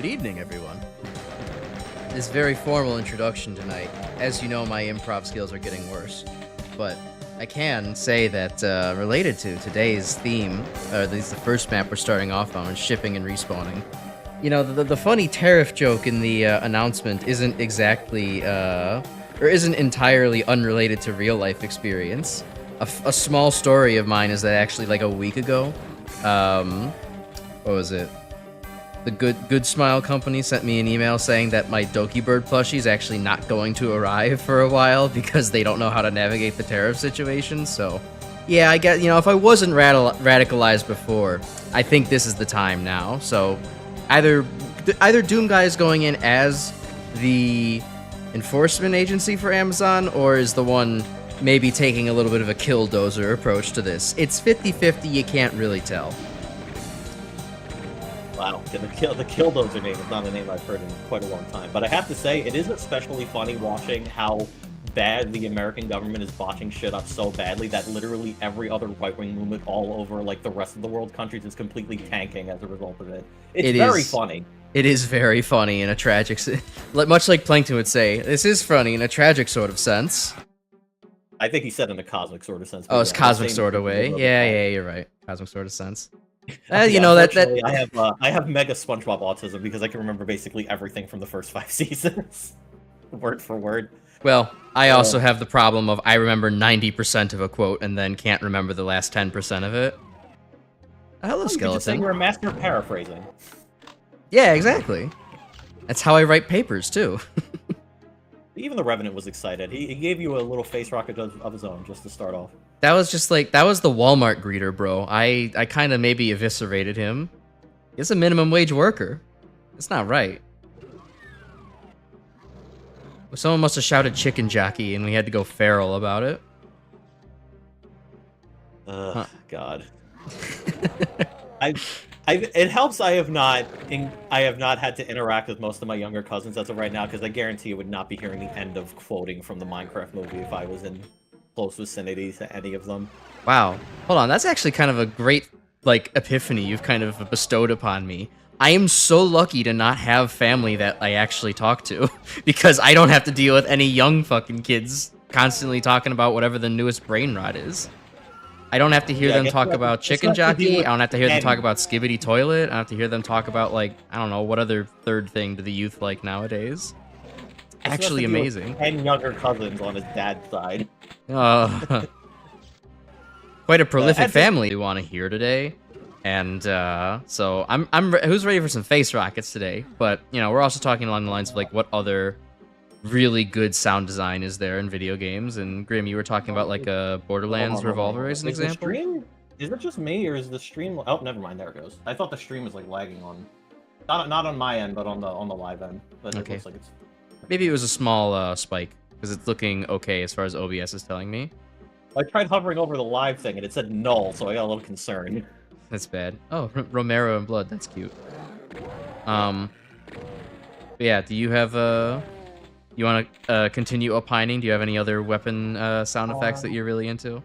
Good evening, everyone. This very formal introduction tonight. As you know, my improv skills are getting worse, but I can say that related to today's theme, or at least the first map we're starting off on, is shipping and respawning. You know, the funny tariff joke in the announcement isn't exactly, or isn't entirely unrelated to real life experience. A small story of mine is that actually like a week ago, what was it? The Good Smile company sent me an email saying that my Doki Bird plushie is actually not going to arrive for a while because they don't know how to navigate the tariff situation. So, yeah, I guess, you know, if I wasn't radicalized before, I think this is the time now. So, either Doom Guy is going in as the enforcement agency for Amazon, or is the one maybe taking a little bit of a killdozer approach to this. It's 50-50, you can't really tell. Wow, the Killdozer name is not a name I've heard in quite a long time. But I have to say, it is especially funny watching how bad the American government is botching shit up so badly that literally every other right-wing movement all over like the rest of the world countries is completely tanking as a result of it. It's very funny. It is very funny in a tragic much like Plankton would say, this is funny in a tragic sort of sense. I think he said in a cosmic sort of sense. Oh, it's cosmic sort of way. Yeah, you're right. Cosmic sort of sense. You know that I have mega SpongeBob autism because I can remember basically everything from the first 5 seasons, word for word. Well, I also have the problem of I remember 90% of a quote and then can't remember the last 10% of it. Hello, skeleton. You're a master of paraphrasing. Yeah, exactly. That's how I write papers too. Even the Revenant was excited. He gave you a little face rocket of his own just to start off. That was just like, that was the Walmart greeter, bro. I kind of maybe eviscerated him. He's a minimum wage worker. It's not right. Someone must have shouted chicken jockey and we had to go feral about it. God. It helps I have not had to interact with most of my younger cousins as of right now, because I guarantee you would not be hearing the end of quoting from the Minecraft movie if I was in close vicinity to any of them. Wow. Hold on, that's actually kind of a great, like, epiphany you've kind of bestowed upon me. I am so lucky to not have family that I actually talk to, because I don't have to deal with any young fucking kids constantly talking about whatever the newest brain rot is. I don't have to hear them talk about chicken jockey. I don't have to hear them talk about skibbity toilet. I don't have to hear them talk about, like, I don't know, what other third thing do the youth like nowadays. Actually amazing. 10 younger cousins on his dad's side. Quite a prolific family we want to hear today. And so who's ready for some face rockets today? But, you know, we're also talking along the lines of, like, what other really good sound design is there in video games. And Grim, you were talking about like a Borderlands Revolver as an example. Is it just me, or is the stream? Oh, never mind. There it goes. I thought the stream was like lagging on, not on my end, but on the live end. But it looks like it's. Maybe it was a small spike because it's looking okay as far as OBS is telling me. I tried hovering over the live thing and it said null, so I got a little concerned. That's bad. Oh, Romero and blood. That's cute. Yeah. Do you have You want to continue opining? Do you have any other weapon sound effects that you're really into?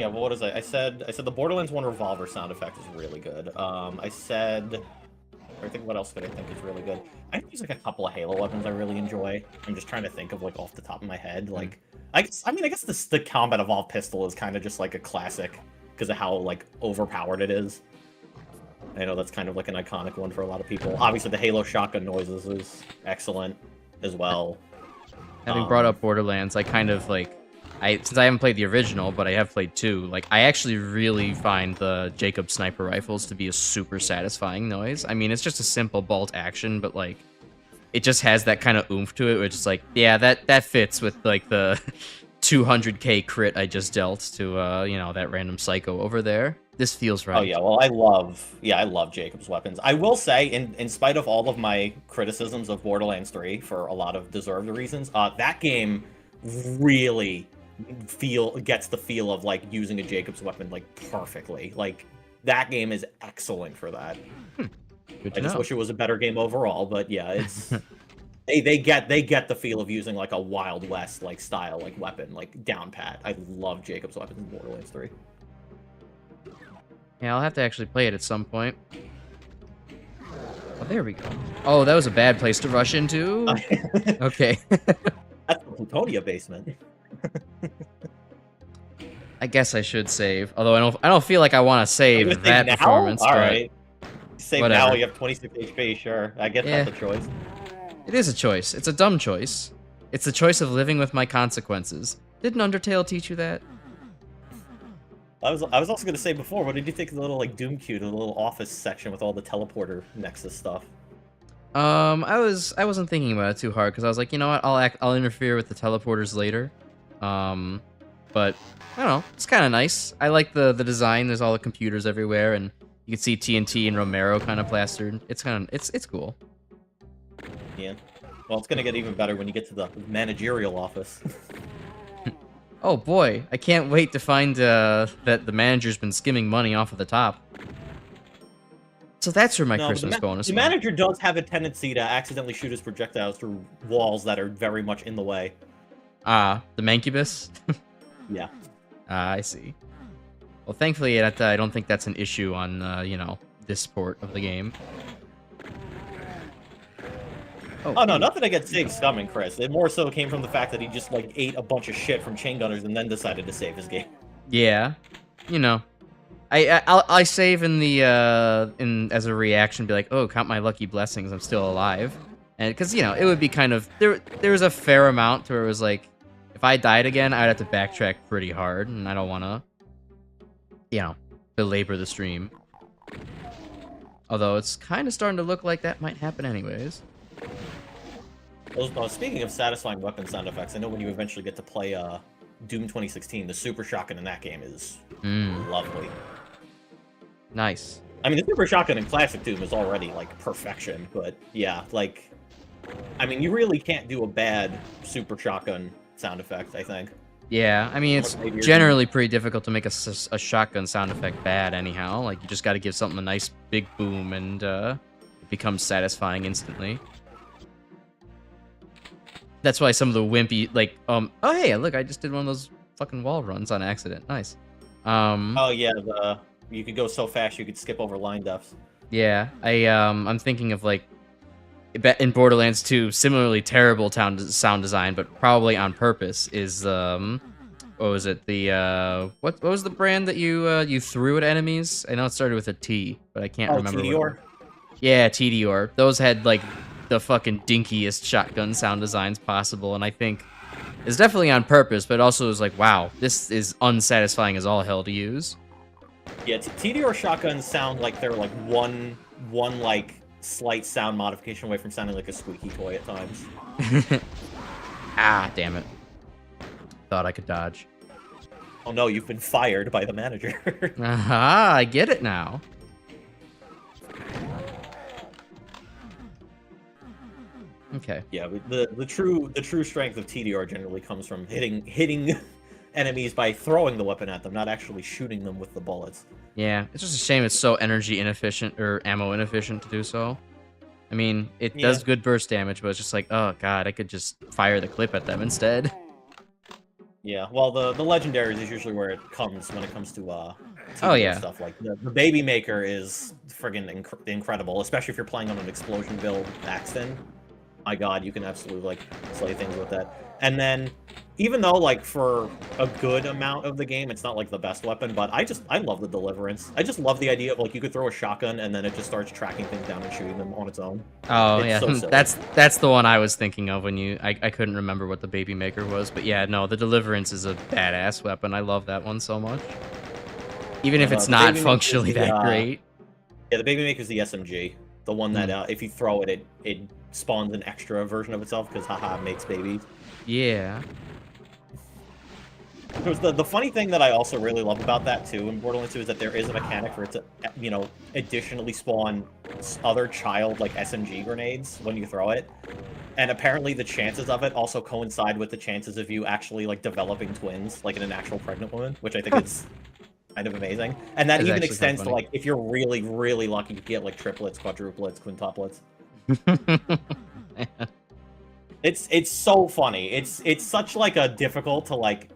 Yeah, well, what is it? I said the Borderlands 1 revolver sound effect is really good. I think what else could I think is really good? I think there's like a couple of Halo weapons I really enjoy. I'm just trying to think of like off the top of my head. Like, I guess the Combat Evolved pistol is kind of just like a classic because of how like overpowered it is. I know that's kind of like an iconic one for a lot of people. Obviously, the Halo shotgun noises is excellent as well. Having brought up Borderlands, I kind of like, since I haven't played the original, but I have played 2, like, I actually really find the Jacob sniper rifles to be a super satisfying noise. I mean, it's just a simple bolt action, but like, it just has that kind of oomph to it, which is like, yeah, that fits with like the 200k crit I just dealt to, you know, that random psycho over there. This feels right. Oh yeah, well I love Jacob's weapons. I will say, in spite of all of my criticisms of Borderlands 3 for a lot of deserved reasons, that game really gets the feel of like using a Jacob's weapon like perfectly. Like that game is excellent for that. I just wish it was a better game overall, but yeah, it's they get the feel of using like a Wild West like style like weapon, like down pat. I love Jacob's weapons in Borderlands 3. Yeah, I'll have to actually play it at some point. Oh, there we go. Oh, that was a bad place to rush into. Okay. That's the Plutonia basement. I guess I should save. Although I don't feel like I want to save that performance. All but right. Save whatever. now. You have 26 HP. Sure, I guess that's a choice. It is a choice. It's a dumb choice. It's the choice of living with my consequences. Didn't Undertale teach you that? I was also gonna say before. What did you think of the little like Doom Q, the little office section with all the teleporter Nexus stuff? I wasn't thinking about it too hard because I was like, you know what, I'll interfere with the teleporters later. But I don't know, it's kind of nice. I like the design. There's all the computers everywhere, and you can see TNT and Romero kind of plastered. It's it's cool. Yeah. Well, it's gonna get even better when you get to the managerial office. Oh boy, I can't wait to find that the manager's been skimming money off of the top. So that's where my Christmas bonus. The manager does have a tendency to accidentally shoot his projectiles through walls that are very much in the way. Ah, the Mancubus? Yeah. Ah, I see. Well, thankfully, I don't think that's an issue on, you know, this port of the game. Oh no, nothing against Zig scumming, Chris. It more so came from the fact that he just, like, ate a bunch of shit from chain gunners and then decided to save his game. Yeah. You know. I save in the, as a reaction, be like, oh, count my lucky blessings, I'm still alive. And, because, you know, it would be kind of, there was a fair amount to where it was like, if I died again, I'd have to backtrack pretty hard, and I don't want to, you know, belabor the stream. Although it's kind of starting to look like that might happen anyways. Well, speaking of satisfying weapon sound effects, I know when you eventually get to play Doom 2016, the super shotgun in that game is lovely. Nice. I mean, the super shotgun in classic Doom is already, like, perfection, but yeah, like, I mean, you really can't do a bad super shotgun sound effect, I think. Yeah, I mean, it's generally pretty difficult to make a shotgun sound effect bad anyhow. Like, you just got to give something a nice big boom, and it becomes satisfying instantly. That's why some of the wimpy, like, oh hey, look, I just did one of those fucking wall runs on accident. Nice. Oh yeah, you could go so fast you could skip over line depths. Yeah, I'm thinking of, like, in Borderlands 2, similarly terrible sound design, but probably on purpose, is what was it? The what was the brand that you threw at enemies? I know it started with a T, but I can't remember. TDR? Yeah, TDR. Those had, like, the fucking dinkiest shotgun sound designs possible, and I think it's definitely on purpose, but also is like, wow, this is unsatisfying as all hell to use. Yeah, TDR shotguns sound like they're like one like slight sound modification away from sounding like a squeaky toy at times. Ah, damn it. Thought I could dodge. Oh no, you've been fired by the manager. Aha, I get it now. Okay. Yeah, the true strength of TDR generally comes from hitting enemies by throwing the weapon at them, not actually shooting them with the bullets. Yeah, it's just a shame it's so energy inefficient or ammo inefficient to do so. I mean, it does good burst damage, but it's just like, oh god, I could just fire the clip at them instead. Yeah, well, the legendaries is usually where it comes when it comes to TDR stuff. Like the Baby Maker is friggin' incredible, especially if you're playing on an explosion build Axton. My god, you can absolutely, like, slay things with that. And then, even though, like, for a good amount of the game, it's not, like, the best weapon, but I love the Deliverance. I just love the idea of, like, you could throw a shotgun, and then it just starts tracking things down and shooting them on its own. Oh, yeah, so that's the one I was thinking of when I couldn't remember what the Baby Maker was, but yeah, no, the Deliverance is a badass weapon. I love that one so much. Even if it's not functionally that great. Yeah, the Baby Maker is the SMG. The one that, if you throw it, it spawns an extra version of itself, because haha, makes babies. Yeah. There's the funny thing that I also really love about that, too, in Borderlands 2, is that there is a mechanic for it to, you know, additionally spawn other child, like, SMG grenades when you throw it. And apparently the chances of it also coincide with the chances of you actually, like, developing twins, like in an actual pregnant woman, which I think is kind of amazing. And that even extends to, like, if you're really, really lucky to get, like, triplets, quadruplets, quintuplets. It's so funny. It's such, like, a difficult to, like,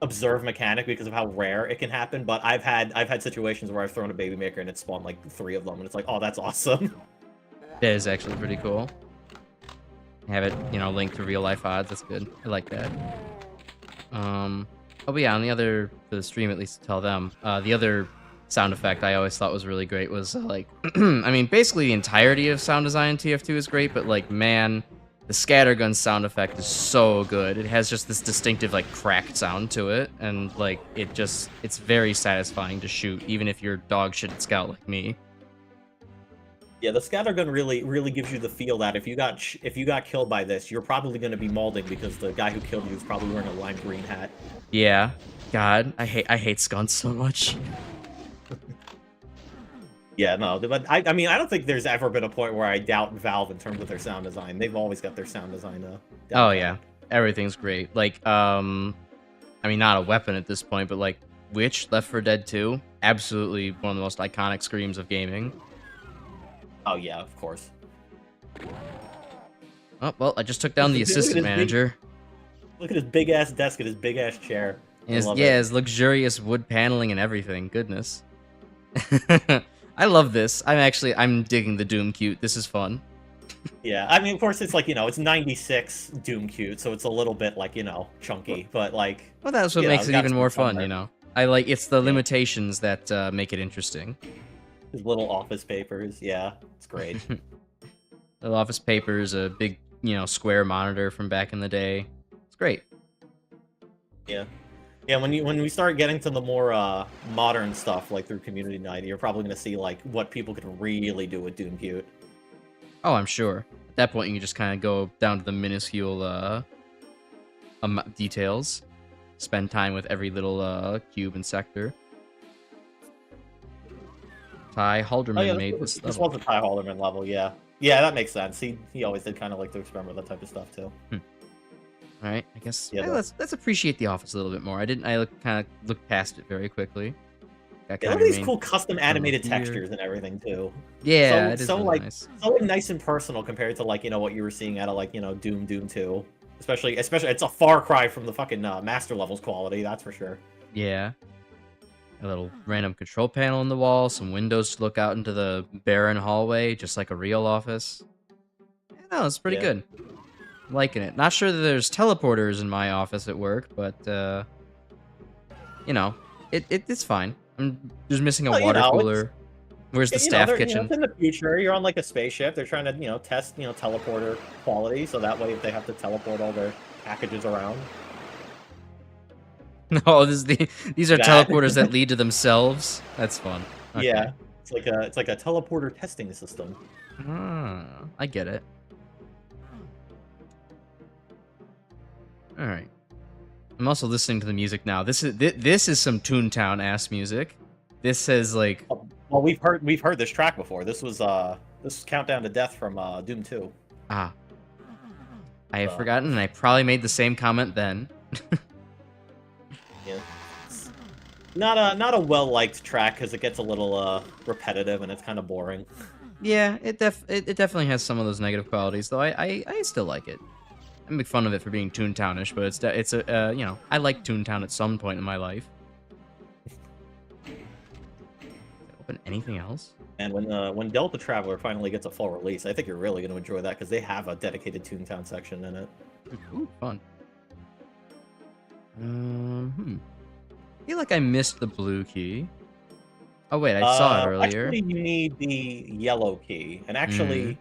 observe mechanic because of how rare it can happen, but I've had situations where I've thrown a Baby Maker and it spawned, like, 3 of them, and it's like, oh, that's awesome. That is actually pretty cool. Have it, you know, linked to real life odds. That's good. I like that. Oh, but yeah, on the other, for the stream at least to tell them, the other sound effect I always thought was really great was, like, I mean, basically the entirety of sound design in TF2 is great, but, like, man, the scattergun sound effect is so good. It has just this distinctive, like, cracked sound to it, and, like, it's very satisfying to shoot, even if you're dog shit at scout like me. Yeah, the scattergun really gives you the feel that if you got killed by this, you're probably going to be molding because the guy who killed you is probably wearing a lime green hat. Yeah. God, I hate skunts so much. Yeah, no, but I mean, I don't think there's ever been a point where I doubt Valve in terms of their sound design. They've always got their sound design down Oh pat. yeah, everything's great. Like, I mean, not a weapon at this point, but like Witch, Left 4 Dead 2, absolutely one of the most iconic screams of gaming. Oh yeah, of course. Oh well, I just took down the assistant manager. Look at his big ass desk and his big ass chair. His luxurious wood paneling and everything. Goodness. I love this. I'm digging the Doom cute. This is fun. Yeah, I mean, of course, it's like, you know, it's 96 Doom cute, so it's a little bit like, you know, chunky, but like. Well, that's what makes it even more fun, you know. It's the limitations that make it interesting. His little office papers, yeah, it's great. The office papers, a big, you know, square monitor from back in the day. It's great. Yeah. Yeah, when we start getting to the more modern stuff, like through Community Night, you're probably going to see, like, what people can really do with Doom Cute. Oh, I'm sure. At that point, you can just kind of go down to the minuscule details. Spend time with every little cube and sector. Ty Halderman made this level. This was a Ty Halderman level, yeah. Yeah, that makes sense. He always did kind of like to experiment with that type of stuff, too. All right, I guess yeah, let's appreciate the office a little bit more. I kind of looked past it very quickly. Yeah, look at these cool custom animated textures and everything too. Yeah, so really like nice. So nice and personal compared to like, you know, what you were seeing out of like, you know, Doom 2. Especially it's a far cry from the fucking master levels quality, that's for sure. Yeah. A little random control panel in the wall, some windows to look out into the barren hallway, just like a real office. Yeah, no, it's pretty good. I'm liking it. Not sure that there's teleporters in my office at work, but you know, it's fine. I'm just missing a water cooler. Where's the staff kitchen? In the future, you're on like a spaceship. They're trying to, you know, test, you know, teleporter quality, so that way if they have to teleport all their packages around. No, these are teleporters that lead to themselves. That's fun. Okay. Yeah, it's like a teleporter testing system. I get it. All right. I'm also listening to the music now. This is some Toontown ass music. This says like. Well, we've heard this track before. This was Countdown to Death from Doom 2. Ah. I have forgotten, and I probably made the same comment then. Yeah. It's not a well-liked track because it gets a little repetitive and it's kind of boring. Yeah, it definitely has some of those negative qualities, though. I still like it. I make fun of it for being Toontownish, but it's a you know, I like Toontown at some point in my life. Open anything else? And when Delta Traveler finally gets a full release, I think you're really going to enjoy that because they have a dedicated Toontown section in it. Ooh, fun. I feel like I missed the blue key. Oh wait, I saw it earlier. Actually, you need the yellow key, and actually,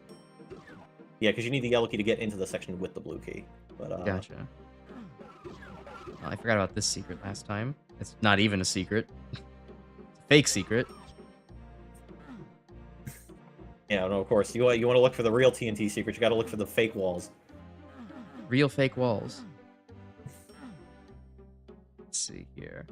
yeah, because you need the yellow key to get into the section with the blue key. But gotcha. Well, I forgot about this secret last time. It's not even a secret. It's a fake secret. Yeah, no, of course. You want to look for the real TNT secret. You got to look for the fake walls. Real fake walls. Let's see here.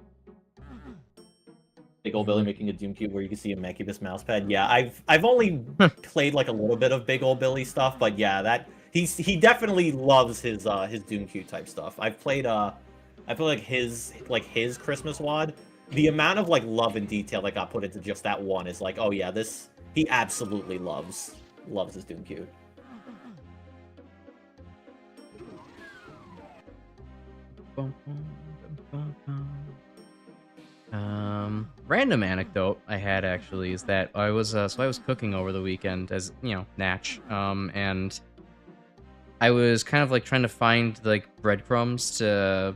Big Ol' Billy making a Doom Cube where you can see a Mancubus mousepad. Yeah, I've only played like a little bit of Big Ol' Billy stuff, but yeah, that he definitely loves his Doom Cube type stuff. I played like his Christmas WOD. The amount of like love and detail that got put into just that one is like, oh yeah, he absolutely loves his Doom Cube. Random anecdote I had actually is that I was cooking over the weekend as Natch, and I was kind of like trying to find like breadcrumbs to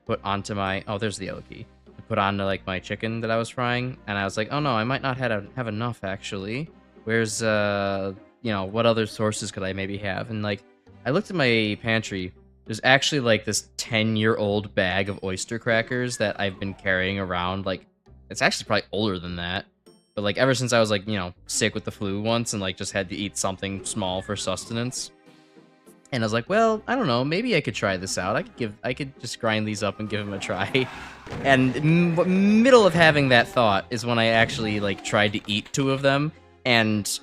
put onto my there's the yellow key to put onto like my chicken that I was frying, and I was like, oh no, I might not have enough actually. Where's what other sources could I maybe have? And like I looked at my pantry. There's actually like this 10-year-old bag of oyster crackers that I've been carrying around. Like, it's actually probably older than that. But like ever since I was like, sick with the flu once and like just had to eat something small for sustenance. And I was like, well, I don't know, maybe I could try this out. I could just grind these up and give them a try. And middle of having that thought is when I actually like tried to eat 2 of them, and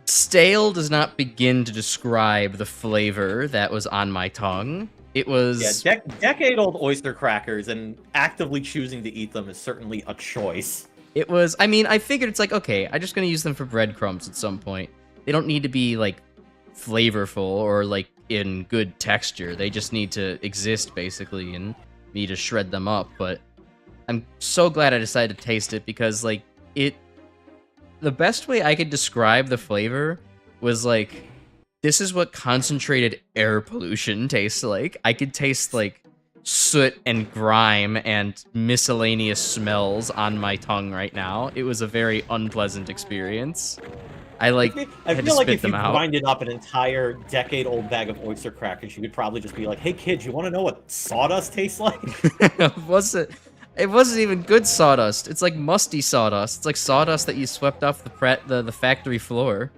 stale does not begin to describe the flavor that was on my tongue. It was... Yeah, decade-old oyster crackers, and actively choosing to eat them is certainly a choice. It was... I mean, I figured it's like, okay, I'm just gonna use them for breadcrumbs at some point. They don't need to be, like, flavorful or, like, in good texture. They just need to exist, basically, and me to shred them up. But I'm so glad I decided to taste it, because, like, the best way I could describe the flavor was like, this is what concentrated air pollution tastes like. I could taste like soot and grime and miscellaneous smells on my tongue right now. It was a very unpleasant experience. I feel like if you grinded up an entire decade-old bag of oyster crackers, you could probably just be like, hey kids, you want to know what sawdust tastes like? It wasn't even good sawdust. It's like musty sawdust. It's like sawdust that you swept off the factory floor.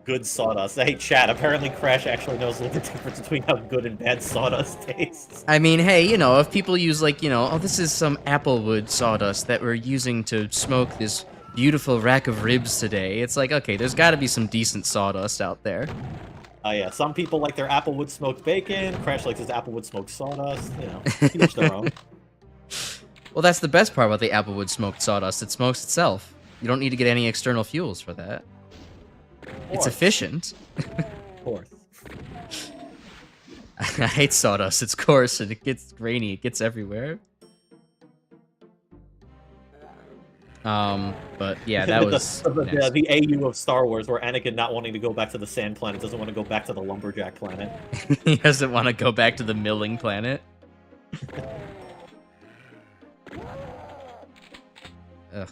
Good sawdust. Hey, chat, apparently Crash actually knows the difference between how good and bad sawdust tastes. I mean, hey, if people use like, oh, this is some applewood sawdust that we're using to smoke this beautiful rack of ribs today. It's like, okay, there's got to be some decent sawdust out there. Oh yeah, some people like their applewood smoked bacon. Crash likes his applewood smoked sawdust. Each their own. Well, that's the best part about the applewood smoked sawdust. It smokes itself. You don't need to get any external fuels for that. It's efficient. Of course. I hate sawdust. It's coarse and it gets grainy. It gets everywhere. But yeah, that was the AU of Star Wars, where Anakin not wanting to go back to the sand planet doesn't want to go back to the lumberjack planet. He doesn't want to go back to the milling planet. Ugh.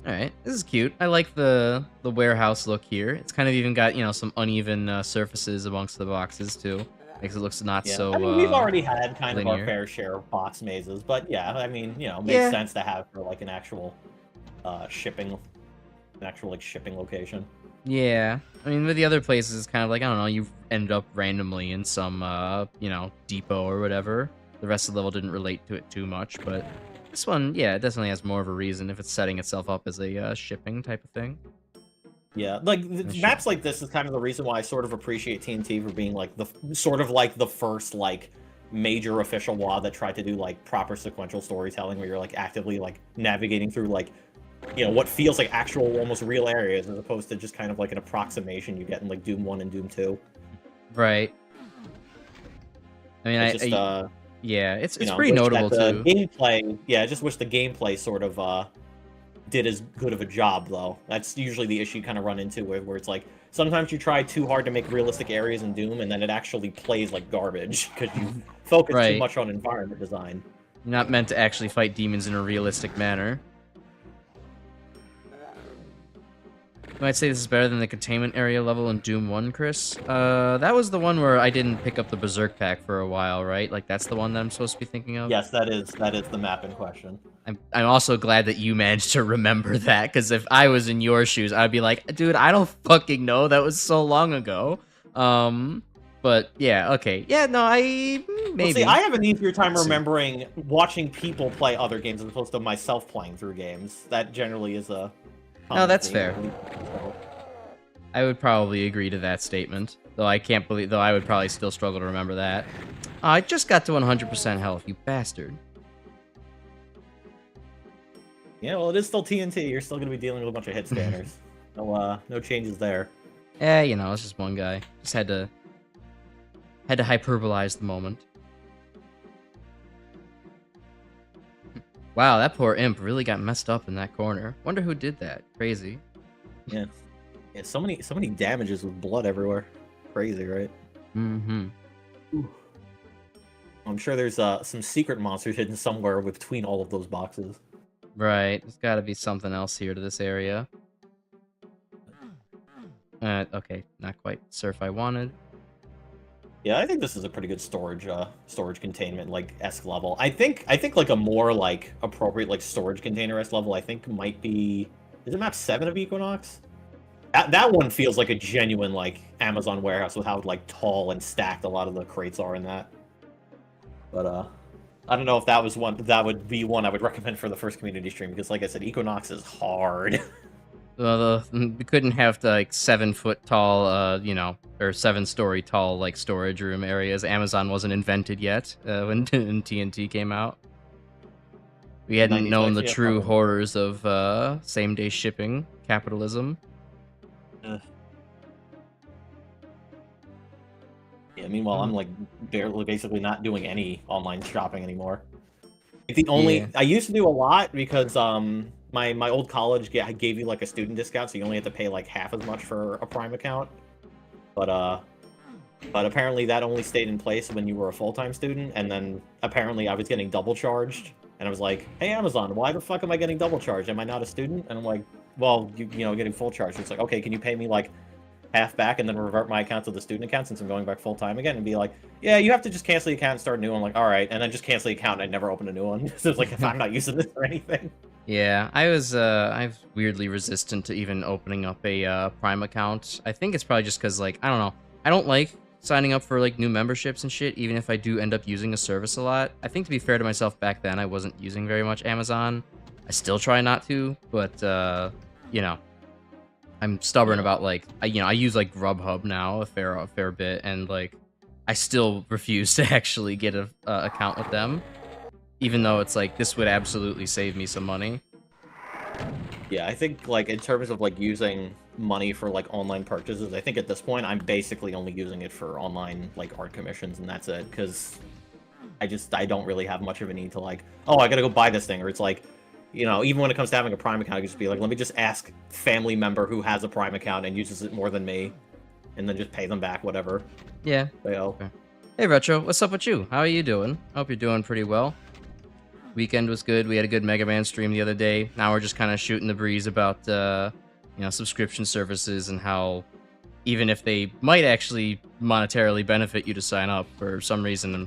Alright, this is cute. I like the warehouse look here. It's kind of even got, some uneven surfaces amongst the boxes, too. Makes it look not so I mean, we've already had kind linear. of our fair share of box mazes, but yeah, I mean, makes sense to have for, like, an actual shipping location. Yeah. I mean, with the other places, it's kind of like, I don't know, you ended up randomly in some, depot or whatever. The rest of the level didn't relate to it too much, but this one, yeah, it definitely has more of a reason if it's setting itself up as a shipping type of thing. Yeah, like maps like this is kind of the reason why I sort of appreciate TNT for being like the first like major official WoD that tried to do like proper sequential storytelling, where you're like actively like navigating through like what feels like actual almost real areas, as opposed to just kind of like an approximation you get in like Doom 1 and Doom 2. Right. I mean, yeah, it's pretty notable too. Gameplay, yeah, I just wish the gameplay sort of did as good of a job, though. That's usually the issue you kind of run into where it's like sometimes you try too hard to make realistic areas in Doom, and then it actually plays like garbage because you focus too much on environment design. You're not meant to actually fight demons in a realistic manner. You might say this is better than the containment area level in Doom 1, Chris. That was the one where I didn't pick up the Berserk pack for a while, right? Like, that's the one that I'm supposed to be thinking of? Yes, that is the map in question. I'm also glad that you managed to remember that, because if I was in your shoes, I'd be like, dude, I don't fucking know. That was so long ago. But, yeah, okay. Yeah, no, maybe. Well, see, I have an easier time remembering watching people play other games as opposed to myself playing through games. That generally is a... No, that's fair. I would probably agree to that statement, though I would probably still struggle to remember that. I just got to 100% health, you bastard. Yeah, well, it is still TNT. You're still going to be dealing with a bunch of hit scanners. No changes there. It's just one guy. Just had to hyperbolize the moment. Wow, that poor imp really got messed up in that corner. Wonder who did that. Crazy. Yeah. Yeah, so many damages with blood everywhere. Crazy, right? Mm-hmm. Ooh. I'm sure there's some secret monsters hidden somewhere between all of those boxes. Right. There's got to be something else here to this area. Okay, not quite surf I wanted. Yeah, I think this is a pretty good storage containment like esque level. I think like a more like appropriate like storage container esque level I think might be, is it map 7 of Equinox? That one feels like a genuine like Amazon warehouse with how like tall and stacked a lot of the crates are in that. But I don't know if that was one that would be one I would recommend for the first community stream because like I said, Equinox is hard. Well, we couldn't have the, like 7-foot tall, you know, or 7-story tall like storage room areas. Amazon wasn't invented yet when TNT came out. We hadn't 90s known the yeah, true probably. horrors of same-day shipping capitalism. Yeah, meanwhile, I'm like basically not doing any online shopping anymore. The only I used to do a lot because my old college gave you like a student discount, so you only had to pay like half as much for a Prime account. But apparently that only stayed in place when you were a full-time student, and then apparently I was getting double charged, and I was like, "Hey Amazon, why the fuck am I getting double charged? Am I not a student?" And I'm like, "Well, you know, getting full charge." It's like, "Okay, can you pay me like half back and then revert my account to the student account since I'm going back full time again?" And be like, "Yeah, you have to just cancel the account and start a new one." I'm like, all right, and then just cancel the account and I never open a new one. So it's like if I'm not using this or anything. Yeah, I was weirdly resistant to even opening up a Prime account. I think it's probably just because, like, I don't know. I don't like signing up for, like, new memberships and shit, even if I do end up using a service a lot. I think, to be fair to myself, back then, I wasn't using very much Amazon. I still try not to, but, you know, I'm stubborn about, like, I use, like, Grubhub now a fair bit, and, like, I still refuse to actually get a account with them. Even though it's like, this would absolutely save me some money. Yeah, I think, like, in terms of, like, using money for, like, online purchases, I think at this point, I'm basically only using it for online, like, art commissions, and that's it, because I don't really have much of a need to, like, oh, I gotta go buy this thing, or it's like, you know, even when it comes to having a Prime account, I just be like, let me just ask family member who has a Prime account and uses it more than me, and then just pay them back, whatever. Yeah. They owe. Okay. Hey, Retro, what's up with you? How are you doing? I hope you're doing pretty well. Weekend was good. We had a good Mega Man stream the other day. Now we're just kind of shooting the breeze about, you know, subscription services and how even if they might actually monetarily benefit you to sign up, for some reason,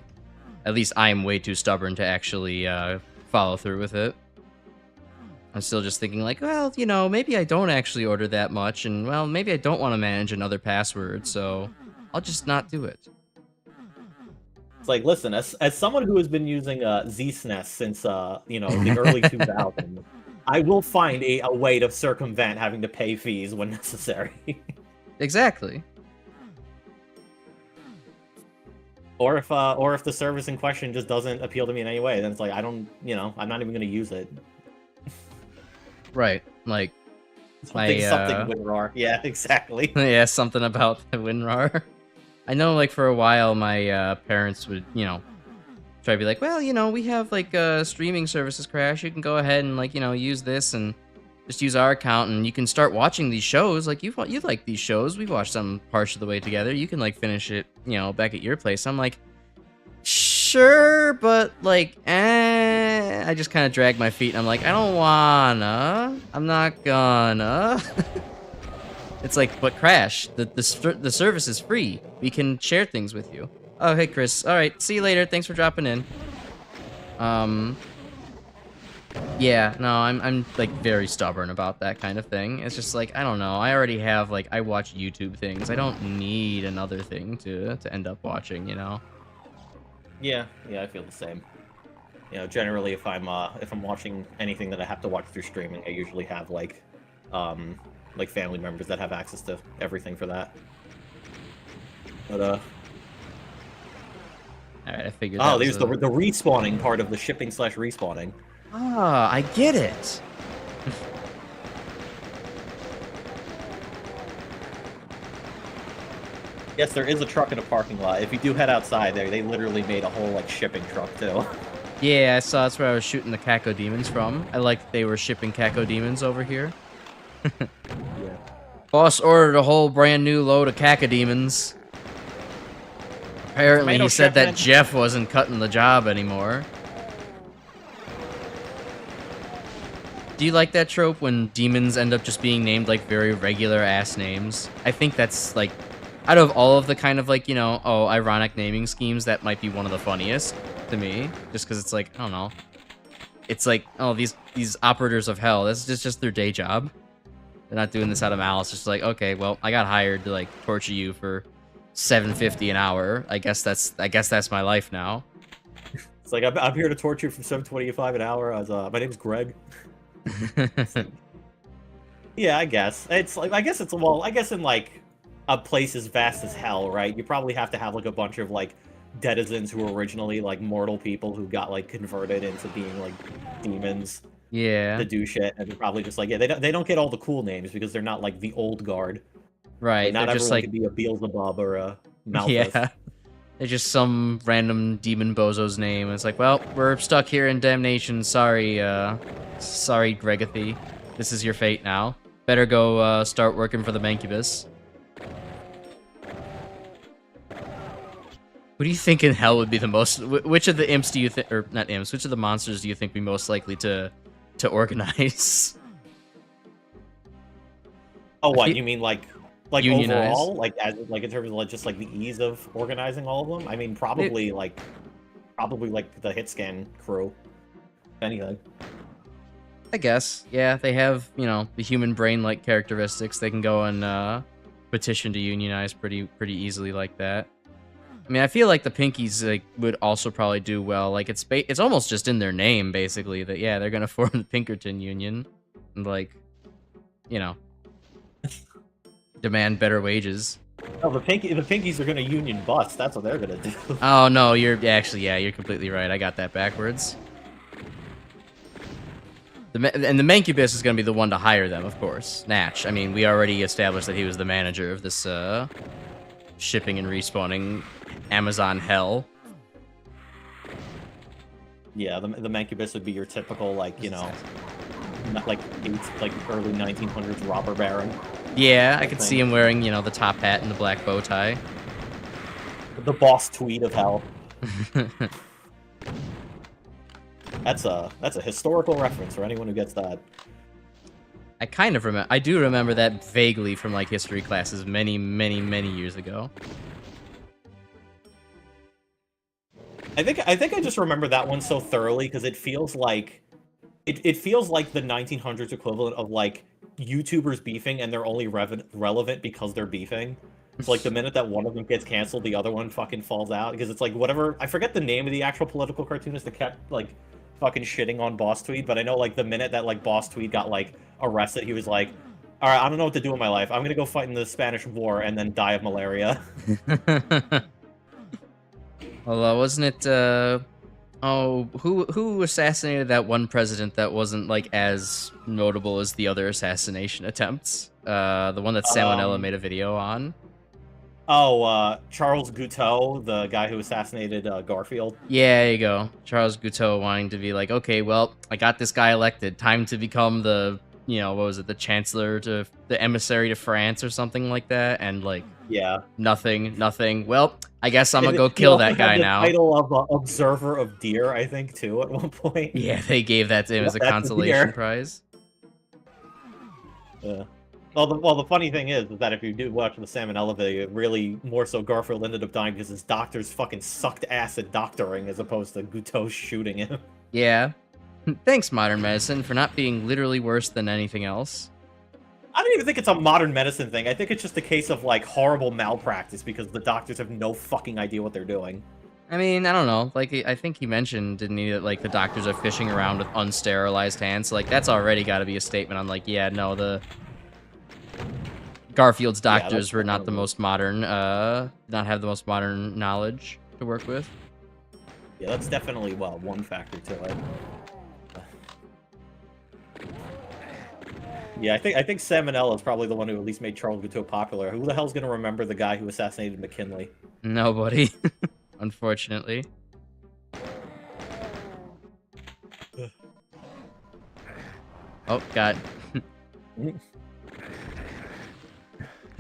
at least I'm way too stubborn to actually follow through with it. I'm still just thinking like, well, you know, maybe I don't actually order that much, and, well, maybe I don't want to manage another password, so I'll just not do it. It's like, listen, as someone who has been using ZSNES since you know, the early 2000s, I will find a way to circumvent having to pay fees when necessary. Exactly. Or if the service in question just doesn't appeal to me in any way, then it's like I don't, you know, I'm not even going to use it. Right. Like something WinRAR. Yeah, exactly. Yeah, something about the WinRAR. I know, like, for a while, my parents would, you know, try to be like, well, you know, we have, like, streaming services crash. You can go ahead and, like, you know, use this and just use our account, and you can start watching these shows. Like, you like these shows. We've watched them parts of the way together. You can, like, finish it, you know, back at your place. I'm like, sure, but, like, I just kind of drag my feet, and I'm like, I don't wanna. I'm not gonna. It's like, but Crash, the service is free. We can share things with you. Oh, hey, Chris. All right, see you later. Thanks for dropping in. Yeah, no, I'm like very stubborn about that kind of thing. It's just like, I don't know. I already have, like, I watch YouTube things. I don't need another thing to end up watching, you know? Yeah, I feel the same. You know, generally, if I'm watching anything that I have to watch through streaming, I usually have like family members that have access to everything for that. But all right, I figured. Oh, there's the respawning part of the shipping / respawning. Ah, I get it. Yes, there is a truck in a parking lot. If you do head outside there, they literally made a whole like shipping truck too. Yeah, I saw that's where I was shooting the Caco Demons from. I like they were shipping Caco Demons over here. Yeah. Boss ordered a whole brand new load of Caco Demons. Apparently, Tomato he said that shipment. Jeff wasn't cutting the job anymore. Do you like that trope when demons end up just being named like very regular ass names? I think that's like, out of all of the kind of like, you know, oh, ironic naming schemes, that might be one of the funniest to me. Just because it's like, I don't know. It's like, oh, these operators of hell, that's just their day job. They're not doing this out of malice. It's just like, okay, well, I got hired to like torture you for $7.50 an hour. I guess that's my life now. It's like I'm here to torture you for $7.25 an hour. As my name's Greg. Yeah, I guess it's like I guess in like a place as vast as hell, right? You probably have to have like a bunch of like denizens who were originally like mortal people who got like converted into being like demons Yeah. to do shit, and they're probably just like, yeah, they don't get all the cool names because they're not like the old guard. Right. Like, not They're just everyone like, could be a Beelzebub or a Malthus. yeah. It's just some random demon bozo's name. It's like, well, we're stuck here in damnation. Sorry, sorry, Gregathy. This is your fate now. Better go start working for the Mancubus. What do you think in hell would be the most? Which of the imps do you think, or not imps? Which of the monsters do you think would be most likely to organize? Oh, what feel- you mean like Unionize? overall, like as like in terms of like just like the ease of organizing all of them? I mean, probably like the hit scan crew. If anything. I guess. Yeah, they have, you know, the human brain-like characteristics. They can go and petition to unionize pretty easily like that. I mean, I feel like the Pinkies like would also probably do well. Like it's almost just in their name basically that yeah, they're going to form the Pinkerton Union and like, you know, demand better wages. Oh, the Pinkies are gonna union bust. That's what they're gonna do. Oh no, you're completely right. I got that backwards. And the Mancubus is going to be the one to hire them, of course. Natch. I mean, we already established that he was the manager of this shipping and respawning Amazon hell. Yeah, the Mancubus would be your typical, like, you know, not like early 1900s robber baron. Yeah, I could see him wearing, you know, the top hat and the black bow tie. The boss tweed of hell. That's a historical reference for anyone who gets that. I kind of remember. I do remember that vaguely from like history classes many years ago. I think I just remember that one so thoroughly because it feels like it feels like the 1900s equivalent of like YouTubers beefing and they're only relevant because they're beefing. It's like the minute that one of them gets canceled, the other one fucking falls out because it's like whatever. I forget the name of the actual political cartoonist that kept like fucking shitting on Boss Tweed, but I know like the minute that like Boss Tweed got like arrested, he was like, "All right, I don't know what to do in my life. I'm gonna go fight in the Spanish War and then die of malaria." Although, wasn't it? Oh, who assassinated that one president that wasn't like as notable as the other assassination attempts? The one that Salmonella made a video on. Oh, Charles Guteau, the guy who assassinated Garfield. Yeah, there you go. Charles Guteau wanting to be like, okay, well, I got this guy elected. Time to become the, you know, what was it, the chancellor to the emissary to France or something like that, and like, yeah, nothing. Well, I guess I'm gonna go kill that guy now. Title of Observer of Deer, I think, too, at one point. Yeah, they gave that to him as a consolation prize. Yeah. Well, the funny thing is that if you do watch the Salmonella video, really more so Garfield ended up dying because his doctors fucking sucked ass at doctoring as opposed to Guteau shooting him. Yeah. Thanks, modern medicine, for not being literally worse than anything else. I don't even think it's a modern medicine thing. I think it's just a case of, like, horrible malpractice because the doctors have no fucking idea what they're doing. I mean, I don't know. Like, I think he mentioned, didn't he, that, like, the doctors are fishing around with unsterilized hands. So, like, that's already got to be a statement on, like, yeah, no, the Garfield's doctors were not the most modern, not have the most modern knowledge to work with. Yeah, that's definitely, well, one factor to it. Yeah, I think Salmonella is probably the one who at least made Charles Guteau popular. Who the hell's gonna remember the guy who assassinated McKinley? Nobody, unfortunately. Oh, God.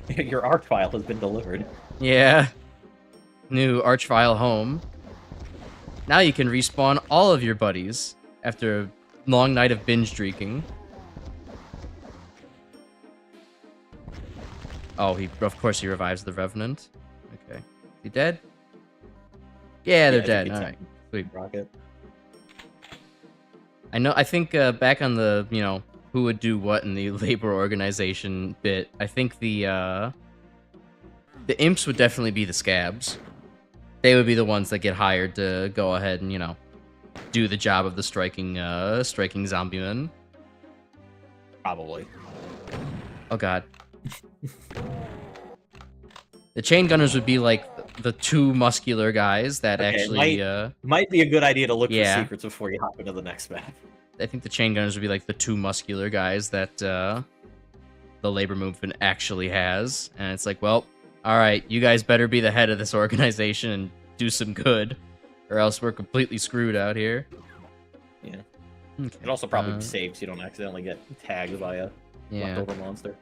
Your arc file has been delivered. Yeah. New Archvile home. Now you can respawn all of your buddies after a long night of binge drinking. Oh, of course he revives the Revenant. Okay. Is he dead? Yeah, they're dead. All right. Sweet. Rocket. I think back on the, who would do what in the labor organization bit, I think the imps would definitely be the scabs. They would be the ones that get hired to go ahead and, do the job of the striking zombie men. Probably. Oh, God. The chain gunners would be like the two muscular guys that actually... might be a good idea to look for secrets before you hop into the next map. I think the chain gunners would be like the two muscular guys that the labor movement actually has. And it's like, well, all right, you guys better be the head of this organization and do some good, or else we're completely screwed out here. Yeah. Okay. It also probably saves so you don't accidentally get tagged by a leftover monster.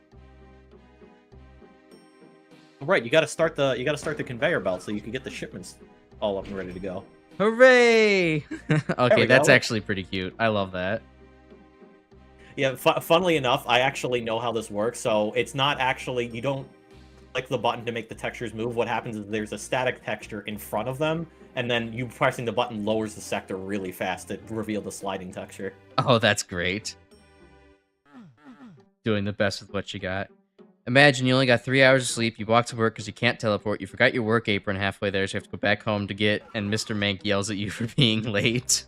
Right, you gotta start the conveyor belt so you can get the shipments all up and ready to go. Hooray! Okay, that's go. actually pretty cute. I love that. Yeah, funnily enough, I actually know how this works. So it's not actually, you don't click the button to make the textures move. What happens is there's a static texture in front of them, and then you pressing the button lowers the sector really fast to reveal the sliding texture. Oh, that's great. Doing the best with what you got. Imagine you only got 3 hours of sleep, you walk to work because you can't teleport, you forgot your work apron halfway there, so you have to go back home to get, and Mr. Mank yells at you for being late.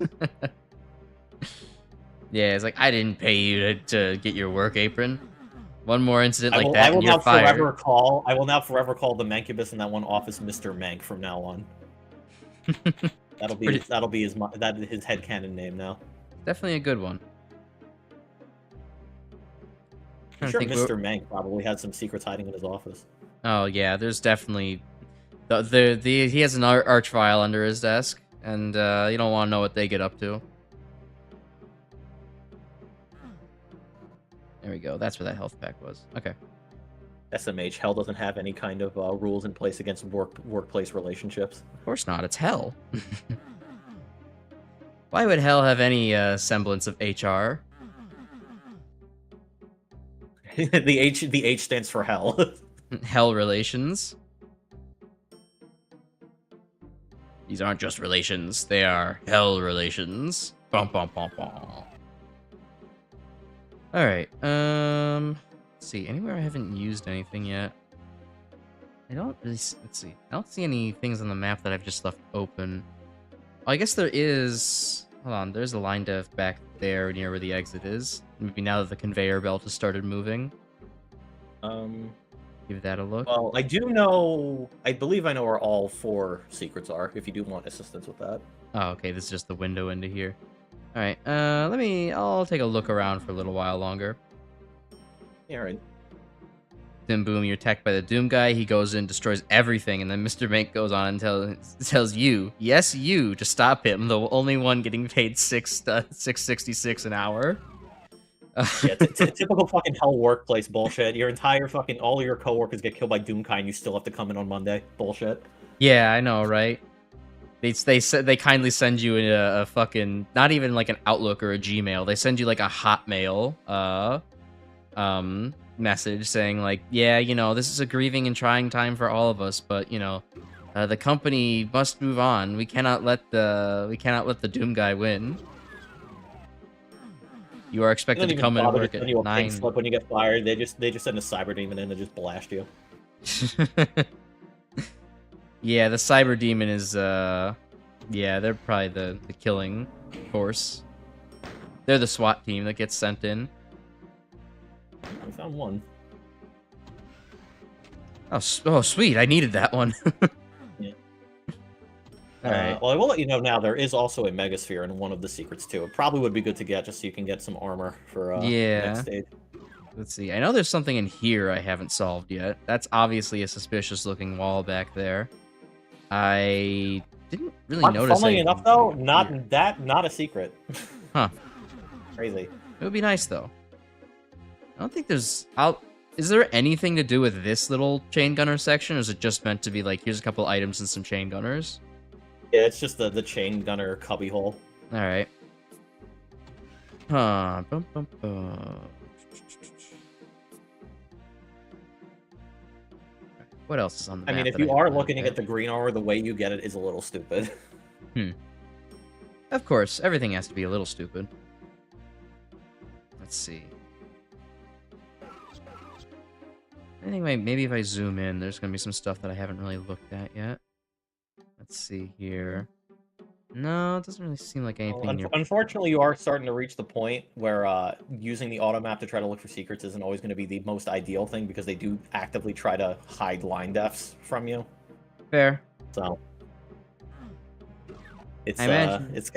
Yeah, it's like, I didn't pay you to get your work apron. One more incident like that, and you're fired. I will now forever call the Mancubus in that one office Mr. Mank from now on. That'll be his headcanon name now. Definitely a good one. I'm sure Mr. Mank probably had some secrets hiding in his office. Oh yeah, there's definitely he has an arch file under his desk, and you don't want to know what they get up to. There we go. That's where that health pack was. Okay. SMH, hell doesn't have any kind of rules in place against workplace relationships. Of course not. It's hell. Why would hell have any semblance of HR? The H stands for hell. Hell relations. These aren't just relations, they are hell relations. Bum, bum, bum, bum. Alright, let's see, anywhere I haven't used anything yet? I don't really, let's see, I don't see any things on the map that I've just left open. Oh, I guess there is, hold on, there's a line dev back there near where the exit is. Maybe now that the conveyor belt has started moving. Give that a look. Well, I believe I know where all 4 secrets are, if you do want assistance with that. Oh, okay, this is just the window into here. Alright, I'll take a look around for a little while longer. Yeah, right. Then boom, you're attacked by the Doom guy, he goes in, destroys everything, and then Mr. Mank goes on and tells you, yes, you, to stop him, the only one getting paid $6.66 an hour. Yeah, typical fucking hell workplace bullshit. Your entire fucking, all your coworkers get killed by Doomkai and you still have to come in on Monday. Bullshit. Yeah, I know, right? They kindly send you a fucking, not even like an Outlook or a Gmail. They send you like a Hotmail message saying like, yeah, this is a grieving and trying time for all of us, but the company must move on. We cannot let the Doom guy win. You are expected to come in and work at 9. When you get fired, they just send a cyber demon in and just blast you. Yeah, the cyber demon is yeah, they're probably the killing force. They're the SWAT team that gets sent in. I found one. Oh, sweet! I needed that one. Yeah. All right. Well, I will let you know now. There is also a Megasphere in one of the secrets too. It probably would be good to get just so you can get some armor for next stage. Let's see. I know there's something in here I haven't solved yet. That's obviously a suspicious-looking wall back there. I didn't really notice. Funnily enough, though, not a secret. Huh. Crazy. It would be nice though. I don't think there's... Is there anything to do with this little chain gunner section, or is it just meant to be like, here's a couple items and some chain gunners? Yeah, it's just the chain gunner cubby hole. Alright. Huh. Bum, bum, bum. What else is on the map? I mean, if you are looking to get the green armor, the way you get it is a little stupid. Of course, everything has to be a little stupid. Let's see. I think maybe if I zoom in, there's going to be some stuff that I haven't really looked at yet. Let's see here. No, it doesn't really seem like anything. Unfortunately, you are starting to reach the point where using the auto map to try to look for secrets isn't always going to be the most ideal thing, because they do actively try to hide line defs from you. Fair. So it's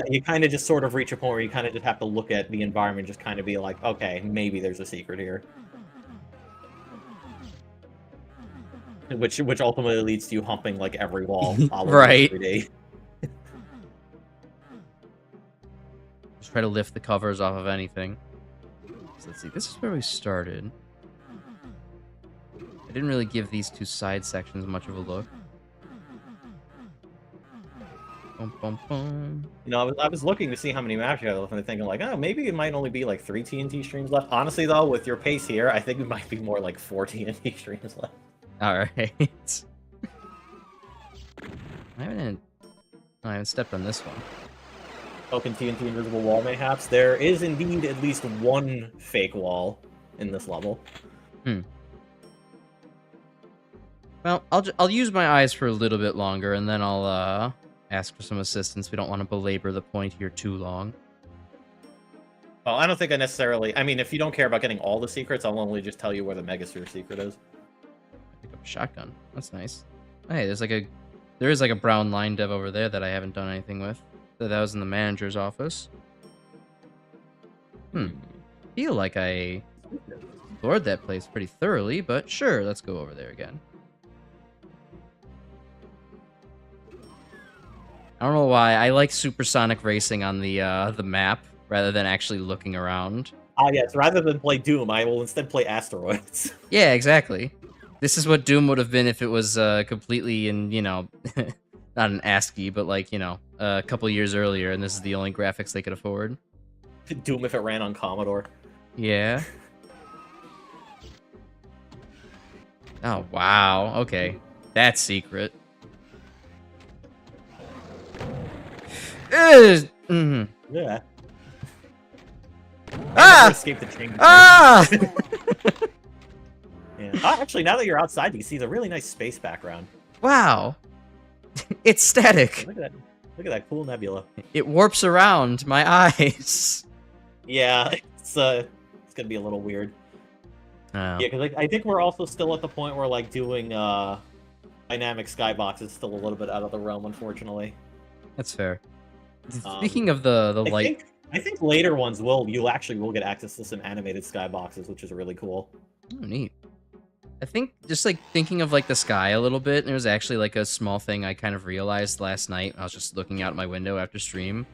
you kind of just sort of reach a point where you kind of just have to look at the environment, just kind of be like, okay, maybe there's a secret here. Which ultimately leads to you humping like every wall, right? Every day. Just try to lift the covers off of anything. So let's see. This is where we started. I didn't really give these two side sections much of a look. Bum, bum, bum. You know, I was looking to see how many maps you had left, and thinking like, oh, maybe it might only be like 3 TNT streams left. Honestly, though, with your pace here, I think it might be more like 4 TNT streams left. All right. I haven't stepped on this one. Token TNT invisible wall, mayhaps. There is indeed at least one fake wall in this level. Well, I'll use my eyes for a little bit longer, and then I'll ask for some assistance. We don't want to belabor the point here too long. Well, I don't think I necessarily... I mean, if you don't care about getting all the secrets, I'll only just tell you where the Megasphere secret is. Pick up a shotgun. That's nice. Hey, there is like a brown line dev over there that I haven't done anything with. That was in the manager's office. Feel like I explored that place pretty thoroughly, but sure, let's go over there again. I don't know why. I like supersonic racing on the map rather than actually looking around. Yes. Rather than play Doom, I will instead play Asteroids. Yeah, exactly. This is what Doom would have been if it was completely in, you know, not an ASCII, but like, you know, a couple years earlier, and this is the only graphics they could afford. Doom if it ran on Commodore. Yeah. Oh, wow. Okay. That's secret. Yeah. Ah! Escape the chain. Ah! Yeah. Actually, now that you're outside, you can see the really nice space background. Wow. It's static. Look at that. Look at that cool nebula. It warps around my eyes. Yeah, it's gonna be a little weird. Oh. Yeah, because I think we're also still at the point where like doing dynamic skybox is still a little bit out of the realm, unfortunately. That's fair. Speaking of the light, I think later ones you actually will get access to some animated skyboxes, which is really cool. Oh, neat. I think just like thinking of like the sky a little bit, there was actually like a small thing I kind of realized last night. I was just looking out my window after stream.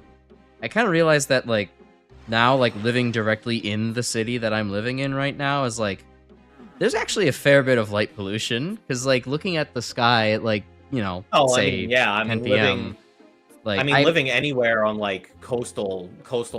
I kind of realized that like now like living directly in the city that I'm living in right now is like there's actually a fair bit of light pollution, because like looking at the sky at like, you know, say 10 p.m. Like, living anywhere on like coastal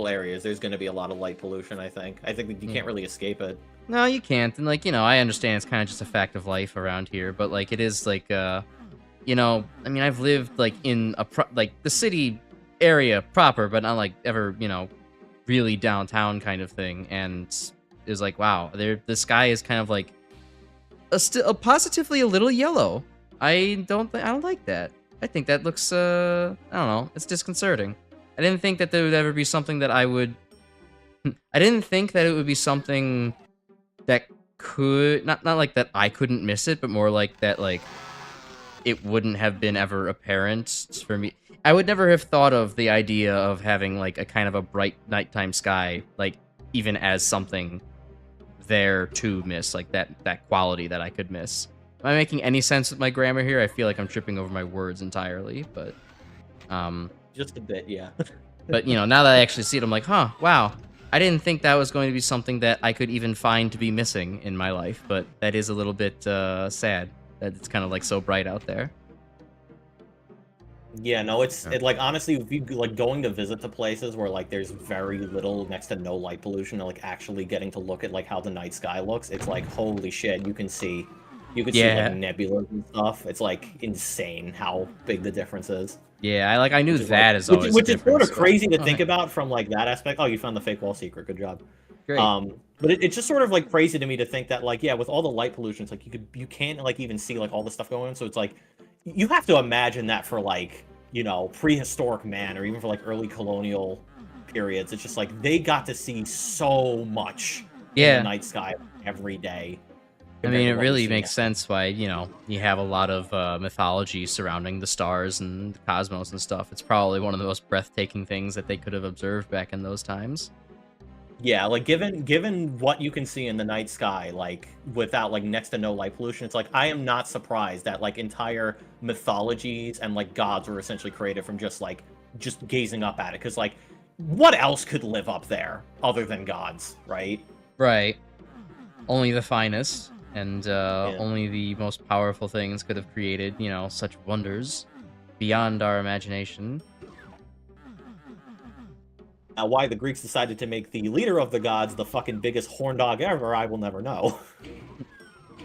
areas, there's going to be a lot of light pollution. I think that you can't really escape it. No, you can't. And like, you know, I understand it's kind of just a fact of life around here, but like it is like, you know, I mean, I've lived like in like the city area proper, but not like ever, you know, really downtown kind of thing. And it was like, wow, the sky is kind of like positively a little yellow. I don't like that. I think that looks, I don't know, it's disconcerting. I didn't think that there would ever be something that I didn't think that it would be something that could, not like that I couldn't miss it, but more like that, like, it wouldn't have been ever apparent for me. I would never have thought of the idea of having, like, a kind of a bright nighttime sky, like, even as something there to miss, like, that quality that I could miss. Am I making any sense with my grammar here? I feel like I'm tripping over my words entirely, but... Just a bit, yeah. But, you know, now that I actually see it, I'm like, huh, wow. I didn't think that was going to be something that I could even find to be missing in my life, but that is a little bit sad that it's kind of like so bright out there. Yeah, no, like honestly, if you like going to visit the places where like there's very little, next to no light pollution, and like actually getting to look at like how the night sky looks, it's like holy shit, you can see like nebulas and stuff. It's like insane how big the difference is. Yeah, I knew that is always which is sort of crazy to think about from like that aspect. Oh, you found the fake wall secret. Good job. Great. But it's just sort of like crazy to me to think that like, yeah, with all the light pollution, it's like you can't like even see like all the stuff going on. So it's like you have to imagine that for like, you know, prehistoric man or even for like early colonial periods. It's just like they got to see so much in the night sky every day. I mean, it really makes sense why, you know, you have a lot of mythology surrounding the stars and the cosmos and stuff. It's probably one of the most breathtaking things that they could have observed back in those times. Yeah, like given what you can see in the night sky, like without like next to no light pollution, it's like I am not surprised that like entire mythologies and like gods were essentially created from just gazing up at it. Because like, what else could live up there other than gods, right? Right. Only the finest. And only the most powerful things could have created, you know, such wonders beyond our imagination. Now, why the Greeks decided to make the leader of the gods the fucking biggest horn dog ever, I will never know.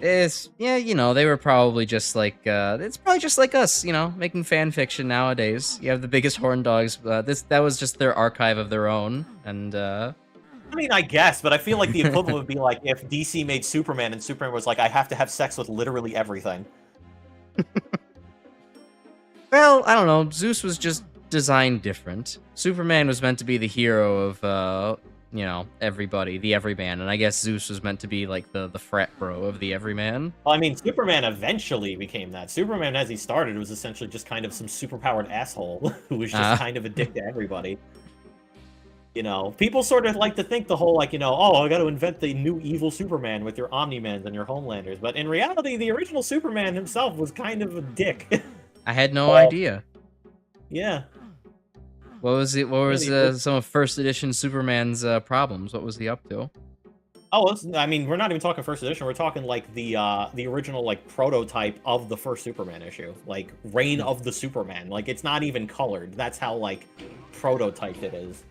Yeah, you know, they were probably just like, it's probably just like us, you know, making fan fiction nowadays. You have the biggest horn dogs. That was just their archive of their own, and I mean, I guess, but I feel like the equivalent would be like if DC made Superman and Superman was like, I have to have sex with literally everything. Well, I don't know. Zeus was just designed different. Superman was meant to be the hero of, you know, everybody, the everyman, and I guess Zeus was meant to be like the frat bro of the everyman. Well, I mean, Superman eventually became that. Superman, as he started, was essentially just kind of some superpowered asshole who was just kind of a dick to everybody. You know, people sort of like to think the whole, like, you know, oh, I got to invent the new evil Superman with your Omni-Mens and your Homelanders. But in reality, the original Superman himself was kind of a dick. I had no idea. Yeah. What was it? What was some of first edition Superman's problems? What was he up to? Oh, I mean, we're not even talking first edition. We're talking like the original like prototype of the first Superman issue, like Reign of the Superman. Like it's not even colored. That's how like prototyped it is.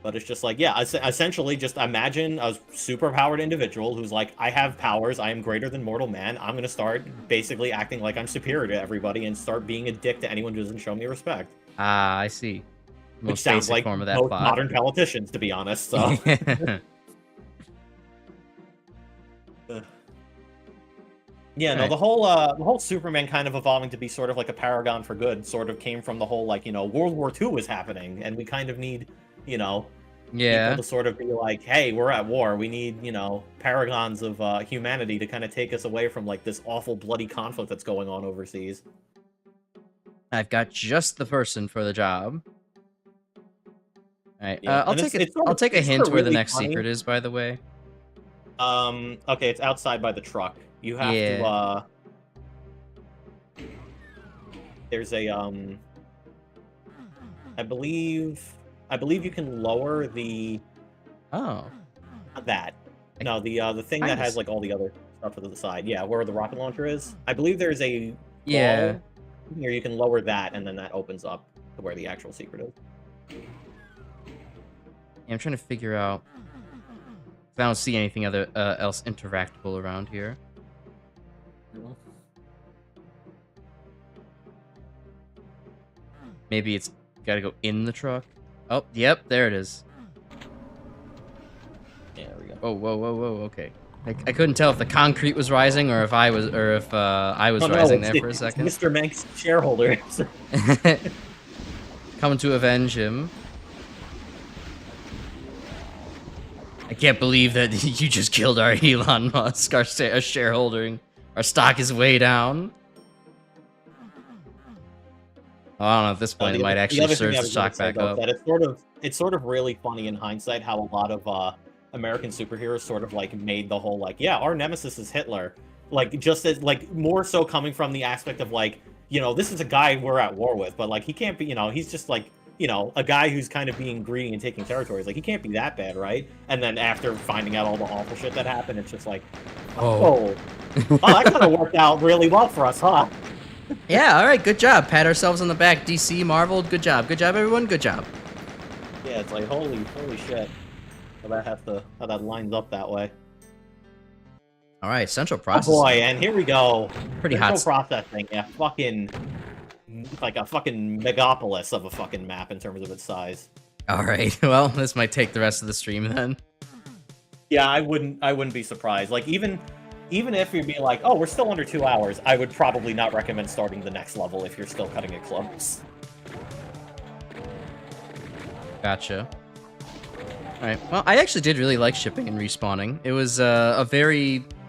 But it's just like, yeah, essentially just imagine a superpowered individual who's like, I have powers, I am greater than mortal man, I'm going to start basically acting like I'm superior to everybody and start being a dick to anyone who doesn't show me respect. Ah, I see. Which sounds like form of that most plot. modern politicians, to be honest, so... Yeah, no, the whole Superman kind of evolving to be sort of like a paragon for good sort of came from the whole, like, you know, World War II was happening, and we kind of need, you know, people to sort of be like, hey, we're at war. We need, you know, paragons of humanity to kind of take us away from, like, this awful, bloody conflict that's going on overseas. I've got just the person for the job. All right, yeah. I'll take a hint where the next secret is, by the way. Okay, it's outside by the truck. You have to, there's a, I believe you can lower the... Oh. That. No, the thing that has, like, all the other stuff to the side. Yeah, where the rocket launcher is. I believe there's a wall where you can lower that, and then that opens up to where the actual secret is. Yeah, I'm trying to figure out... I don't see anything else interactable around here. Maybe it's gotta go in the truck. Oh, yep, there it is. Yeah, there we go. Oh, whoa, okay. I couldn't tell if the concrete was rising or if I was rising there for a second. Mr. Manx shareholder. Coming to avenge him. I can't believe that you just killed our Elon Musk, our shareholding. Our stock is way down. Oh, I don't know, at this point it might actually surge the stock back up. That it's sort of really funny in hindsight how a lot of American superheroes sort of like made the whole like, yeah, our nemesis is Hitler. Like just as like more so coming from the aspect of like, you know, this is a guy we're at war with, but like he can't be, you know, he's just like you know, a guy who's kind of being greedy and taking territories, like, he can't be that bad, right? And then after finding out all the awful shit that happened, it's just like, oh, that kind of worked out really well for us, huh? Yeah, all right, good job. Pat ourselves on the back. DC, Marvel, good job, everyone, good job. Yeah, it's like holy shit. How that lines up that way. All right, central processing. Oh boy, and here we go. Pretty hot. Central processing, yeah, fucking like a fucking megapolis of a fucking map in terms of its size. All right, well, this might take the rest of the stream then. Yeah, I wouldn't be surprised. Like even if you'd be like, oh, we're still under 2 hours, I would probably not recommend starting the next level if you're still cutting it close. Gotcha. Alright, well, I actually did really like shipping and respawning. It was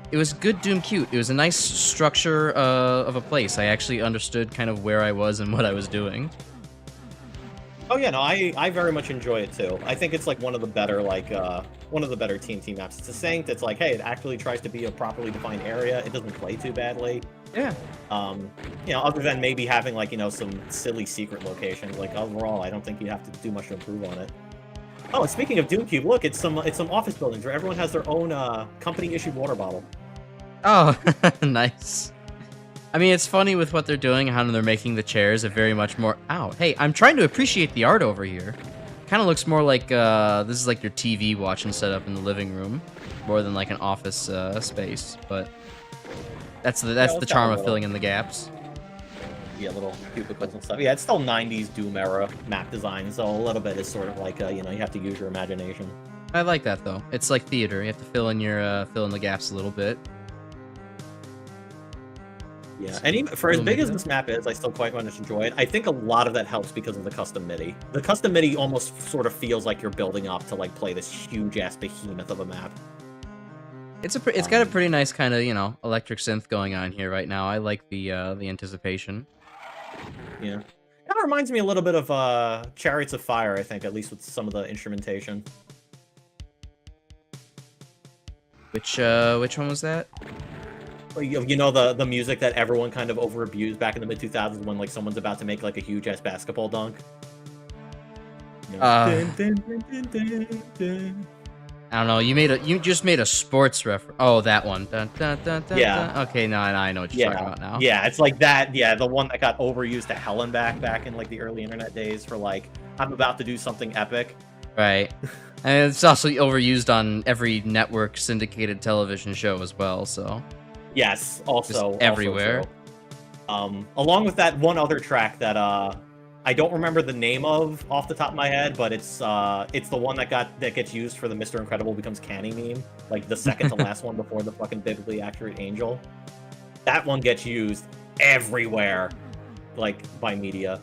it was good Doom cute. It was a nice structure of a place. I actually understood kind of where I was and what I was doing. Oh yeah, no, I very much enjoy it too. I think it's like one of the better TNT maps. It's a saying that's like, hey, it actually tries to be a properly defined area. It doesn't play too badly. Yeah. You know, other than maybe having like, you know, some silly secret locations. Like overall, I don't think you have to do much to improve on it. Oh, and speaking of Doomcube, look, it's some office buildings where everyone has their own company issued water bottle. Oh, nice. I mean, it's funny with what they're doing, how they're making the chairs a very much more... Ow. Hey, I'm trying to appreciate the art over here. Kind of looks more like, this is like your TV watching setup in the living room, more than like an office space, but that's the charm of filling in the gaps. Yeah, little cubicles and stuff. Yeah, it's still 90s Doom era map design, so a little bit is sort of like, you know, you have to use your imagination. I like that, though. It's like theater. You have to fill in the gaps a little bit. Yeah, and even for as big as this map is, I still quite much enjoy it. I think a lot of that helps because of the custom MIDI. The custom MIDI almost sort of feels like you're building up to like play this huge-ass behemoth of a map. It's got a pretty nice kind of, you know, electric synth going on here right now. I like the anticipation. Yeah. Kind of reminds me a little bit of Chariots of Fire, I think, at least with some of the instrumentation. Which one was that? You know, the music that everyone kind of over-abused back in the mid-2000s when, like, someone's about to make, like, a huge-ass basketball dunk? You know, I don't know. You just made a sports reference. Oh, that one. Dun, dun, dun, dun, yeah. Dun. Okay, no, I know what you're talking about now. Yeah, it's like that. Yeah, the one that got overused to hell and back in like the early internet days for like, I'm about to do something epic. Right. And it's also overused on every network syndicated television show as well. So. Yes, also just everywhere. Along with that one other track that I don't remember the name of off the top of my head, but it's the one that gets used for the Mr. Incredible becomes canny meme, like the second to last one before the fucking biblically accurate angel. That one gets used everywhere, like by media.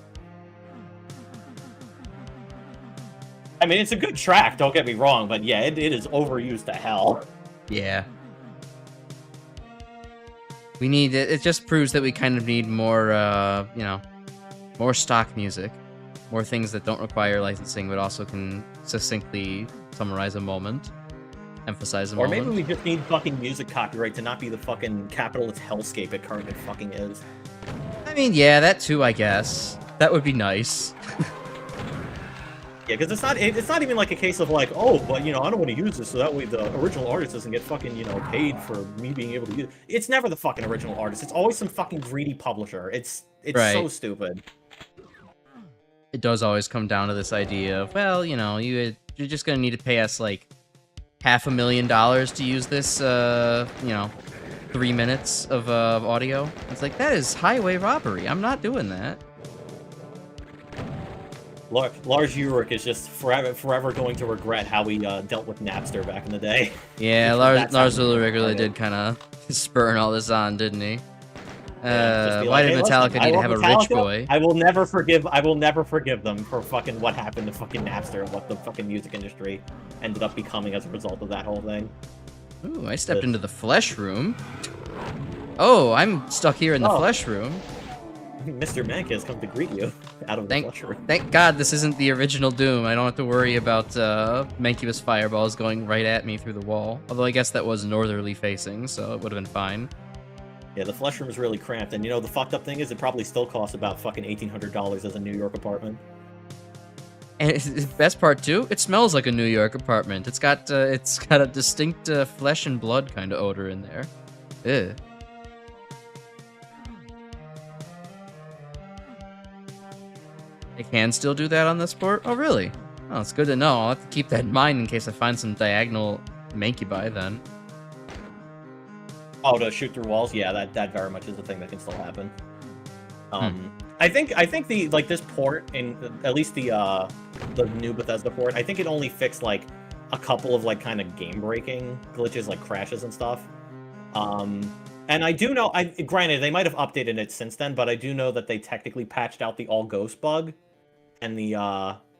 I mean, it's a good track, don't get me wrong, but yeah, it is overused to hell. Yeah. We need it. It just proves that we kind of need more, you know, more stock music, more things that don't require licensing, but also can succinctly summarize a moment, emphasize a moment. Or maybe we just need fucking music copyright to not be the fucking capitalist hellscape it currently fucking is. I mean, yeah, that too, I guess. That would be nice. Yeah, because it's not even like a case of like, oh, but you know, I don't want to use this so that way the original artist doesn't get fucking, you know, paid for me being able to use it. It's never the fucking original artist. It's always some fucking greedy publisher. It's right. So stupid. It does always come down to this idea of, well, you know, you're just gonna need to pay us like $500,000 to use this, you know, 3 minutes of audio. It's like, that is highway robbery. I'm not doing that. Lars Ulrich is just forever going to regret how we dealt with Napster back in the day. Yeah, Lars Ulrich really did kind of spurn all this on, didn't he? Why did Metallica need to have a rich boy? I will never forgive them for fucking what happened to fucking Napster and what the fucking music industry ended up becoming as a result of that whole thing. Ooh, I stepped into the flesh room. Oh, I'm stuck here in the flesh room. Mr. Mank has come to greet you out of the flesh room. Thank God this isn't the original Doom. I don't have to worry about Mancubus fireballs going right at me through the wall. Although I guess that was northerly facing, so it would have been fine. Yeah, the flesh room is really cramped, and you know the fucked up thing is it probably still costs about fucking $1,800 as a New York apartment. And the best part too, it smells like a New York apartment. It's got a distinct flesh and blood kind of odor in there. Ew. I can still do that on this port? Oh, really? Oh, it's good to know. I'll have to keep that in mind in case I find some diagonal mancubi then. Oh, to shoot through walls? Yeah, that very much is a thing that can still happen. I think the this port, in at least the new Bethesda port, I think it only fixed like a couple of like kind of game breaking glitches, like crashes and stuff. And I do know, granted they might have updated it since then, but I do know that they technically patched out the all ghost bug, and the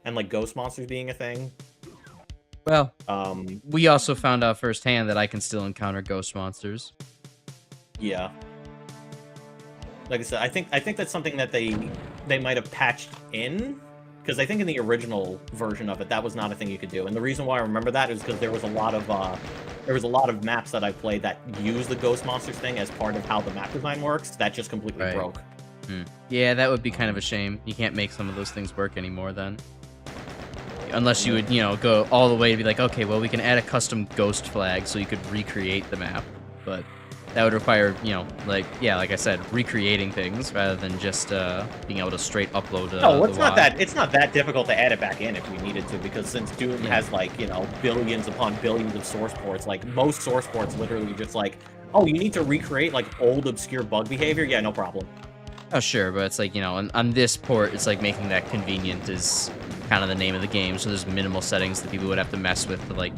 and like ghost monsters being a thing. Well, we also found out firsthand that I can still encounter ghost monsters. Yeah. Like I said, I think that's something that they might have patched in, because I think in the original version of it that was not a thing you could do. And the reason why I remember that is because there was a lot of maps that I played that used the ghost monsters thing as part of how the map design works. That just completely broke. Yeah, that would be kind of a shame. You can't make some of those things work anymore then. Unless you would, go all the way to be like, okay, well, we can add a custom ghost flag so you could recreate the map. But that would require, like I said, recreating things rather than just being able to straight upload. No, it's not that difficult to add it back in if we needed to, because since Doom has like billions upon billions of source ports, like most source ports literally just like, oh, you need to recreate like old obscure bug behavior. Yeah, no problem. Oh, sure, but it's like, on this port, it's like making that convenient is kind of the name of the game, so there's minimal settings that people would have to mess with to, like,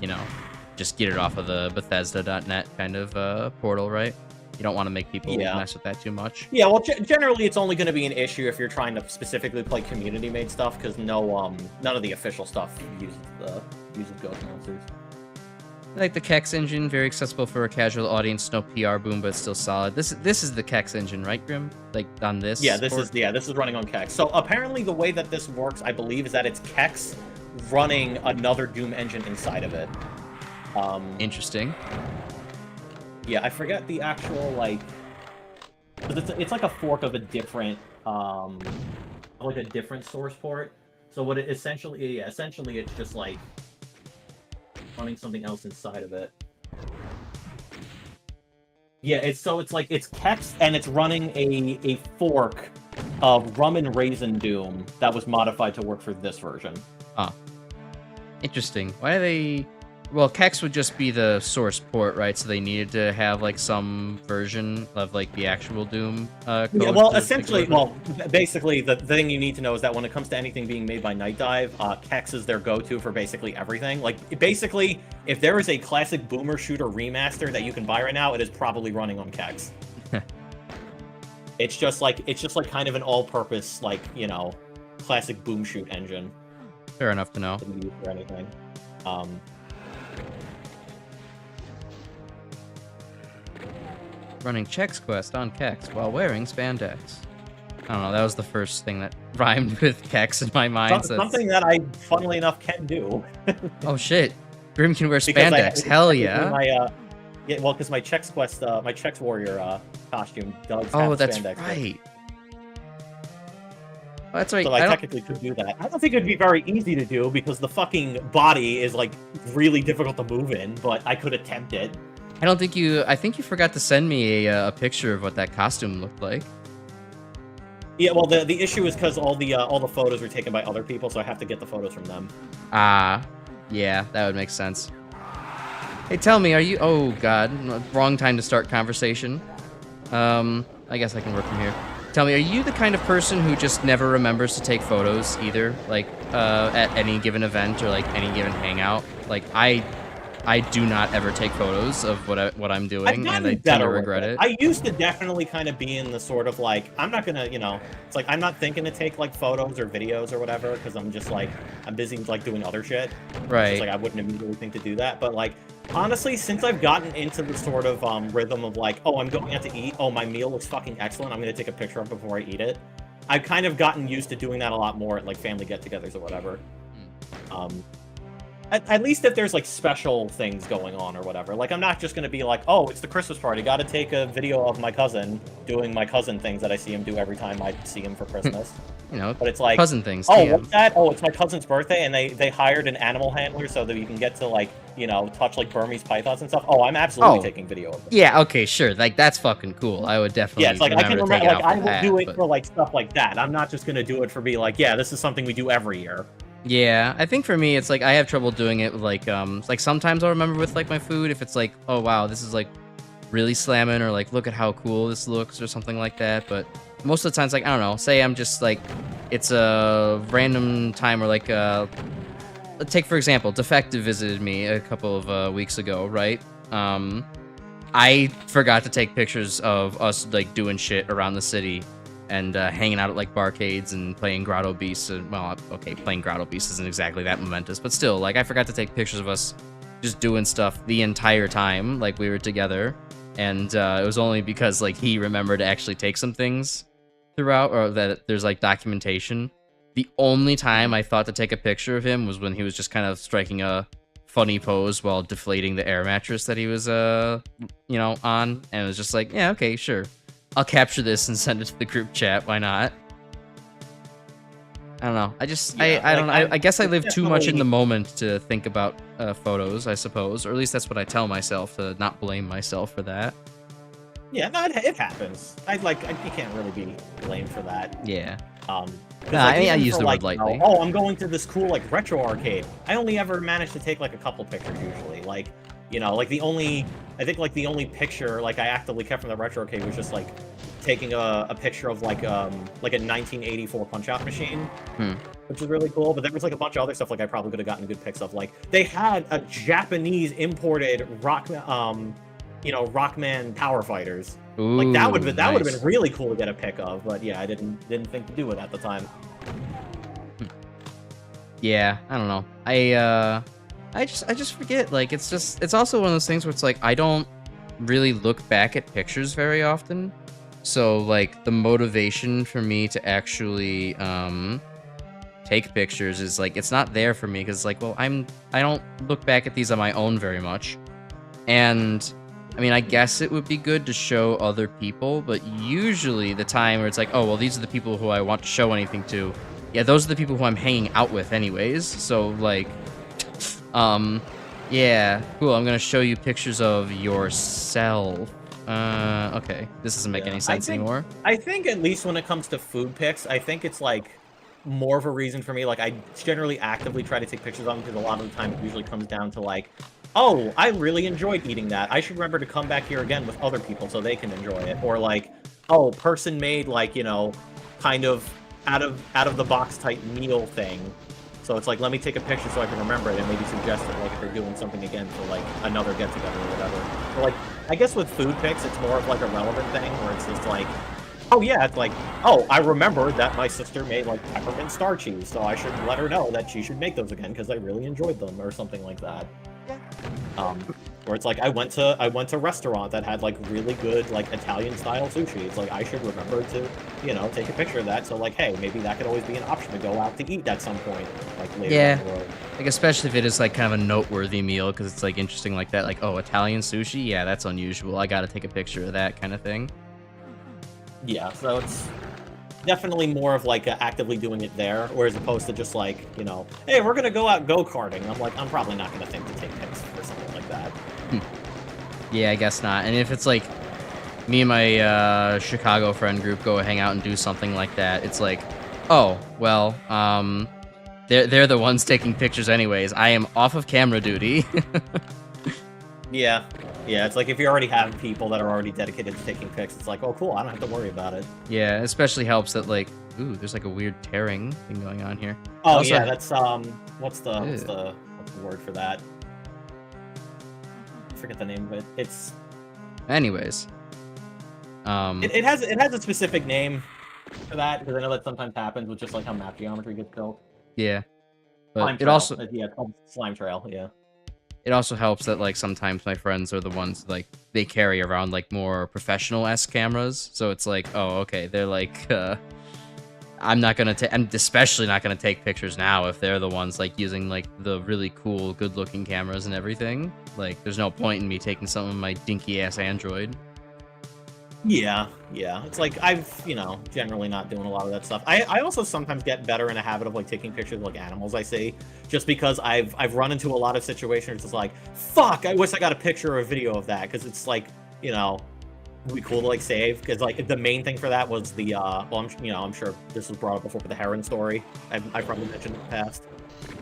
just get it off of the Bethesda.net kind of portal, right? You don't want to make people mess with that too much. Yeah, well, generally it's only going to be an issue if you're trying to specifically play community-made stuff, because none of the official stuff uses ghost monsters. I like the Kex engine, very accessible for a casual audience, no PR boom, but still solid. This is the Kex engine, right, Grim? Like on this? Yeah, this is running on Kex. So apparently the way that this works, I believe, is that it's Kex running another Doom engine inside of it. Interesting. Yeah, I forget the actual like. It's like a fork of a different source port. So what it essentially it's just like running something else inside of it. Yeah, it's Kex, and it's running a fork of Rum and Raisin Doom that was modified to work for this version. Ah, interesting. Why are they? Well, Kex would just be the source port, right? So they needed to have like some version of like the actual Doom code. Yeah, well, basically, the thing you need to know is that when it comes to anything being made by Night Dive, Kex is their go-to for basically everything. Like, basically, if there is a classic Boomer Shooter remaster that you can buy right now, it is probably running on Kex. It's just like kind of an all-purpose, like, classic Boom Shoot engine. Fair enough to know. For anything. Running Chex Quest on Kex while wearing spandex. I don't know, that was the first thing that rhymed with Kex in my mind. Something that I, funnily enough, can do. Oh shit. Grim can wear spandex. Hell yeah. Because my Chex Quest, my Chex Warrior costume does have spandex. Oh, that's right. Oh, that's right. So I technically could do that. I don't think it'd be very easy to do because the fucking body is like really difficult to move in, but I could attempt it. I think you forgot to send me a picture of what that costume looked like. Yeah, well, the issue is because all the photos were taken by other people, so I have to get the photos from them. Yeah, that would make sense. Hey, tell me, are you? Oh God, wrong time to start conversation. I guess I can work from here. Tell me, are you the kind of person who just never remembers to take photos either? Like at any given event or like any given hangout? Like I do not ever take photos of what I'm doing, and I tend to regret it. I used to definitely kind of be in the sort of like, I'm not gonna, it's like I'm not thinking to take like photos or videos or whatever because I'm just like I'm busy like doing other shit. Right. It's like I wouldn't immediately think to do that, but like honestly, since I've gotten into the sort of rhythm of like, oh, I'm going out to eat, oh, my meal looks fucking excellent, I'm gonna take a picture of it before I eat it. I've kind of gotten used to doing that a lot more at like family get-togethers or whatever. at least if there's like special things going on or whatever. Like I'm not just gonna be like, oh, it's the Christmas party, gotta take a video of my cousin doing my cousin things that I see him do every time I see him for Christmas. You know, but it's like cousin things. Oh, TM. what's that? Oh, it's my cousin's birthday, and they hired an animal handler so that you can get to like, you know, touch like Burmese pythons and stuff. Oh, I'm absolutely taking video of it. Yeah, okay, sure. Like that's fucking cool. I would definitely. Yeah, it's like I can remember, like I will do it but... for like stuff like that. I'm not just gonna do it for be like, yeah, this is something we do every year. Yeah, I think for me, it's like I have trouble doing it with like sometimes I'll remember with like my food if it's like, oh wow, this is like really slamming, or like look at how cool this looks or something like that. But most of the times, like I don't know, say I'm just like, it's a random time or like take for example, Defective visited me a couple of weeks ago, right? I forgot to take pictures of us like doing shit around the city. And hanging out at like barcades and playing Grotto Beasts. Well, okay, playing Grotto Beasts isn't exactly that momentous, but still, like I forgot to take pictures of us just doing stuff the entire time, like we were together. And it was only because like he remembered to actually take some things throughout, or that there's like documentation. The only time I thought to take a picture of him was when he was just kind of striking a funny pose while deflating the air mattress that he was, you know, on. And it was just like, yeah, okay, sure. I'll capture this and send it to the group chat. Why not? I don't know. I just, yeah, I don't know. I guess I live too much in the moment to think about photos, I suppose. Or at least that's what I tell myself, to not blame myself for that. Yeah, no, it happens. You can't really be blamed for that. Yeah. Nah, like, I mean, I use the word lightly. You know, oh, I'm going to this cool, like, retro arcade. I only ever managed to take, like, a couple pictures usually. Like, you know, like, I think, like, the only picture, like, I actively kept from the retro arcade was just, like, taking a picture of, like a 1984 Punch-Out machine, which is really cool. But there was, like, a bunch of other stuff, like, I probably could have gotten good pics of. Like, they had a Japanese imported Rockman Power Fighters. Ooh, like, that would have nice. been really cool to get a pic of. But, yeah, I didn't think to do it at the time. Yeah, I don't know. I just forget. Like, it's also one of those things where it's like I don't really look back at pictures very often. So like the motivation for me to actually take pictures is like it's not there for me, because like, well, I don't look back at these on my own very much. And I mean, I guess it would be good to show other people, but usually the time where it's like, oh well, these are the people who I want to show anything to. Yeah, those are the people who I'm hanging out with anyways. So like yeah, cool. I'm gonna show you pictures of yourself. Okay. This doesn't make any sense anymore. I think at least when it comes to food pics, I think it's like more of a reason for me. Like I generally actively try to take pictures of them, because a lot of the time it usually comes down to like, oh, I really enjoyed eating that. I should remember to come back here again with other people so they can enjoy it. Or like, oh, person made like, you know, kind of out of the box type meal thing. So it's like, let me take a picture so I can remember it and maybe suggest it, like, if they're doing something again for, like, another get-together or whatever. But, like, I guess with food pics, it's more of, like, a relevant thing, where it's just like, oh, yeah, it's like, oh, I remember that my sister made, like, peppermint star cheese, so I should let her know that she should make those again, because I really enjoyed them, or something like that. Where it's like, I went to a restaurant that had, like, really good, like, Italian-style sushi. It's like, I should remember to, you know, take a picture of that. So, like, hey, maybe that could always be an option to go out to eat at some point, like, later down the road. Like, especially if it is, like, kind of a noteworthy meal, because it's, like, interesting like that. Like, oh, Italian sushi? Yeah, that's unusual. I gotta take a picture of that kind of thing. Yeah, so it's definitely more of, like, actively doing it there, whereas opposed to just, like, you know, hey, we're gonna go out go-karting. I'm like, I'm probably not gonna think to take pics or something like that. Yeah, I guess not. And if it's like me and my Chicago friend group go hang out and do something like that, it's like, oh, well, they're the ones taking pictures anyways. I am off of camera duty. Yeah, it's like if you already have people that are already dedicated to taking pics, it's like, oh, cool, I don't have to worry about it. Yeah, especially helps that, like, ooh, there's like a weird tearing thing going on here. Oh, also, yeah, that's, what's the word for that? I forget the name of it. It's... Anyways. It has a specific name for that, because I know that sometimes happens with just, like, how map geometry gets built. Yeah. But Slime it trail. also... Yeah, it's called Slime Trail, yeah. It also helps that, like, sometimes my friends are the ones, like, they carry around, like, more professional-esque cameras. So it's like, oh, okay, they're like, I'm not gonna take. I'm especially not gonna take pictures now if they're the ones like using like the really cool, good-looking cameras and everything. Like, there's no point in me taking some of my dinky ass Android. Yeah, yeah. It's like I've, generally not doing a lot of that stuff. I also sometimes get better in a habit of like taking pictures of like animals I see, just because I've run into a lot of situations. It's like, fuck, I wish I got a picture or a video of that, because it's like, it'd be cool to like save, because like the main thing for that was the well, I'm sure this was brought up before, but the heron story I probably mentioned in the past.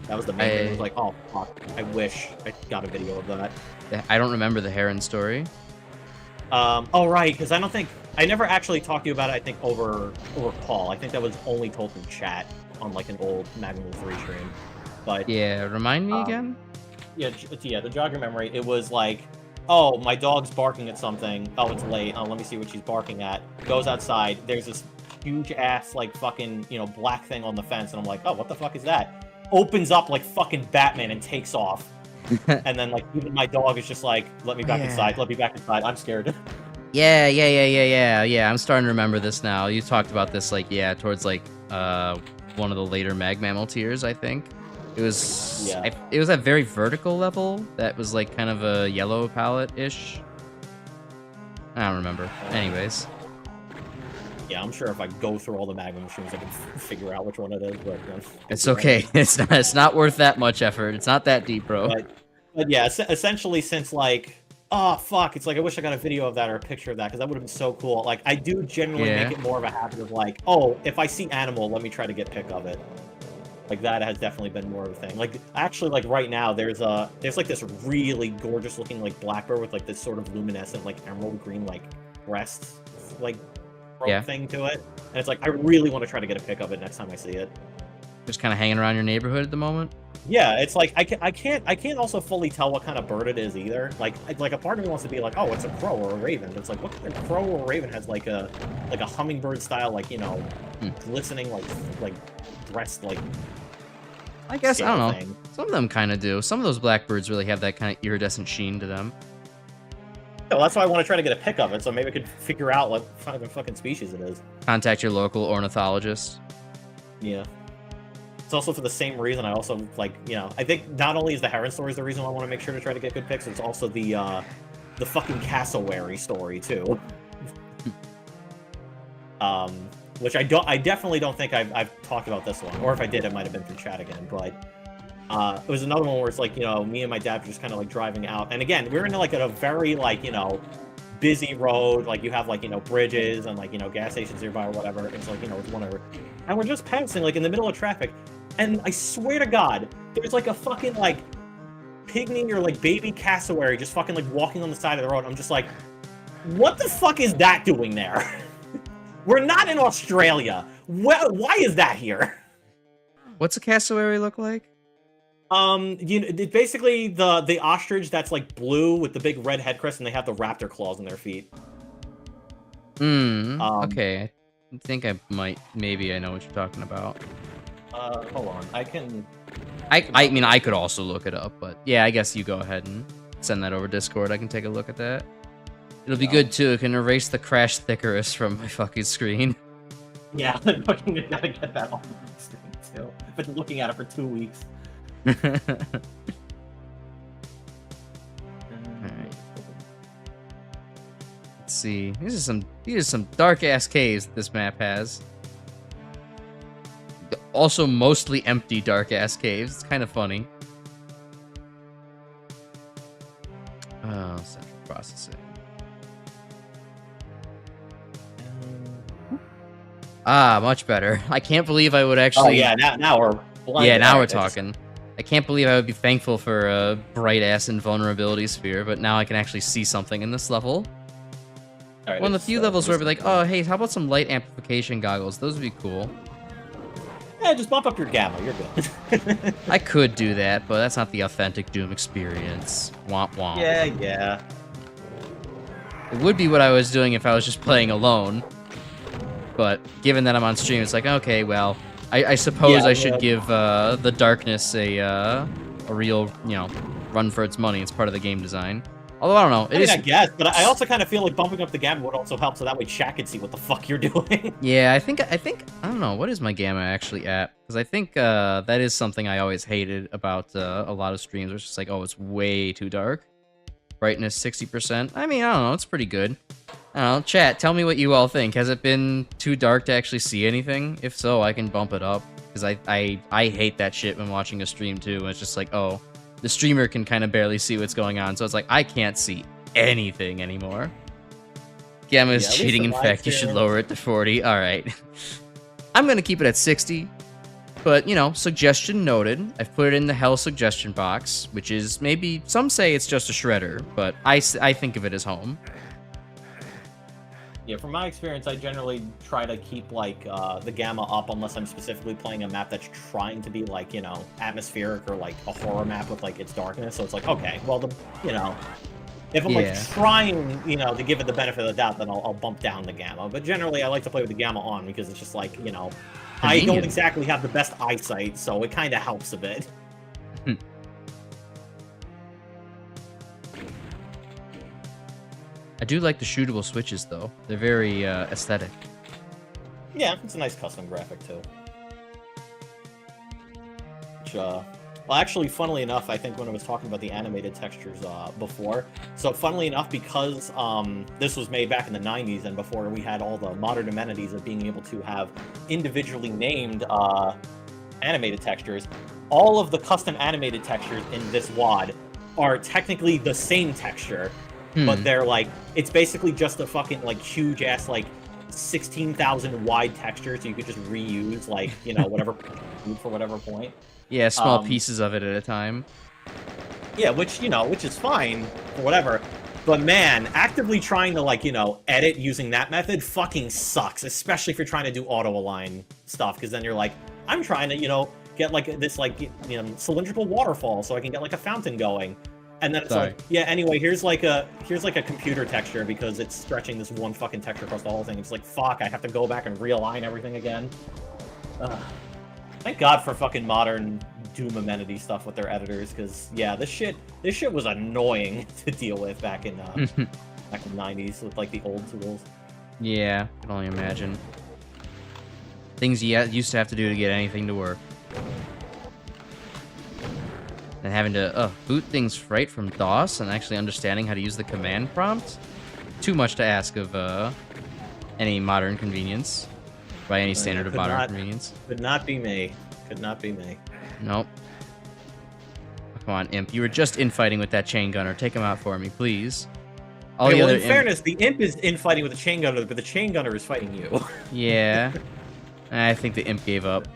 That was the main thing. It was like, oh fuck, I wish I got a video of that. I don't remember the heron story. Oh right, because I never actually talked to you about it. I think over call. I think that was only told in chat on like an old Magnum 3 stream. But yeah, remind me again. Yeah, to jog your memory, it was like, oh, my dog's barking at something. Oh, it's late. Oh, let me see what she's barking at. Goes outside. There's this huge ass like fucking black thing on the fence, and I'm like, oh, what the fuck is that? Opens up like fucking Batman and takes off. And then like even my dog is just like, let me back inside. Let me back inside. I'm scared. Yeah. I'm starting to remember this now. You talked about this like towards like one of the later mag mammal tiers, I think. It was it was at very vertical level that was like kind of a yellow palette-ish. I don't remember. Anyways. Yeah, I'm sure if I go through all the Magnum machines, I can figure out which one it is. But it's okay. It's not worth that much effort. It's not that deep, bro. But yeah, essentially, since like, oh fuck, it's like I wish I got a video of that or a picture of that, because that would have been so cool. Like, I do generally make it more of a habit of like, oh, if I see animal, let me try to get pic of it. Like that has definitely been more of a thing. Like actually, like right now, there's like this really gorgeous looking like blackbird with like this sort of luminescent like emerald green like breasts like thing to it, and it's like I really want to try to get a pic of it next time I see it. Just kind of hanging around your neighborhood at the moment. Yeah, it's like I can't also fully tell what kind of bird it is either. Like a part of me wants to be like, oh, it's a crow or a raven. It's like, what kind of crow or raven has like a hummingbird style like glistening like breast like. I guess I don't know. Thing. Some of them kind of do. Some of those blackbirds really have that kind of iridescent sheen to them. Yeah, well, that's why I want to try to get a pic of it, so maybe I could figure out what fucking species it is. Contact your local ornithologist. Yeah. It's also for the same reason I also, like, I think not only is the heron story the reason why I want to make sure to try to get good pics, it's also the fucking cassowary story, too. Which I definitely don't think I've talked about this one, or if I did, it might have been through chat again, but it was another one where it's like, me and my dad were just kind of like driving out, and again, we're in like a very like, busy road, like you have like, bridges and like, gas stations nearby or whatever, it's like, it's whatever, and we're just passing like in the middle of traffic, and I swear to God, there's like a fucking like pygmy or like baby cassowary just fucking like walking on the side of the road. I'm just like, what the fuck is that doing there? We're not in Australia. Why is that here? What's a cassowary look like? Basically the ostrich that's like blue with the big red head crest, and they have the raptor claws in their feet. Okay. I think maybe I know what you're talking about. Hold on. I mean, I could also look it up, but yeah, I guess you go ahead and send that over Discord. I can take a look at that. It'll be good, too. It can erase the crashed Icarus from my fucking screen. Yeah, I fucking gotta get that off my screen, too. I've been looking at it for 2 weeks. Alright. Let's see. These are some dark-ass caves this map has. Also mostly empty dark-ass caves. It's kind of funny. Oh, central processing. Ah, much better. I can't believe I would actually... Oh, yeah, now we're... Yeah, now we're talking. I can't believe I would be thankful for a bright-ass invulnerability sphere, but now I can actually see something in this level. Right, one of the few levels where I'd be like, oh, hey, how about some light amplification goggles? Those would be cool. Yeah, just bump up your gamma. You're good. I could do that, but that's not the authentic Doom experience. Womp womp. Yeah. It would be what I was doing if I was just playing alone. But given that I'm on stream, it's like, okay, well, I suppose I should give the darkness a real, run for its money. It's part of the game design. Although I don't know, I mean, I guess, but I also kind of feel like bumping up the gamma would also help, so that way chat can see what the fuck you're doing. Yeah, I think I don't know, what is my gamma actually at? Because I think that is something I always hated about a lot of streams. It's just like, oh, it's way too dark. Brightness 60%. I mean, I don't know, it's pretty good. I don't know, chat, tell me what you all think. Has it been too dark to actually see anything? If so, I can bump it up. Because I hate that shit when watching a stream too. It's just like, oh, the streamer can kind of barely see what's going on. So it's like, I can't see anything anymore. Gamma is cheating. In fact, you should lower it to 40. All right. I'm going to keep it at 60. But, you know, suggestion noted. I've put it in the hell suggestion box, which is maybe, some say it's just a shredder, but I think of it as home. Yeah, from my experience, I generally try to keep, like, the gamma up unless I'm specifically playing a map that's trying to be, like, you know, atmospheric or, like, a horror map with, like, its darkness. So it's like, okay, well, you know, if I'm, like, trying, you know, to give it the benefit of the doubt, then I'll bump down the gamma. But generally, I like to play with the gamma on because it's just, like, you know, convenient. I don't exactly have the best eyesight, so it kind of helps a bit. I do like the shootable switches, though. They're very aesthetic. Yeah, it's a nice custom graphic, too. Which, well, actually, funnily enough, I think when I was talking about the animated textures before, so funnily enough, because this was made back in the 90s and before we had all the modern amenities of being able to have individually named animated textures, all of the custom animated textures in this WAD are technically the same texture. But they're like, it's basically just a fucking like huge ass like 16,000 wide texture, so you could just reuse like, you know, whatever for whatever point. Yeah, small pieces of it at a time. Yeah, which, you know, which is fine or whatever. But man, actively trying to like, you know, edit using that method fucking sucks, especially if you're trying to do auto align stuff, because then you're like, I'm trying to, you know, get like this like, you know, cylindrical waterfall so I can get like a fountain going. And then it's like, yeah, anyway, here's like a computer texture because it's stretching this one fucking texture across the whole thing. It's like, fuck, I have to go back and realign everything again. Thank God for fucking modern Doom amenity stuff with their editors, because yeah, this shit was annoying to deal with back in back in the 90s with like the old tools. Yeah, I can only imagine. Things you used to have to do to get anything to work. And having to boot things right from DOS and actually understanding how to use the command prompt. Too much to ask of any modern convenience. By any standard of modern convenience. Could not be me. Could not be me. Nope. Come on, Imp. You were just infighting with that chain gunner. Take him out for me, please. Okay, well, in fairness, the Imp is infighting with the chain gunner, but the chain gunner is fighting you. Yeah. I think the Imp gave up.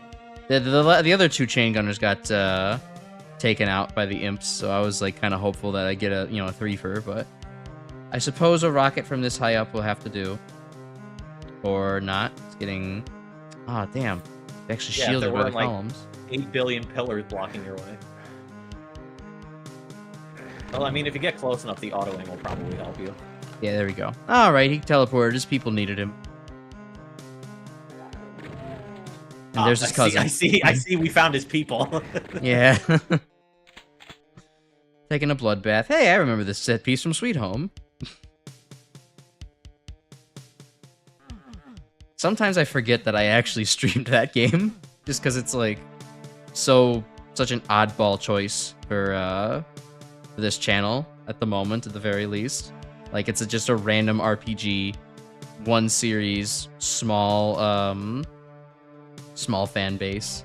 The other two chain gunners got taken out by the Imps, so I was like kind of hopeful that I get a, you know, a threefer, but I suppose a rocket from this high up will have to do. Or not. It's getting... Ah, oh, damn. They actually shielded by the columns. 8 billion pillars blocking your way. Well, I mean, if you get close enough, the auto aim will probably help you. Yeah, there we go. Alright, he teleported. His people needed him. And there's his cousin. I see, we found his people. Yeah. Taking a bloodbath. Hey, I remember this set piece from Sweet Home. Sometimes I forget that I actually streamed that game, just because it's like such an oddball choice for this channel at the moment, at the very least. Like it's just a random RPG, one series, small fan base.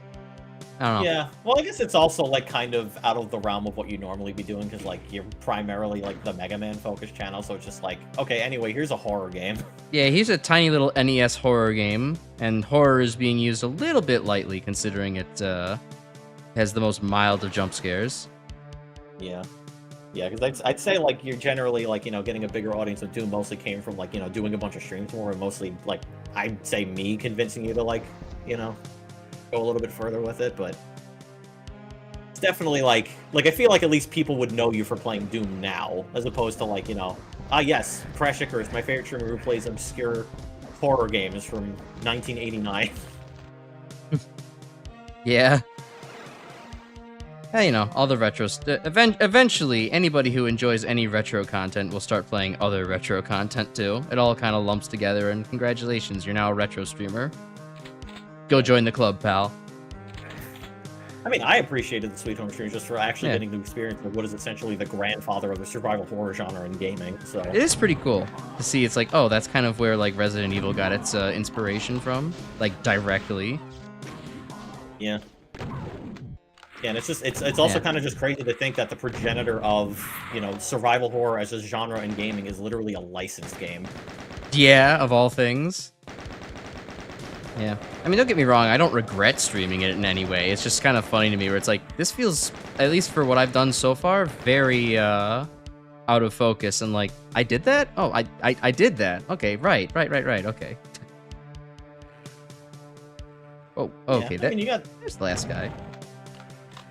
I don't know. Yeah, well, I guess it's also like kind of out of the realm of what you normally be doing, because like you're primarily like the Mega Man focused channel, so it's just like, okay, anyway, here's a horror game. Yeah, here's a tiny little NES horror game, and horror is being used a little bit lightly considering it has the most mild of jump scares. Yeah. Yeah, because I'd say like you're generally like, you know, getting a bigger audience of Doom mostly came from like, you know, doing a bunch of streams more, and mostly like I'd say me convincing you to like, you know, go a little bit further with it, but it's definitely like I feel like at least people would know you for playing Doom now, as opposed to like, you know, yes, Crash Icarus, my favorite streamer who plays obscure horror games from 1989. Yeah. you know, all the retros. Eventually, anybody who enjoys any retro content will start playing other retro content too. It all kind of lumps together, and congratulations, you're now a retro streamer. Go join the club, pal. I mean, I appreciated the Sweet Home stream just for actually getting to experience what is essentially the grandfather of the survival horror genre in gaming. So it is pretty cool to see. It's like, oh, that's kind of where like Resident Evil got its inspiration from, like directly. Yeah. Yeah, and it's also kind of just crazy to think that the progenitor of, you know, survival horror as a genre in gaming is literally a licensed game. Yeah, of all things. Yeah. I mean, don't get me wrong, I don't regret streaming it in any way. It's just kind of funny to me where it's like, this feels, at least for what I've done so far, very out of focus. And like, I did that? Oh, I did that. Okay, right, okay. Oh, okay, yeah, I mean, there's the last guy.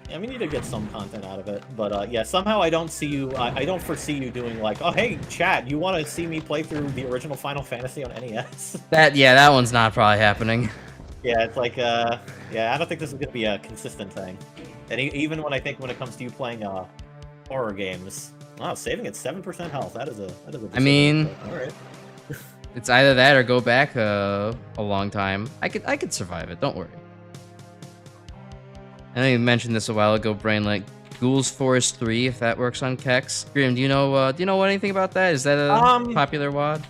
Yeah, we need to get some content out of it. But yeah, somehow I don't see you, I don't foresee you doing like, oh, hey, chat, you want to see me play through the original Final Fantasy on NES? That one's not probably happening. Yeah, it's like, yeah, I don't think this is going to be a consistent thing. And even when it comes to you playing horror games, wow, saving at 7% health, that is a I mean, all right. It's either that or go back a long time. I could survive it, don't worry. I know you mentioned this a while ago, Brain, like Ghouls Forest 3, if that works on Kex. Grim, do you know anything about that? Is that a popular WAD?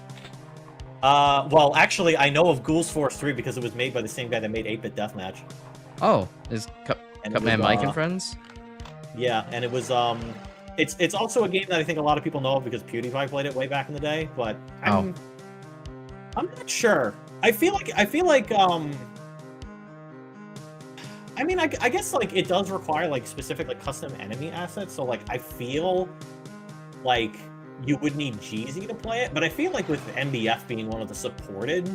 Well, actually, I know of Ghouls Force 3 because it was made by the same guy that made 8-Bit Deathmatch. Oh, is Cupman Mike and Friends? Yeah, and it was, it's also a game that I think a lot of people know of because PewDiePie played it way back in the day, but I'm not sure. I feel like, I mean, I guess, like, it does require, like, specific, like, custom enemy assets, so, like, I feel like you would need Jeezy to play it, but I feel like with MBF being one of the supported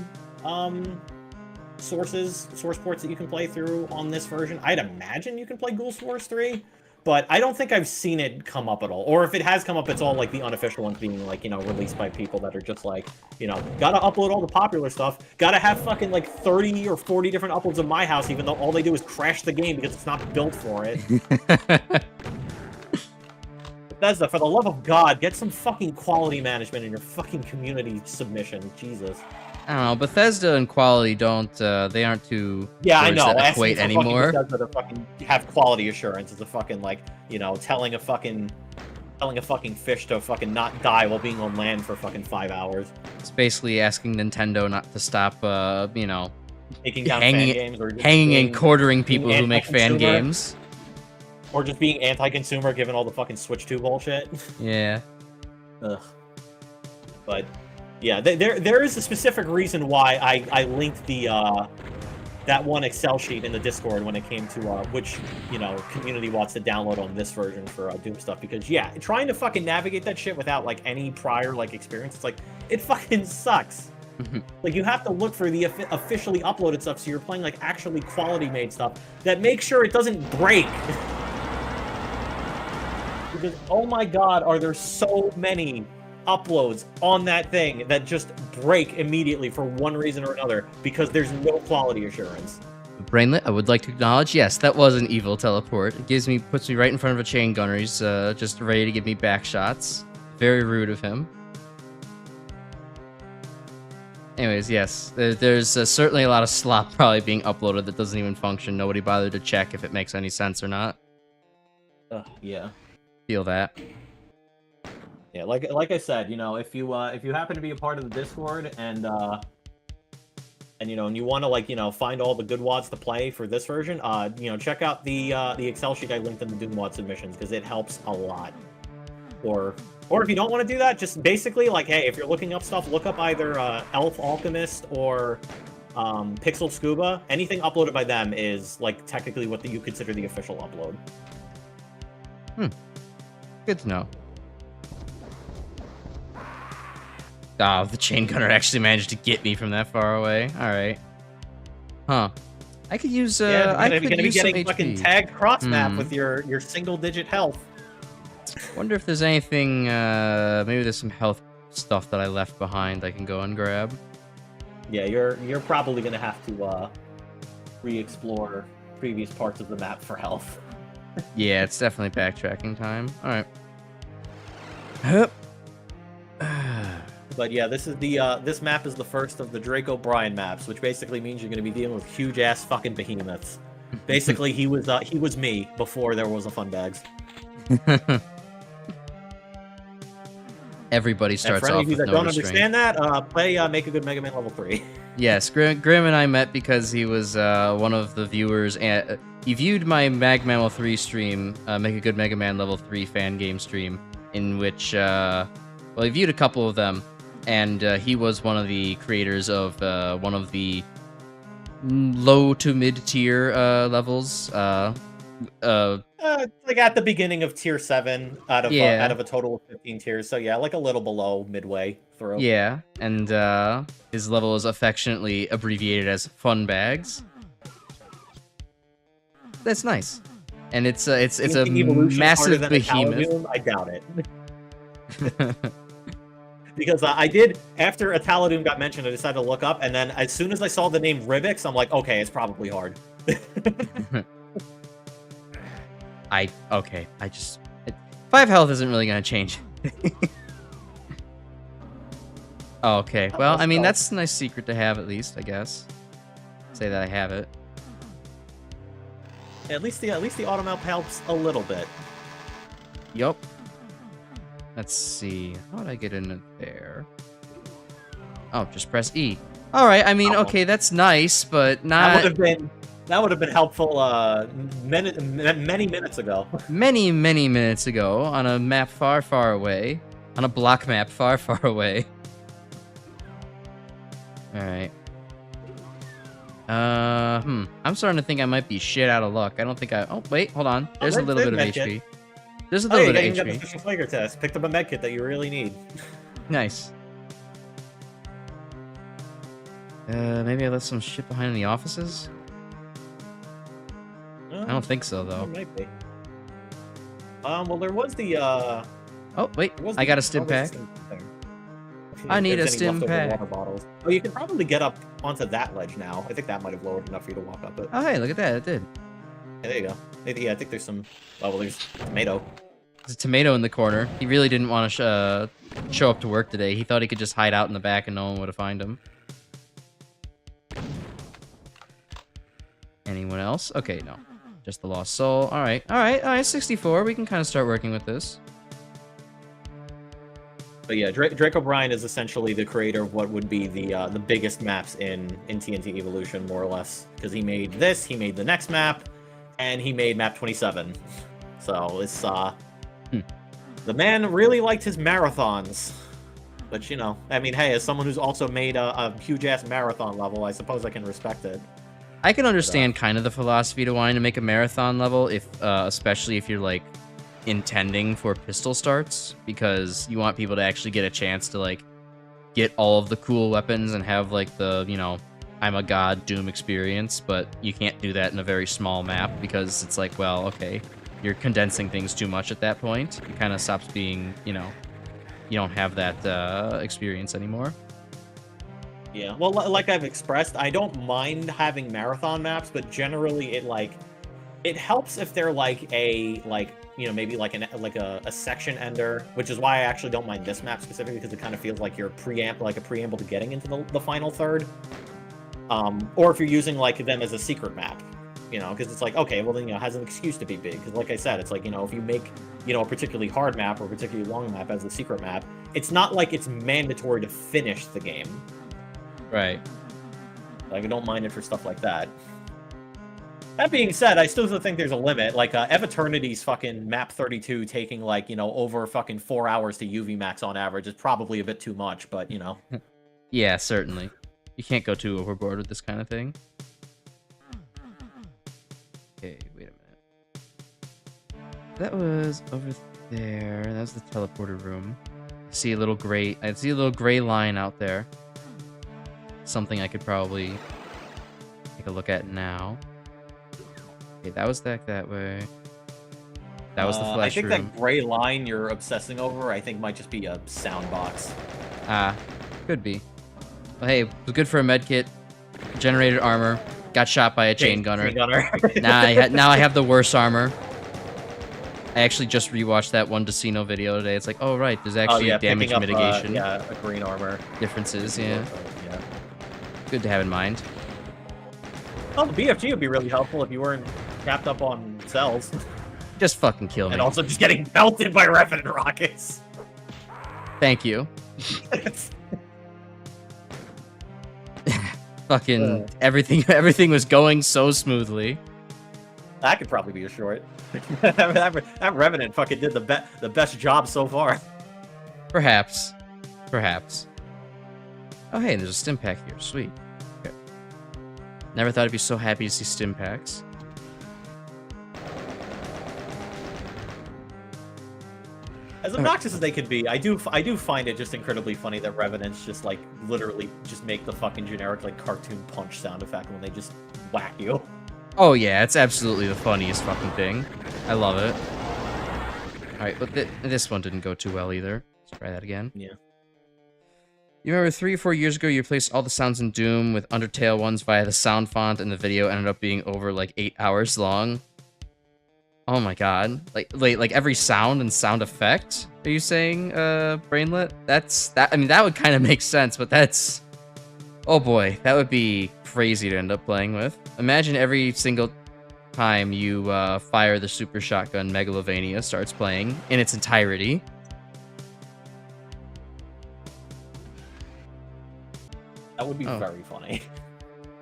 source ports that you can play through on this version, I'd imagine you can play Ghouls Force 3, but I don't think I've seen it come up at all. Or if it has come up, it's all like the unofficial ones being like, you know, released by people that are just like, you know, gotta upload all the popular stuff, gotta have fucking like 30 or 40 different uploads of My House, even though all they do is crash the game because it's not built for it. Bethesda, for the love of God, get some fucking quality management in your fucking community submission. Jesus. I don't know. Bethesda and quality they aren't too. Yeah, I know. That equate anymore. Bethesda to fucking have quality assurance is a fucking like, you know, telling a fucking fish to fucking not die while being on land for fucking 5 hours. It's basically asking Nintendo not to stop, you know, taking down fan games or hanging and quartering people who make fan games. Or just being anti-consumer given all the fucking Switch 2 bullshit. Yeah. Ugh. But, yeah, there is a specific reason why I linked the, that one Excel sheet in the Discord when it came to, which, you know, community wants to download on this version for Doom stuff. Because, yeah, trying to fucking navigate that shit without, like, any prior, like, experience, it's like, it fucking sucks. Like, you have to look for the officially uploaded stuff, so you're playing, like, actually quality-made stuff that makes sure it doesn't break. Because, oh my god, are there so many uploads on that thing that just break immediately for one reason or another because there's no quality assurance. Brainlet, I would like to acknowledge, yes, that was an evil teleport. It puts me right in front of a chain gunner. He's just ready to give me back shots. Very rude of him. Anyways, yes, there's certainly a lot of slop probably being uploaded that doesn't even function. Nobody bothered to check if it makes any sense or not. Yeah. Feel that. Yeah, like I said, you know, if you happen to be a part of the Discord and you know, and you want to, like, you know, find all the good WADs to play for this version, you know, check out the Excel sheet I linked in the Doom WAD submissions because it helps a lot. Or if you don't want to do that, just basically, like, hey, if you're looking up stuff, look up either Elf Alchemist or Pixel Scuba. Anything uploaded by them is, like, technically what you consider the official upload. Good to know. Oh, the chain gunner actually managed to get me from that far away. All right. Huh. I could use. Yeah, I you're could gonna be use some getting fucking HP. tagged cross map with your single-digit health. Wonder if there's anything. Maybe there's some health stuff that I left behind I can go and grab. Yeah, you're probably gonna have to re-explore previous parts of the map for health. Yeah, it's definitely backtracking time. All right. Hup. But yeah, this is the this map is the first of the Drake O'Brien maps, which basically means you're going to be dealing with huge ass fucking behemoths. Basically, he was me before there was a fun bags. Everybody And starts for any off of you with that no don't restraint. understand that, play Make a Good Mega Man level 3. Yes, Grim and I met because he was one of the viewers, and he viewed my Mag Mammal 3 stream, Make a Good Mega Man Level 3 fan game stream, in which, well, he viewed a couple of them, and he was one of the creators of one of the low to mid tier levels. Like at the beginning of tier 7 out of a total of 15 tiers, so yeah, like a little below midway through. Yeah, and his level is affectionately abbreviated as Fun Bags. That's nice, and it's a massive behemoth. I doubt it. Because I did, after Ataladoom got mentioned, I decided to look up, and then as soon as I saw the name Rivix, I'm like, okay, it's probably hard. Okay, 5 health isn't really gonna change. Okay, well, I mean, that's a nice secret to have, at least, I guess. Say that I have it. At least the auto map helps a little bit. Yup. Let's see. How would I get in there? Oh, just press E. All right. I mean, okay, that's nice, but not. That would have been helpful. Many minutes ago. Many minutes ago on a map far, far away, on a block map far, far away. All right. I'm starting to think I might be shit out of luck. I don't think I. Oh wait, hold on. There's a little bit of HP. There's a little bit of HP. You got the flaker test. Picked up a medkit that you really need. Nice. Maybe I left some shit behind in the offices? I don't think so, though. Might be. Well, there was the, Oh, wait. I got a stim pack. I need a stim pack. Water bottles. Oh, you can probably get up onto that ledge now. I think that might have lowered enough for you to walk up it. Oh, hey, look at that. It did. Yeah, there you go. Yeah, I think there's some... Oh, well, there's tomato. There's a tomato in the corner. He really didn't want to show up to work today. He thought he could just hide out in the back and no one would have found him. Anyone else? Okay, no. Just the lost soul. All right. 64. We can kind of start working with this. But yeah, Drake O'Brien is essentially the creator of what would be the biggest maps in TNT Evilution, more or less. Because he made this, he made the next map, and he made map 27. So it's the man really liked his marathons. But you know, I mean, hey, as someone who's also made a huge ass marathon level, I suppose I can respect it. I can understand kind of the philosophy to wanting to make a marathon level, if especially if you're like intending for pistol starts, because you want people to actually get a chance to like get all of the cool weapons and have like the, you know, I'm a god Doom experience, but you can't do that in a very small map because it's like, well, okay, you're condensing things too much at that point. It kind of stops being, you know, you don't have that experience anymore. Yeah, well, like I've expressed, I don't mind having marathon maps, but generally it helps if they're like you know, maybe like a section ender, which is why I actually don't mind this map specifically, because it kind of feels like you're a preamble to getting into the final third. Or if you're using like them as a secret map, you know, because it's like, okay, well then, you know, it has an excuse to be big, because like I said, it's like, you know, if you make, you know, a particularly hard map or a particularly long map as a secret map, it's not like it's mandatory to finish the game. Right. Like, I don't mind it for stuff like that. That being said, I still think there's a limit. Like, Eternity's fucking map 32 taking, like, you know, over fucking 4 hours to UV max on average is probably a bit too much, but, you know. Yeah, certainly. You can't go too overboard with this kind of thing. Okay, wait a minute. That was over there. That was the teleporter room. I see a little gray line out there. Something I could probably take a look at now. Okay, that was that way. That was the flesh room. I think that gray line you're obsessing over, I think might just be a sound box. Ah, could be. Well, hey, it was good for a medkit. Generated armor. Got shot by a chain gunner. Chain gunner. now I have the worst armor. I actually just rewatched that one Decino video today. It's like, oh right, there's actually damage picking up, mitigation a green armor. differences. Yeah, Yeah. good to have in mind. Oh, the BFG would be really helpful if you weren't capped up on cells. Just fucking kill me. And also just getting melted by Revenant rockets. Thank you. Fucking everything was going so smoothly. That could probably be a short. that Revenant fucking did the best job so far. Perhaps. Oh hey, there's a stim pack here. Sweet. Okay. Never thought I'd be so happy to see stim packs. As obnoxious as they could be, I do find it just incredibly funny that Revenants just like literally just make the fucking generic like cartoon punch sound effect when they just whack you. Oh yeah, it's absolutely the funniest fucking thing. I love it. Alright, but this one didn't go too well either. Let's try that again. Yeah. You remember 3 or 4 years ago you replaced all the sounds in Doom with Undertale ones via the sound font, and the video ended up being over like 8 hours long? Oh my god. Like every sound and sound effect? Are you saying, Brainlet? I mean, that would kind of make sense, but that's... Oh boy, that would be crazy to end up playing with. Imagine every single time you fire the Super Shotgun, Megalovania starts playing in its entirety. That would be very funny.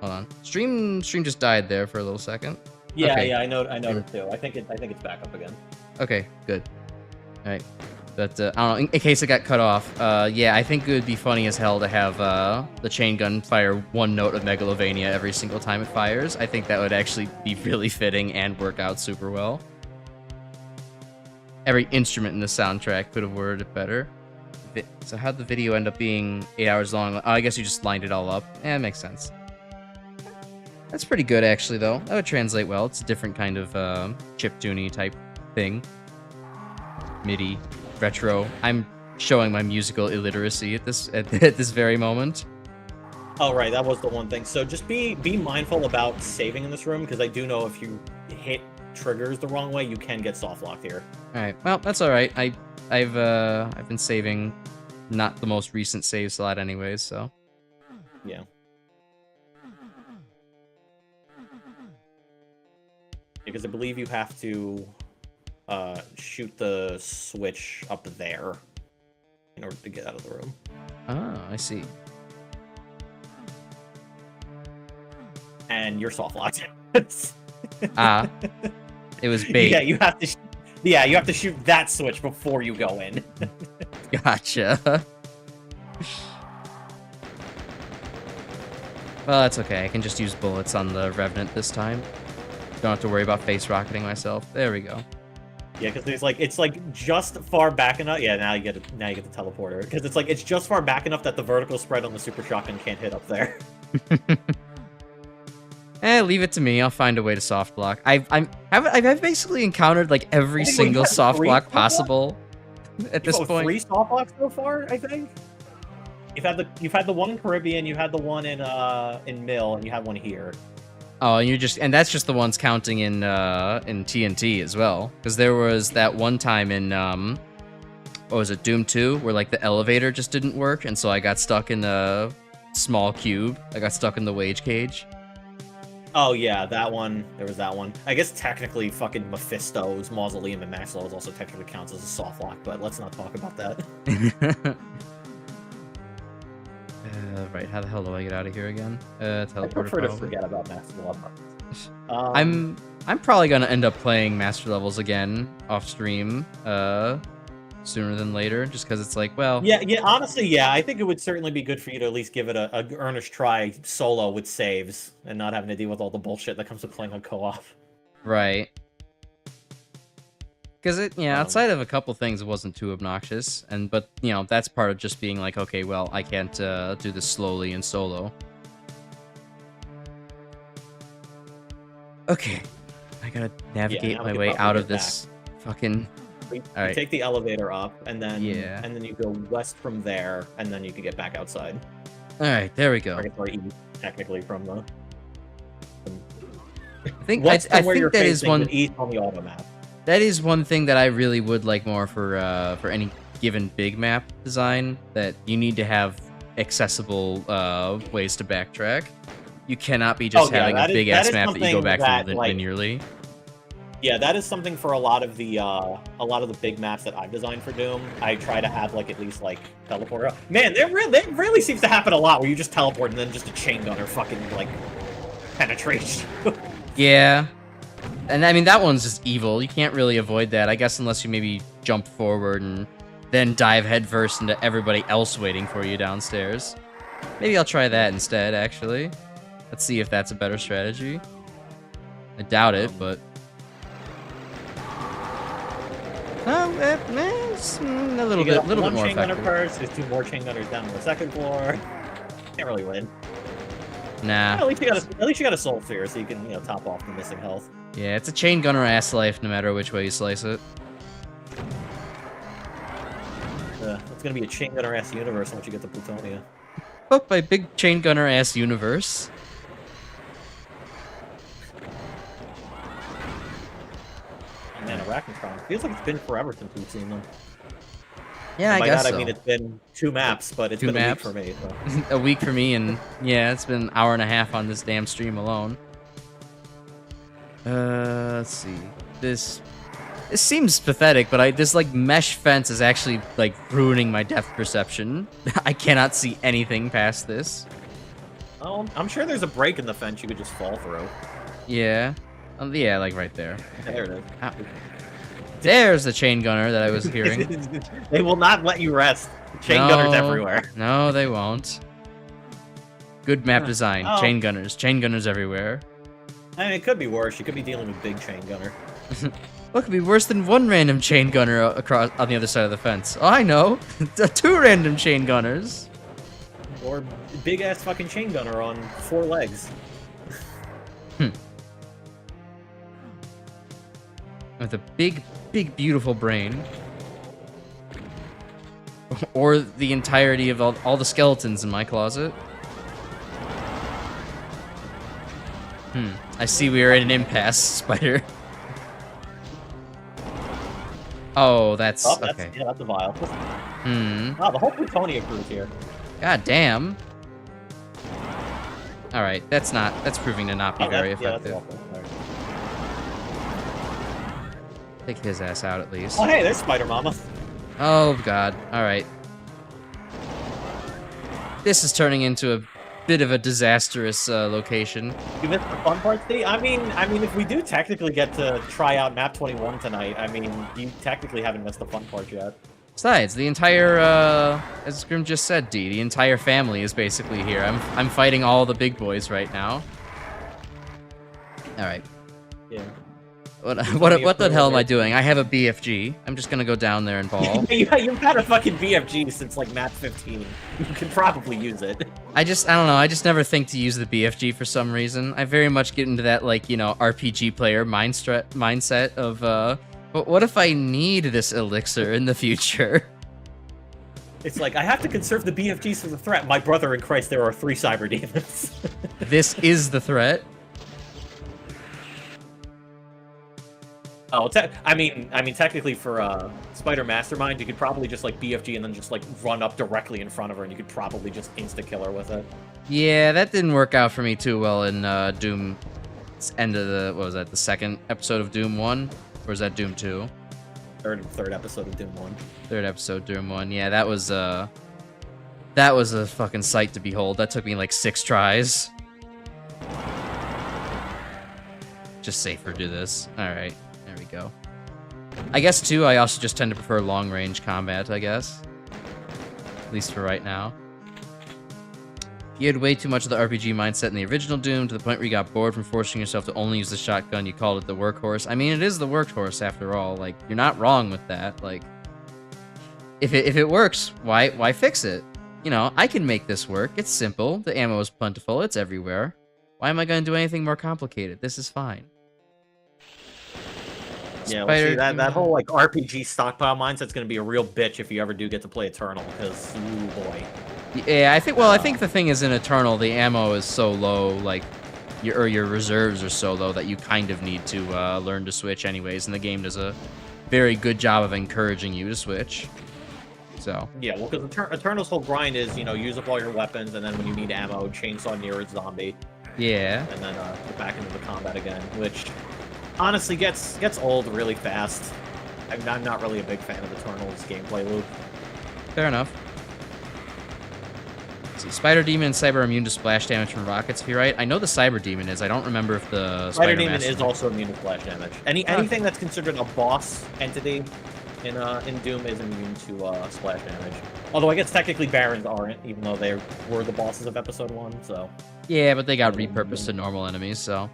Hold on. Stream just died there for a little second. Yeah, Okay. yeah, I noticed too. I think it's back up again. Okay, good. All right. But, I don't know, in case it got cut off, yeah, I think it would be funny as hell to have the chain gun fire one note of Megalovania every single time it fires. I think that would actually be really fitting and work out super well. Every instrument in the soundtrack could have worded it better. So how'd the video end up being 8 hours long? Oh, I guess you just lined it all up. Yeah, it makes sense. That's pretty good, actually, though. That would translate well. It's a different kind of chiptune-y type thing. MIDI. Retro. I'm showing my musical illiteracy at this very moment. Oh right, that was the one thing. So just be mindful about saving in this room, because I do know if you hit triggers the wrong way, you can get soft locked here. All right. Well, that's all right. I've been saving not the most recent save slot anyways, so yeah. Because I believe you have to shoot the switch up there in order to get out of the room. Oh, I see. And you're soft locked. Ah, it was bait. Yeah, you have to. You have to shoot that switch before you go in. Gotcha. Well, that's okay. I can just use bullets on the Revenant this time. Don't have to worry about face rocketing myself. There we go. Yeah, because it's like just far back enough. Yeah, now you get the teleporter, because it's just far back enough that the vertical spread on the Super Shotgun can't hit up there. Leave it to me. I'll find a way to soft block. I've basically encountered like every single soft block possible at this point. 3 soft blocks so far, I think. You've had the one in Caribbean, you had the one in Mill, and you have one here. Oh, and that's just the ones counting in TNT as well, because there was that one time in what was it, Doom 2, where like the elevator just didn't work, and so I got stuck in a small cube. I got stuck in the wage cage. Oh yeah, that one. There was that one. I guess technically fucking Mephisto's Mausoleum in Max Levels also technically counts as a soft lock, but let's not talk about that. Right, how the hell do I get out of here again? Teleporter. I prefer to forget about Master Levels. I'm probably gonna end up playing Master Levels again off stream sooner than later, just because it's like, well... Yeah, honestly, yeah, I think it would certainly be good for you to at least give it a earnest try solo with saves, and not having to deal with all the bullshit that comes with playing on co-op. Right. Because outside of a couple things, it wasn't too obnoxious, but that's part of just being like, okay, well, I can't do this slowly in solo. Okay, I gotta navigate my way out of this fucking. You All right. take the elevator up, and then you go west from there, and then you can get back outside. All right, there we go. Or east, technically, from the. I think that is one. East on the auto map. That is one thing that I really would like more for any given big map design, that you need to have accessible ways to backtrack. You cannot be just having a big ass map that you go back through linearly. Yeah, that is something for a lot of the big maps that I've designed for Doom. I try to have like at least like teleport. Man, that really seems to happen a lot where you just teleport and then just a chain gunner fucking like penetrates. Yeah. And I mean, that one's just evil. You can't really avoid that, I guess, unless you maybe jump forward and then dive headfirst into everybody else waiting for you downstairs. Maybe I'll try that instead, actually. Let's see if that's a better strategy. I doubt it, but... it's a little bit more effective. One chain gunner first, there's 2 more chain gunners down on the 2nd floor. Can't really win. Nah. Well, at least you got a soul sphere, so you can, top off the missing health. Yeah, it's a chain gunner ass life no matter which way you slice it. It's gonna be a chain gunner ass universe once you get to Plutonia. Oh, my big chain gunner ass universe. Man, Arachnotron. Feels like it's been forever since we've seen them. Yeah, I guess so. I mean it's been 2 maps, but it's been a week for me. So. A week for me, and yeah, it's been an hour and a half on this damn stream alone. Let's see. This seems pathetic, but this like mesh fence is actually like ruining my depth perception. I cannot see anything past this. Oh, I'm sure there's a break in the fence you could just fall through. Yeah. Yeah, like right there. There it is. Ow. There's the chain gunner that I was hearing. They will not let you rest. Chain gunners everywhere. No, they won't. Good map design. Oh. Chain gunners everywhere. I mean, it could be worse. You could be dealing with big chain gunner. What could be worse than one random chain gunner across on the other side of the fence? Oh, I know. 2 random chain gunners. Or big ass fucking chain gunner on 4 legs. With a big, beautiful brain. Or the entirety of all the skeletons in my closet. I see we are in an impasse, Spider. Oh, that's okay. Yeah, that's a vial. Wow, the whole Plutonia crew's here. God damn. Alright, that's proving to not be very effective. Yeah, that's Take his ass out at least. Oh, hey, there's Spider Mama. Oh, God. Alright. This is turning into a bit of a disastrous location. You missed the fun part, Steve? I mean, if we do technically get to try out map 21 tonight, I mean, you technically haven't missed the fun part yet. Besides, the entire, as Grim just said, D, the entire family is basically here. I'm fighting all the big boys right now. Alright. Yeah. What the hell am I doing? I have a BFG. I'm just gonna go down there and ball. You've had a fucking BFG since like map 15. You can probably use it. I don't know. I just never think to use the BFG for some reason. I very much get into that like, RPG player mindset of but what if I need this elixir in the future? It's like I have to conserve the BFGs for the threat. My brother in Christ, there are 3 cyber demons. This is the threat. Oh, I mean, technically for Spider Mastermind, you could probably just like BFG and then just like run up directly in front of her, and you could probably just insta-kill her with it. Yeah, that didn't work out for me too well in Doom. End of the the 2nd episode of Doom 1, or is that Doom 2? Third episode of Doom 1. 3rd episode Doom 1. Yeah, that was a fucking sight to behold. That took me like 6 tries. Just safer do this. All right. There we go. I guess, too, I also just tend to prefer long-range combat, I guess. At least for right now. You had way too much of the RPG mindset in the original Doom, to the point where you got bored from forcing yourself to only use the shotgun. You called it the workhorse. I mean, it is the workhorse, after all. Like, you're not wrong with that. Like, if it works, why fix it? I can make this work. It's simple. The ammo is plentiful. It's everywhere. Why am I going to do anything more complicated? This is fine. Yeah, well, see, that whole like RPG stockpile mindset's gonna be a real bitch if you ever do get to play Eternal, because oh boy. Yeah, I think the thing is in Eternal, the ammo is so low, like your reserves are so low that you kind of need to learn to switch anyways, and the game does a very good job of encouraging you to switch. So yeah, well, because Eternal's whole grind is, you know, use up all your weapons, and then when you need ammo, chainsaw near a zombie. Yeah. And then get back into the combat again, which honestly gets old really fast. I'm not really a big fan of Eternal's gameplay loop. Fair enough. Let's see, Spider Demon and Cyber are immune to splash damage from rockets, if you're right. I know the Cyber Demon is. I don't remember if the Spider Demon is also immune to splash damage. Anything that's considered a boss entity in Doom is immune to splash damage. Although I guess technically Barons aren't, even though they were the bosses of Episode 1, so... Yeah, but they got repurposed to normal enemies, so...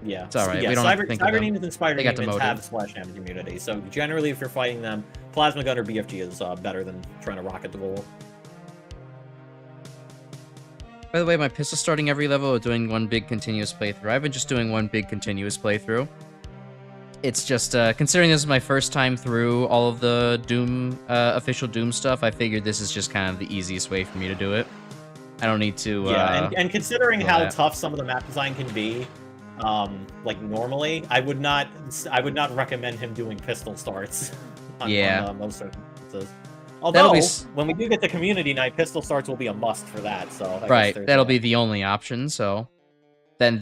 Yeah, it's alright. Yeah, we don't have to think of them. Cyber Demons and Spider Demons demoted. have splash damage immunity, so generally if you're fighting them, Plasma Gun or BFG is better than trying to rocket the wall. By the way, my pistol starting every level or doing one big continuous playthrough. I've been just doing one big continuous playthrough. It's just, considering this is my first time through all of the Doom, official Doom stuff, I figured this is just kind of the easiest way for me to do it. I don't need to, yeah, and considering how tough some of the map design can be, like normally, I would not recommend him doing pistol starts on most circumstances. Although, when we do get to Community Night, pistol starts will be a must for that, so... Right, that'll be the only option, so... Then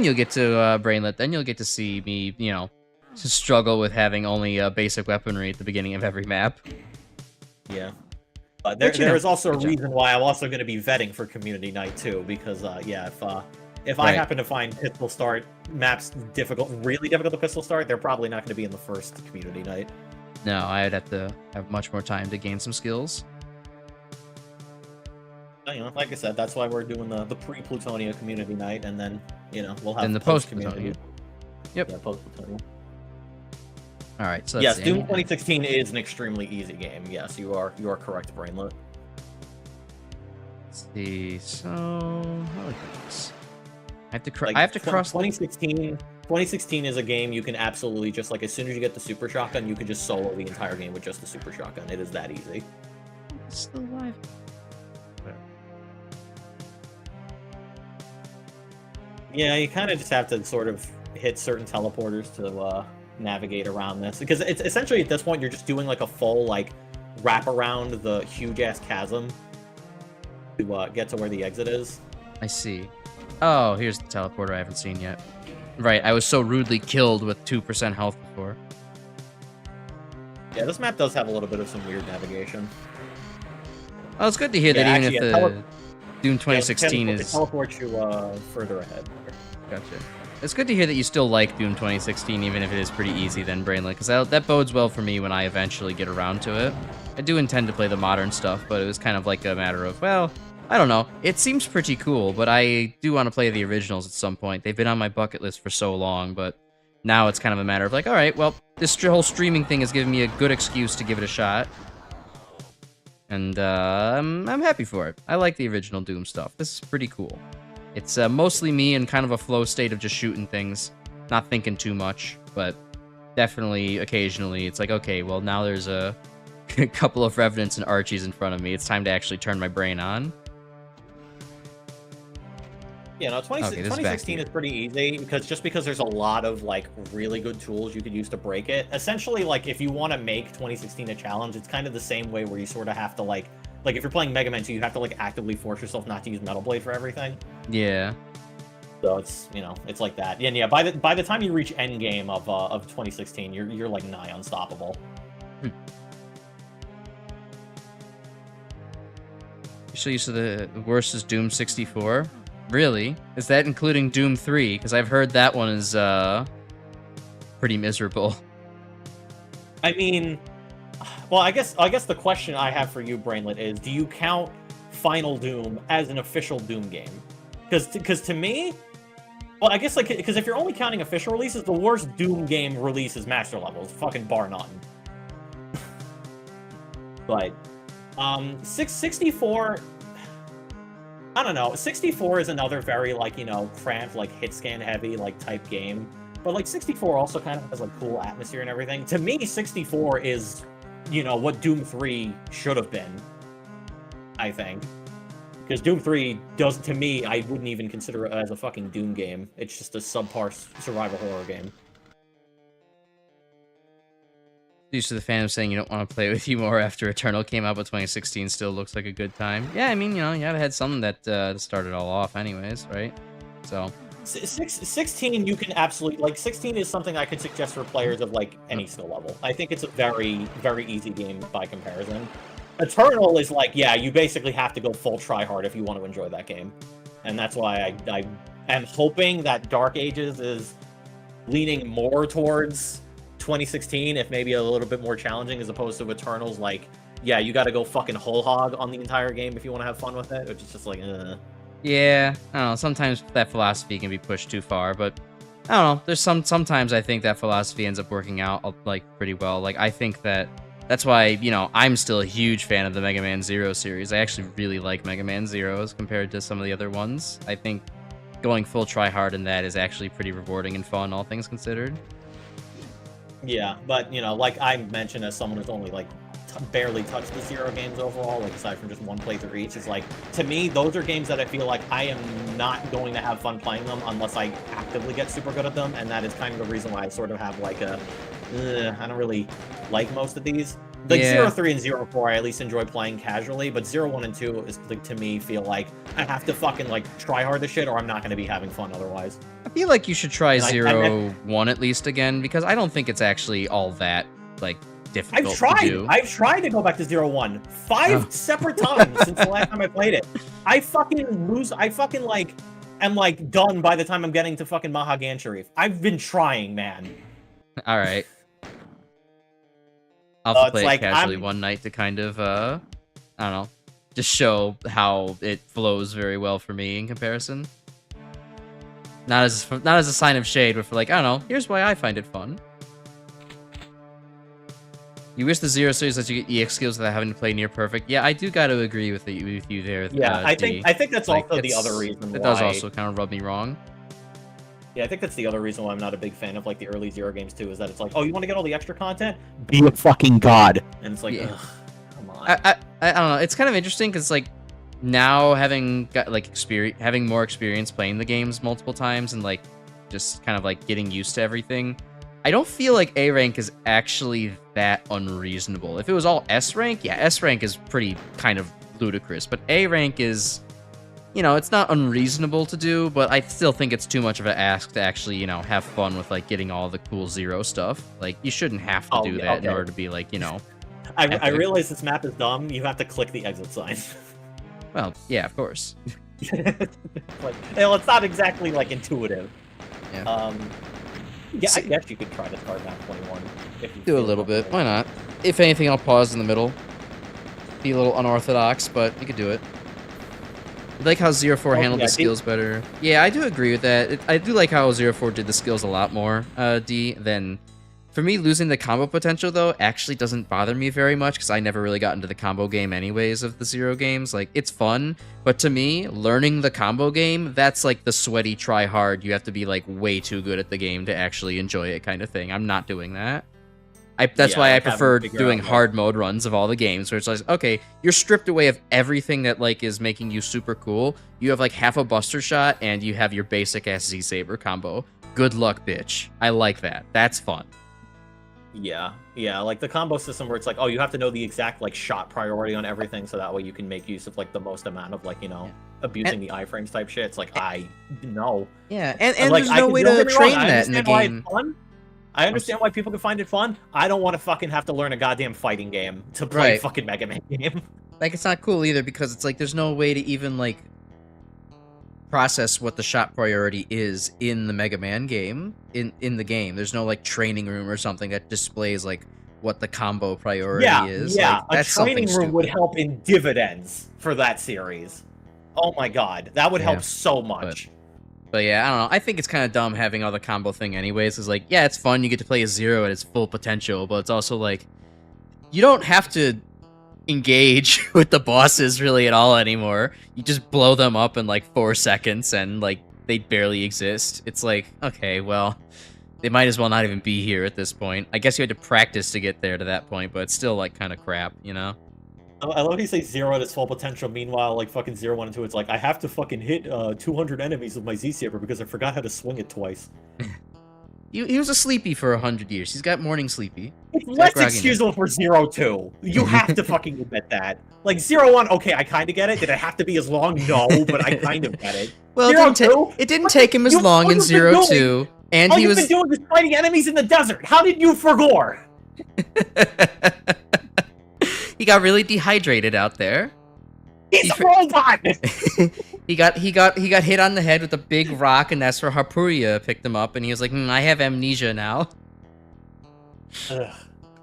you'll get to, Brainlet, then you'll get to see me, you know, to struggle with having only basic weaponry at the beginning of every map. Yeah. There is also a reason why I'm also going to be vetting for Community Night, too, because, yeah, if I happen to find pistol start maps really difficult to pistol start, they're probably not going to be in the first Community Night. No, I'd have to have much more time to gain some skills. You know, like I said, that's why we're doing the pre-Plutonia Community Night, and then, you know, we'll have and the post-Plutonia. Yep. Yeah, post-Plutonia. All right, so yes, Doom 2016 is an extremely easy game. Yes, you are correct, Brainlet. Let's see. So, how do I do this? I have to cross. 2016 is a game you can absolutely just, like, as soon as you get the super shotgun, you can just solo the entire game with just the super shotgun. It is that easy. It's still alive. Yeah, you kind of just have to sort of hit certain teleporters to navigate around this, because it's essentially at this point you're just doing like a full like wrap around the huge ass chasm to get to where the exit is. I see. Oh, here's the teleporter I haven't seen yet. Right, I was so rudely killed with 2% health before. Yeah, this map does have a little bit of some weird navigation. Oh, it's good to hear that even if the Doom 2016 is... It teleports you further ahead. Gotcha. It's good to hear that you still like Doom 2016, even if it is pretty easy then, Brainlet, because that bodes well for me when I eventually get around to it. I do intend to play the modern stuff, but it was kind of like a matter of, well, I don't know. It seems pretty cool, but I do want to play the originals at some point. They've been on my bucket list for so long, but now it's kind of a matter of like, all right, well, this whole streaming thing has given me a good excuse to give it a shot. And I'm happy for it. I like the original Doom stuff. This is pretty cool. It's mostly me in kind of a flow state of just shooting things, not thinking too much, but definitely occasionally it's like, okay, well, now there's a couple of Revenants and Archies in front of me. It's time to actually turn my brain on. Yeah, no, 2016 is pretty easy because there's a lot of like really good tools you could use to break it. Essentially, like if you want to make 2016 a challenge, it's kind of the same way where you sort of have to like if you're playing Mega Man 2, you have to like actively force yourself not to use Metal Blade for everything. Yeah. So it's, you know, it's like that. Yeah, yeah. By the time you reach end game of 2016, you're like nigh unstoppable. You're so used to the worst is Doom 64. Really? Is that including Doom 3? Because I've heard that one is pretty miserable. I mean, well, I guess the question I have for you, Brainlet, is: do you count Final Doom as an official Doom game? Because to me, well, I guess like because if you're only counting official releases, the worst Doom game release is Master Level, fucking bar none. But 64. I don't know. 64 is another very, like, you know, cramped, like, hit scan heavy, like, type game. But, like, 64 also kind of has, like, cool atmosphere and everything. To me, 64 is, you know, what Doom 3 should have been, I think. Because Doom 3 does, to me, I wouldn't even consider it as a fucking Doom game. It's just a subpar survival horror game. Used to the fandom saying you don't want to play with you more after Eternal came out, but 2016 still looks like a good time. Yeah, I mean, you know, you had something that started all off anyways, right? So 16, you can absolutely, like, 16 is something I could suggest for players of, like, any skill level. I think it's a very, very easy game by comparison. Eternal is like, yeah, you basically have to go full try hard if you want to enjoy that game. And that's why I am hoping that Dark Ages is leaning more towards 2016, if maybe a little bit more challenging, as opposed to Eternal's like, yeah, you got to go fucking whole hog on the entire game if you want to have fun with it, which is just like, yeah, I don't know, sometimes that philosophy can be pushed too far, but I don't know, there's sometimes I think that philosophy ends up working out, like, pretty well. Like, I think that's why, you know, I'm still a huge fan of the Mega Man Zero series. I actually really like Mega Man Zero as compared to some of the other ones. I think going full try hard in that is actually pretty rewarding and fun, all things considered. Yeah, but, you know, like I mentioned, as someone who's only, like, barely touched the Zero games overall, like, aside from just one playthrough each, is like, to me, those are games that I feel like I am not going to have fun playing them unless I actively get super good at them, and that is kind of the reason why I sort of have, like, I don't really like most of these. Like, Yeah. 0, 3, and 0, 4, I at least enjoy playing casually, but 0, 1, and 2 is, like, to me, feel like I have to fucking, like, try hard this shit, or I'm not going to be having fun otherwise. I feel like you should try And 0, 1 at least again, because I don't think it's actually all that, like, difficult to do. I've tried to go back to 0, 1 5 separate times since the last time I played it. I fucking, like, am, like, done by the time I'm getting to fucking Mahagan Sharif. I've been trying, man. Alright. I'll have to play it like, casually one night to kind of, I don't know, just show how it flows very well for me in comparison. Not as a sign of shade, but for, like, I don't know, here's why I find it fun. You wish the Zero series lets you get EX skills without having to play near perfect. Yeah, I do got to agree with you there. Yeah, I think that's like, also the other reason why. It does also kind of rub me wrong. Yeah, I think that's the other reason why I'm not a big fan of, like, the early Zero games too, is that it's like, oh, you want to get all the extra content? Be a fucking god. And it's like, Yeah. ugh, come on. I don't know. It's kind of interesting because, like, now having got, like, having more experience playing the games multiple times and, like, just kind of, like, getting used to everything, I don't feel like A rank is actually that unreasonable. If it was all S rank, yeah, S rank is pretty kind of ludicrous, but A rank is, you know, it's not unreasonable to do, but I still think it's too much of an ask to actually, you know, have fun with, like, getting all the cool Zero stuff. Like, you shouldn't have to do that in order to be, like, you know. I realize this map is dumb. You have to click the exit sign. Well, yeah, of course. Like, well, it's not exactly, like, intuitive. Yeah. Yeah, I guess you could try to start map 21. If you Do a feel little like bit. it. Why not? If anything, I'll pause in the middle. Be a little unorthodox, but you could do it. I like how 04 handled the skills better. Yeah, I do agree with that. I do like how 04 did the skills a lot more, D, than... For me, losing the combo potential, though, actually doesn't bother me very much, because I never really got into the combo game anyways of the Zero games. Like, it's fun, but to me, learning the combo game, that's like the sweaty try hard. You have to be, like, way too good at the game to actually enjoy it kind of thing. I'm not doing that. That's why I prefer doing hard mode runs of all the games, where it's like, okay, you're stripped away of everything that, like, is making you super cool. You have, like, half a Buster Shot, and you have your basic-ass Z-Saber combo. Good luck, bitch. I like that. That's fun. Yeah, like the combo system where it's like, oh, you have to know the exact, like, shot priority on everything, so that way you can make use of, like, the most amount of, like, you know, abusing the iframes type shit. It's like, I know. Yeah, and like, there's no way to train I that in the game. I understand why people can find it fun. I don't want to fucking have to learn a goddamn fighting game to play a fucking Mega Man game. Like, it's not cool either, because it's like, there's no way to even, like, process what the shot priority is in the Mega Man game, in the game. There's no, like, training room or something that displays, like, what the combo priority is. Yeah, like, a training room would help in dividends for that series. Oh my god, that would help so much. But yeah, I don't know. I think it's kind of dumb having all the combo thing anyways. It's like, yeah, it's fun. You get to play a Zero at its full potential, but it's also like, you don't have to engage with the bosses really at all anymore. You just blow them up in like 4 seconds and like they barely exist. It's like, okay, well, they might as well not even be here at this point. I guess you had to practice to get there to that point, but it's still like kind of crap, you know? I love how you say 0 at its full potential. Meanwhile, like fucking 0, 1, and 2, it's like I have to fucking hit 200 enemies with my Z-Saber because I forgot how to swing it twice. He was a sleepy for 100 years. He's got morning sleepy. It's less excusable for 0, 2. You have to fucking admit that. Like 0, 1, okay, I kind of get it. Did it have to be as long? No, but I kind of get it. Well, it didn't take him as long in 0, 2. And all he you've was been doing is fighting enemies in the desert. How did you forgore? He got really dehydrated out there. He's a robot. he got hit on the head with a big rock, and that's where Harpuria picked him up, and he was like, I have amnesia now.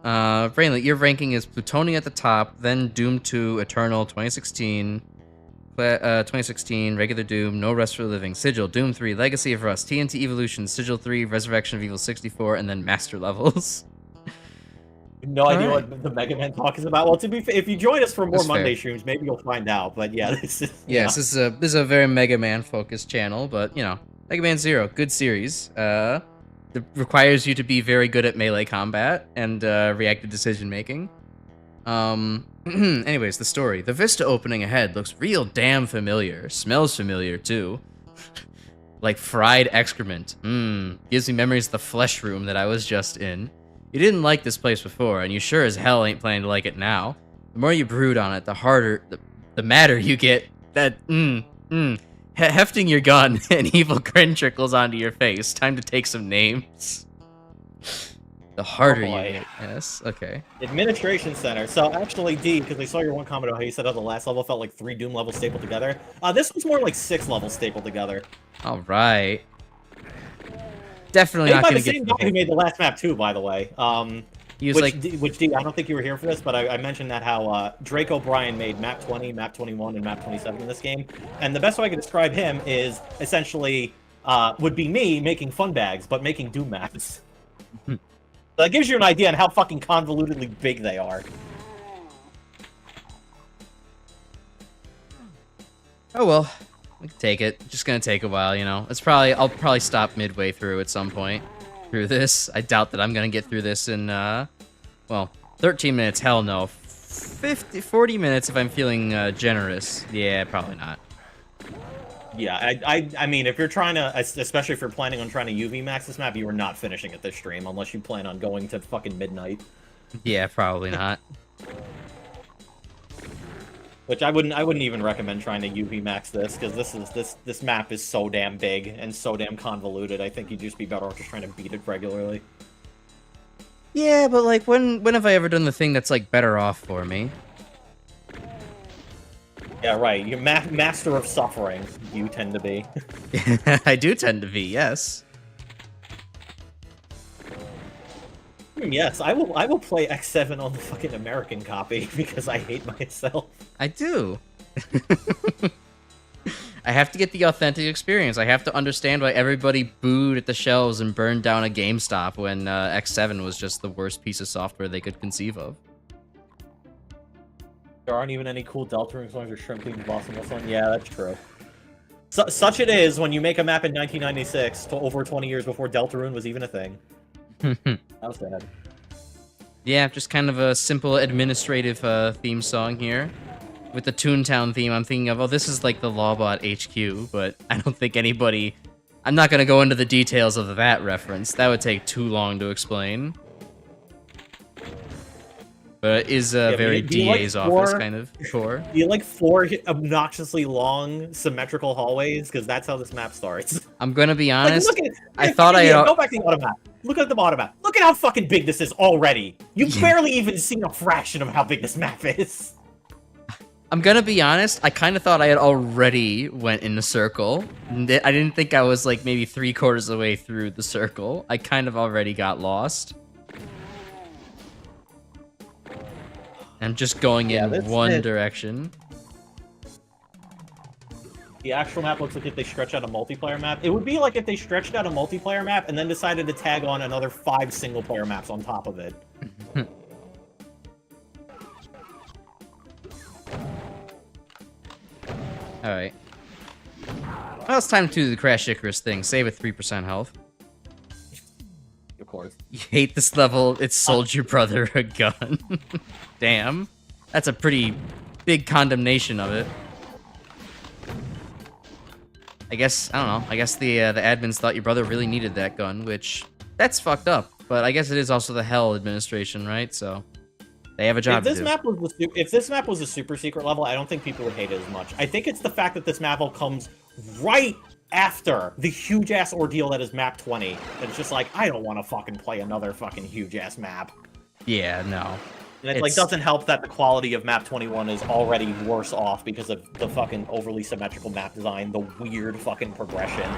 Brainlet, your ranking is Plutonia at the top, then Doom 2, Eternal 2016, 2016, Regular Doom, No Rest for the Living, Sigil, Doom 3, Legacy of Rust, TNT Evilution, Sigil 3, Resurrection of Evil 64, and then Master Levels. No idea what the Mega Man talk is about. Well, to be fair, if you join us for more That's Monday fair. streams, maybe you'll find out. But yeah, this is Yes, this is a very Mega Man focused channel, but you know, Mega Man Zero, good series. It requires you to be very good at melee combat and reactive decision making. Anyways, the story. The vista opening ahead looks real damn familiar. Smells familiar too. Like fried excrement. Gives me memories of the flesh room that I was just in. You didn't like this place before, and you sure as hell ain't planning to like it now. The more you brood on it, the harder, the madder you get. That, hefting your gun, an evil grin trickles onto your face. Time to take some names. The harder you get. Yes, okay. Administration Center. So actually, D, because I saw your one comment about how you said how the last level felt like 3 Doom levels stapled together. This one's more like 6 levels stapled together. All right. Definitely not going to get the same guy who made the last map too, by the way. He was which D, I don't think you were here for this, but I mentioned that how Drake O'Brien made map 20, map 21, and map 27 in this game. And the best way I can describe him is essentially would be me making fun bags, but making Doom maps. So that gives you an idea on how fucking convolutedly big they are. Oh well. We can take it. Just gonna take a while, you know. I'll probably stop midway through at some point through this. I doubt that I'm gonna get through this in well, 13 minutes, hell no. 40 minutes if I'm feeling generous. Yeah, probably not. Yeah, I mean, if you're trying to, especially if you're planning on trying to UV max this map, you are not finishing it this stream unless you plan on going to fucking midnight. Yeah, probably not. Which I wouldn't even recommend trying to UV max this, because this map is so damn big and so damn convoluted. I think you'd just be better off just trying to beat it regularly. Yeah, but like when have I ever done the thing that's like better off for me? Yeah, right. You're master of suffering. You tend to be. I do tend to be, yes. Yes, I will play X7 on the fucking American copy because I hate myself. I do. I have to get the authentic experience. I have to understand why everybody booed at the shelves and burned down a GameStop when X7 was just the worst piece of software they could conceive of. There aren't even any cool Deltarune songs or Shrimp Queen boss in this one. Yeah, that's true. Such it is when you make a map in 1996, over 20 years before Deltarune was even a thing. That was sad. Yeah, just kind of a simple administrative theme song here. With the Toontown theme, I'm thinking of, oh, this is like the Lawbot HQ, but I don't think anybody... I'm not going to go into the details of that reference. That would take too long to explain. But it is a very DA's office kind of core. Do you like 4 obnoxiously long, symmetrical hallways? Because that's how this map starts. I'm going to be honest. Like, I thought I had... Go back to the auto map. Look at the auto map. Look at how fucking big this is already. You've barely even seen a fraction of how big this map is. I'm gonna be honest, I kind of thought I had already went in a circle. I didn't think I was like maybe 3/4 of the way through the circle. I kind of already got lost. I'm just going in one direction. The actual map looks like if they stretch out a multiplayer map. It would be like if they stretched out a multiplayer map and then decided to tag on another 5 single-player maps on top of it. Alright. Well, it's time to do the Crash Icarus thing. Save at 3% health. Of course. You hate this level, it sold your brother a gun. Damn. That's a pretty big condemnation of it. I guess, I don't know, I guess the admins thought your brother really needed that gun, which, that's fucked up. But I guess it is also the Hell administration, right? So, they have a job to do. If this map was a super secret level, I don't think people would hate it as much. I think it's the fact that this map comes right after the huge-ass ordeal that is map 20. And it's just like, I don't want to fucking play another fucking huge-ass map. Yeah, no. And it's like, doesn't help that the quality of map 21 is already worse off because of the fucking overly symmetrical map design, the weird fucking progression.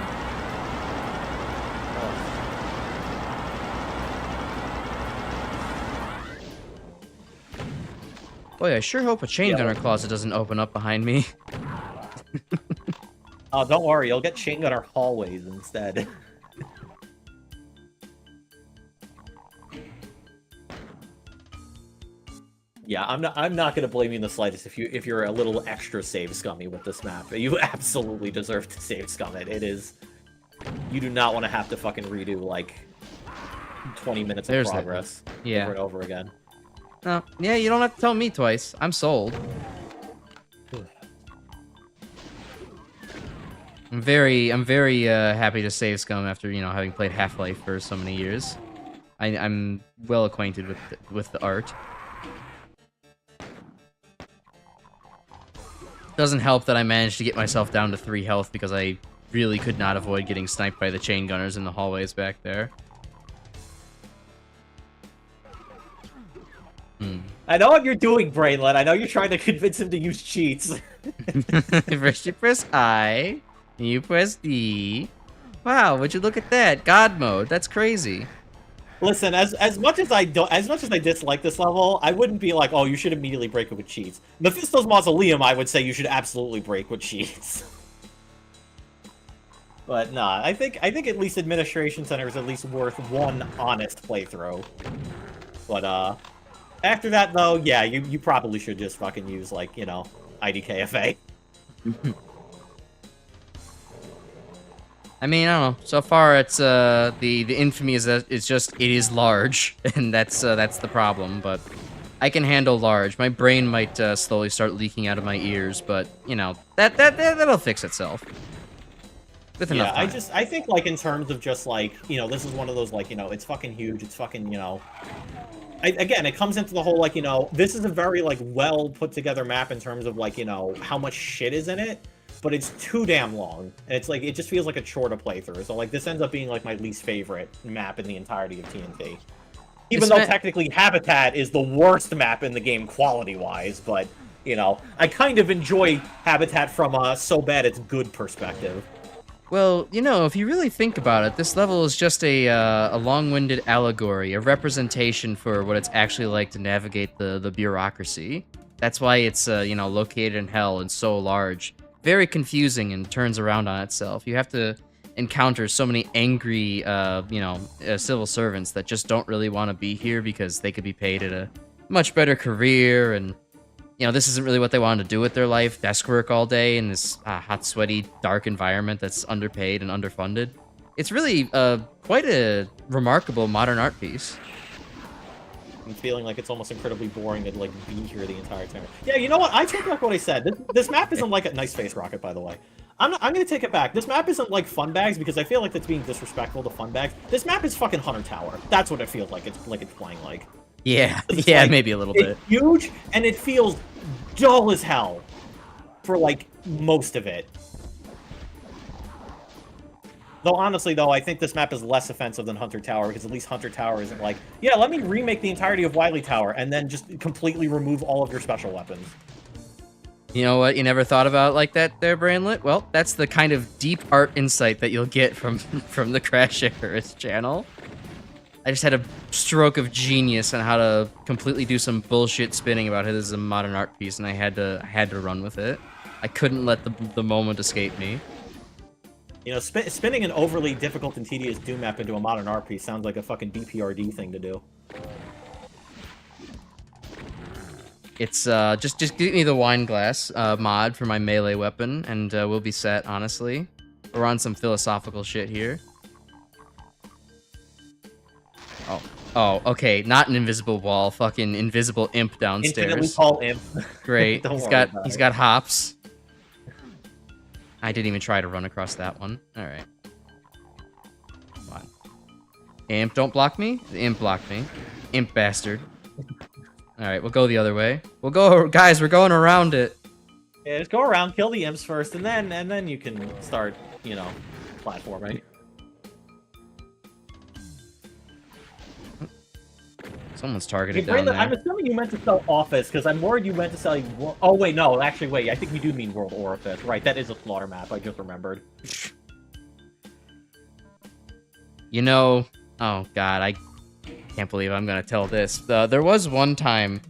Boy, I sure hope a chain gunner closet doesn't open up behind me. Oh, don't worry, you'll get chain gunner hallways instead. Yeah, I'm not gonna blame you in the slightest if you're a little extra save scummy with this map. You absolutely deserve to save scum it. It is, you do not want to have to fucking redo like 20 minutes of progress over and over again. No, yeah, you don't have to tell me twice. I'm sold. I'm very happy to save scum after, you know, having played Half-Life for so many years. I'm well acquainted with the art. Doesn't help that I managed to get myself down to 3 health because I really could not avoid getting sniped by the chain gunners in the hallways back there. I know what you're doing, Brainlet. I know you're trying to convince him to use cheats. First you press I, you press D. Wow, would you look at that? God mode. That's crazy. Listen, as much as I dislike this level, I wouldn't be like, oh, you should immediately break it with cheats. Mephisto's Mausoleum, I would say you should absolutely break with cheats. But nah, I think at least Administration Center is at least worth one honest playthrough. But after that though, yeah, you probably should just fucking use like, you know, IDKFA. I mean, I don't know. So far, it's the infamy is that it is large, and that's the problem. But I can handle large. My brain might slowly start leaking out of my ears, but you know that'll fix itself. With enough time. I think like in terms of just like, you know, this is one of those like, you know, it's fucking huge. It's fucking, you know. Again, it comes into the whole like, you know, this is a very like well put together map in terms of like, you know, how much shit is in it. But it's too damn long, and it's like, it just feels like a chore to play through. So like, this ends up being like my least favorite map in the entirety of TNT. Even though technically Habitat is the worst map in the game quality-wise, but, you know, I kind of enjoy Habitat from a so bad it's good perspective. Well, you know, if you really think about it, this level is just a long-winded allegory, a representation for what it's actually like to navigate the bureaucracy. That's why it's, you know, located in hell and so large. Very confusing and turns around on itself. You have to encounter so many angry, you know, civil servants that just don't really want to be here because they could be paid at a much better career, and you know, this isn't really what they wanted to do with their life. Desk work all day in this hot, sweaty, dark environment that's underpaid and underfunded. It's really quite a remarkable modern art piece. I'm feeling like it's almost incredibly boring to like be here the entire time. Yeah, you know what? I take back what I said. This map isn't like a nice face rocket, by the way. I'm gonna take it back. This map isn't like Fun Bags because I feel like that's being disrespectful to Fun Bags. This map is fucking Hunter Tower. That's what it feels like. It's playing like. Yeah, it's yeah, like, maybe a little bit. It's huge and it feels dull as hell for like most of it. Though, honestly, though, I think this map is less offensive than Hunter Tower, because at least Hunter Tower isn't like, yeah, let me remake the entirety of Wily Tower, and then just completely remove all of your special weapons. You know what you never thought about like that there, Brainlet? Well, that's the kind of deep art insight that you'll get from the Crash Icarus channel. I just had a stroke of genius on how to completely do some bullshit spinning about how this is a modern art piece, and I had to run with it. I couldn't let the moment escape me. You know, spinning an overly difficult and tedious Doom map into a modern art piece sounds like a fucking BPRD thing to do. It's, just give me the wine glass, mod for my melee weapon, and, we'll be set, honestly. We're on some philosophical shit here. Oh, Oh, okay, not an invisible wall, fucking invisible imp downstairs. Infinitely tall imp. Great. Don't he's worry got about he's it. got hops. I didn't even try to run across that one. All right. Come on. Imp, don't block me. The imp blocked me. Imp bastard. All right, we'll go the other way. We'll go, guys. We're going around it. Yeah, just go around, kill the imps first, and then you can start, you know, platforming. Someone's Hey, targeted down Brandon, there. I'm assuming you meant to sell Office, because I'm worried you meant to sell... Oh, wait, no. Actually, wait. I think you do mean World Orifice. Right, that is a slaughter map. I just remembered. You know, oh god, I can't believe I'm gonna tell this. There was one time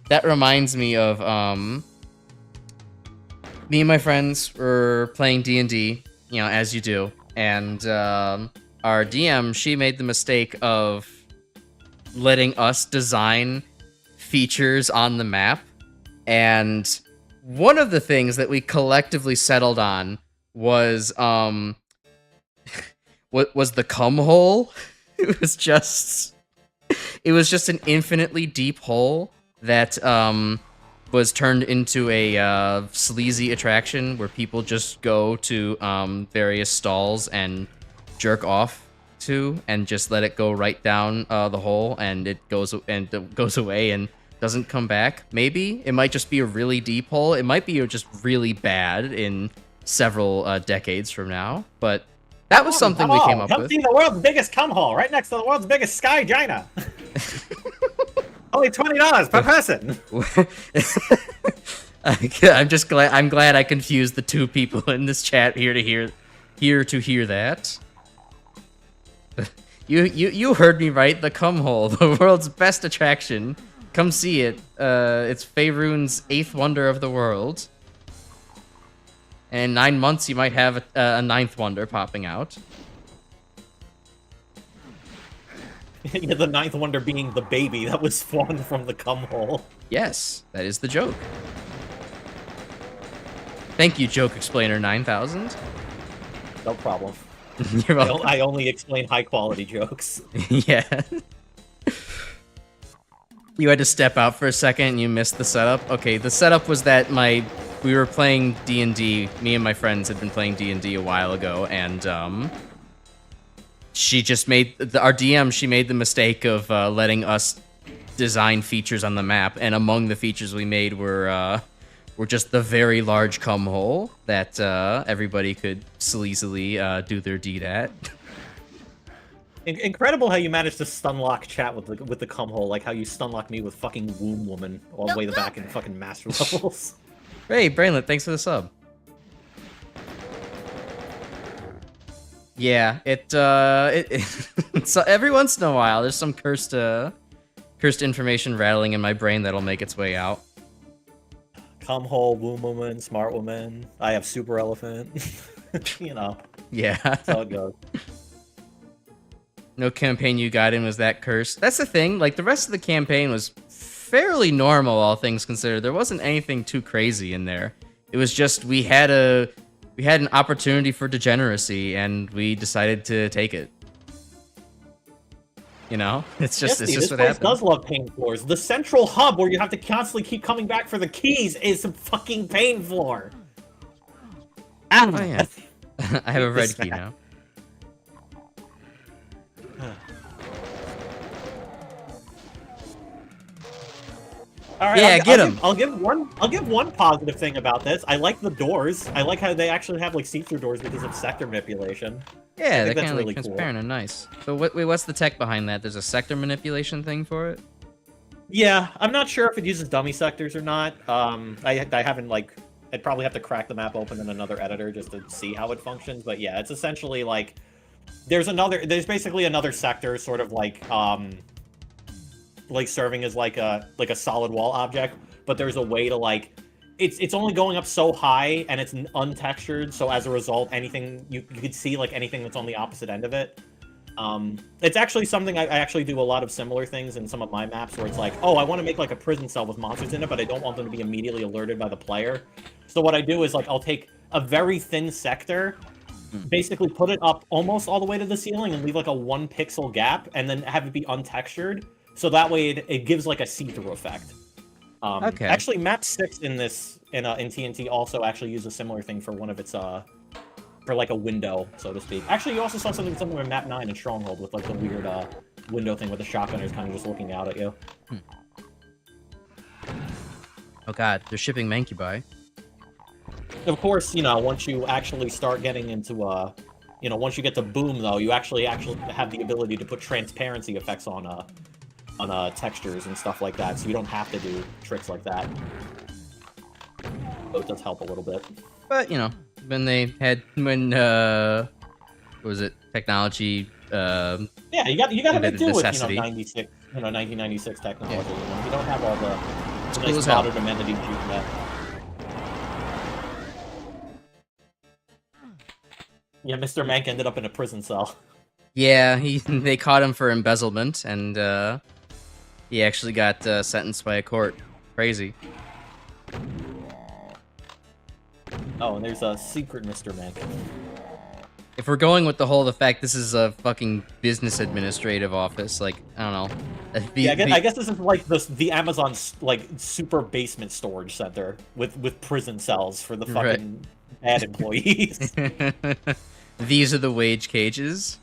that reminds me of me and my friends were playing D&D, you know, as you do, and our DM, she made the mistake of letting us design features on the map, and one of the things that we collectively settled on was what was the cum hole. It was just an infinitely deep hole that was turned into a sleazy attraction where people just go to various stalls and jerk off to, and just let it go right down the hole, and it goes away and doesn't come back. Maybe it might just be a really deep hole. It might be just really bad in several decades from now, but that was something we came up Come with. see the world's biggest cum hole, right next to the world's biggest sky gina. Only $20 per person. I'm just glad. I'm glad I confused the two people in this chat here to hear that. You heard me right. The cum hole, the world's best attraction. Come see it. It's Faerun's 8th wonder of the world. And in 9 months, you might have a 9th wonder popping out. Yeah, the 9th wonder being the baby that was spawned from the cum hole. Yes, that is the joke. Thank you, Joke Explainer 9000. No problem. You're welcome. I only explain high-quality jokes. Yeah. You had to step out for a second and you missed the setup? Okay, the setup was that we were playing D&D. Me and my friends had been playing D&D a while ago, and she just made... Our DM, she made the mistake of letting us design features on the map, and among the features we made were just the very large cum hole that everybody could sleazily do their deed at. Incredible how you managed to stunlock chat with the cum hole, like how you stunlock me with fucking Womb Woman all the way back in fucking master levels. Hey, Brainlet, thanks for the sub. Yeah, so every once in a while, there's some cursed information rattling in my brain that'll make its way out. Cum hole, Womb Woman, Smart Woman. I have Super Elephant. You know. Yeah. That's how it goes. No campaign you got in was that cursed. That's the thing. Like, the rest of the campaign was fairly normal, all things considered. There wasn't anything too crazy in there. It was just we had an opportunity for degeneracy, and we decided to take it. You know, it's just Yes, it's just this what place happened. does love pain floors. The central hub where you have to constantly keep coming back for the keys is a fucking pain floor. Oh yeah, I have a red key now. All right, Yeah, get him. I'll give one positive thing about this. I like the doors. I like how they actually have like see-through doors because of sector manipulation. Yeah, they're that's kind of really like cool. transparent and nice. So what's the tech behind that? There's a sector manipulation thing for it? Yeah, I'm not sure if it uses dummy sectors or not. I haven't like. I'd probably have to crack the map open in another editor just to see how it functions. But yeah, it's essentially like there's basically another sector, sort of like serving as like a solid wall object. But there's a way to like. It's only going up so high, and it's untextured, so as a result, anything you could see, like anything that's on the opposite end of it. It's actually something I actually do a lot of similar things in some of my maps, where it's like, oh, I want to make like a prison cell with monsters in it, but I don't want them to be immediately alerted by the player. So what I do is like I'll take a very thin sector, basically put it up almost all the way to the ceiling and leave like a 1 pixel gap, and then have it be untextured. So that way it gives like a see-through effect. Okay. Actually, map 6 in TNT also actually used a similar thing for one of its for like a window, so to speak. Actually, you also saw something similar in map 9 in Stronghold with like the weird window thing where the shotgunner's kind of just looking out at you. Oh god, they're shipping Mancubi. Of course, you know, once you actually start getting into you know, once you get to Boom though, you actually have the ability to put transparency effects on textures and stuff like that, so you don't have to do tricks like that. So it does help a little bit. But you know, when what was it, technology? Yeah, you got to make do with, necessity. 1996 technology. Yeah. You know, you don't have all the cool nice modern amenities you can get. Yeah, Mr. Mank ended up in a prison cell. Yeah, they caught him for embezzlement, and he actually got sentenced by a court. Crazy. Oh, and there's a secret Mr. Mank. If we're going with the whole fact this is a fucking business administrative office, like, I don't know. I guess this is like the Amazon like super basement storage center with prison cells for the fucking bad employees. These are the wage cages.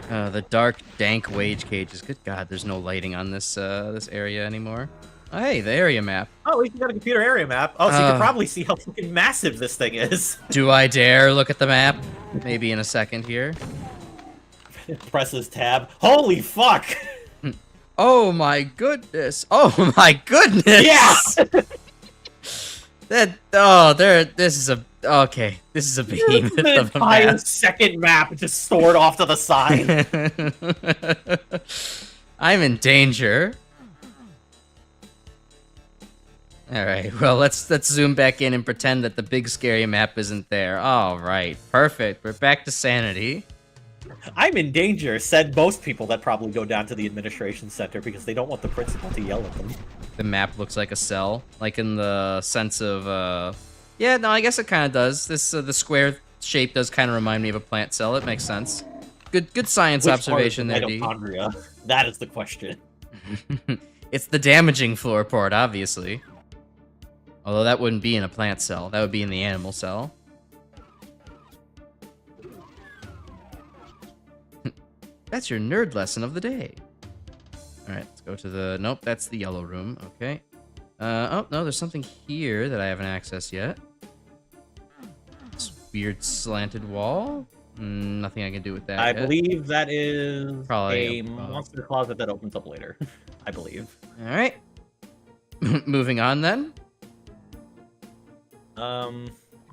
The dark, dank wage cages. Good God, there's no lighting on this this area anymore. Oh, hey, the area map. Oh, at least you got a computer area map. Oh, so you can probably see how fucking massive this thing is. Do I dare look at the map? Maybe in a second here. Presses tab. Holy fuck! Oh my goodness! Oh my goodness! Yeah! This is a behemoth the of a entire map. second map just stored off to the side. I'm in danger. All right, well let's zoom back in and pretend that the big scary map isn't there. All right, perfect. We're back to sanity. I'm in danger, said most people that probably go down to the administration center because they don't want the principal to yell at them. The map looks like a cell, like in the sense of, yeah, no, I guess it kind of does. This the square shape does kind of remind me of a plant cell. It makes sense. Good science observation there, D. Mitochondria? That is the question. It's the damaging floor part, obviously. Although that wouldn't be in a plant cell. That would be in the animal cell. That's your nerd lesson of the day. Alright, let's go to the... Nope, that's the yellow room. Okay. Oh, no, there's something here that I haven't accessed yet. This weird slanted wall. Nothing I can do with that I yet. believe that is Probably a monster closet that opens up later. I believe. Alright. Moving on, then.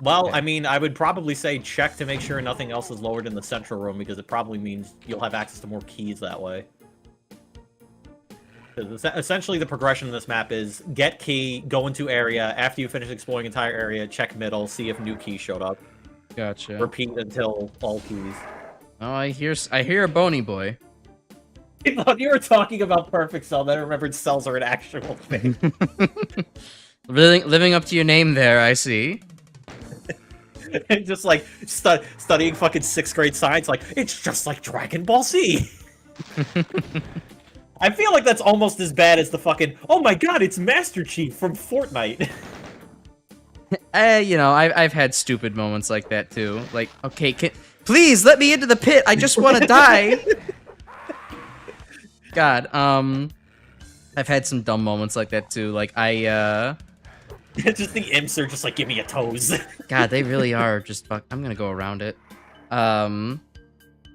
Well, okay. I mean, I would probably say check to make sure nothing else is lowered in the central room, because it probably means you'll have access to more keys that way. Because essentially the progression of this map is get key, go into area, after you finish exploring entire area, check middle, see if new keys showed up. Gotcha. Repeat until all keys. Oh, I hear a bony boy. I thought you were talking about Perfect Cell, then I remembered cells are an actual thing. Living up to your name there, I see. And just like studying fucking 6th grade science, like it's just like Dragon Ball Z. I feel like that's almost as bad as the fucking oh my god, it's Master Chief from Fortnite. You know, I've had stupid moments like that too. Like, okay, please let me into the pit. I just want to die. God, I've had some dumb moments like that too. Like just the imps are just like, give me a toes. God, they really are just fuck. I'm gonna go around it. I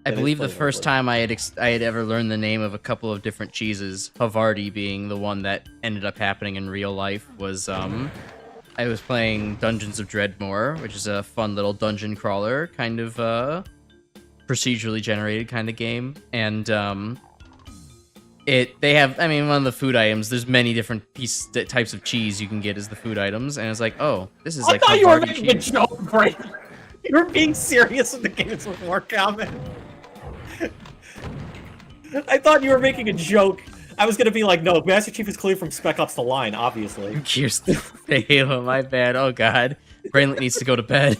believe the first time I had ever learned the name of a couple of different cheeses, Havarti being the one that ended up happening in real life, was I was playing Dungeons of Dreadmore, which is a fun little dungeon crawler kind of procedurally generated kind of game, and they have, I mean, one of the food items, there's many different types of cheese you can get as the food items, and it's like, oh, this is like I thought you were Havarti making a joke, Greg. You were being serious in the Games with War comment. I thought you were making a joke I was gonna be like, no, Master Chief is clear from Spec Ops: The Line, obviously. Gears the Halo, my bad. Oh god. Brainlet needs to go to bed.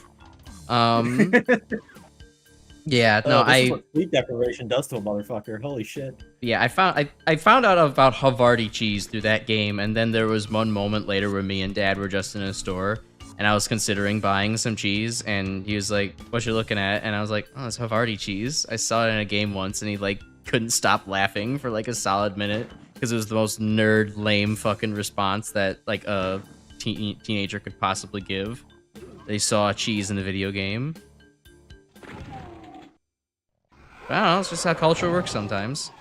Yeah, no, This is what sleep deprivation does to a motherfucker. Holy shit. Yeah, I found out about Havarti cheese through that game, and then there was one moment later where me and Dad were just in a store, and I was considering buying some cheese, and he was like, "What you looking at?" And I was like, "Oh, it's Havarti cheese." I saw it in a game once, and he like couldn't stop laughing for like a solid minute because it was the most nerd lame fucking response that like a teenager could possibly give. They saw cheese in the video game. I don't know, it's just how culture works sometimes.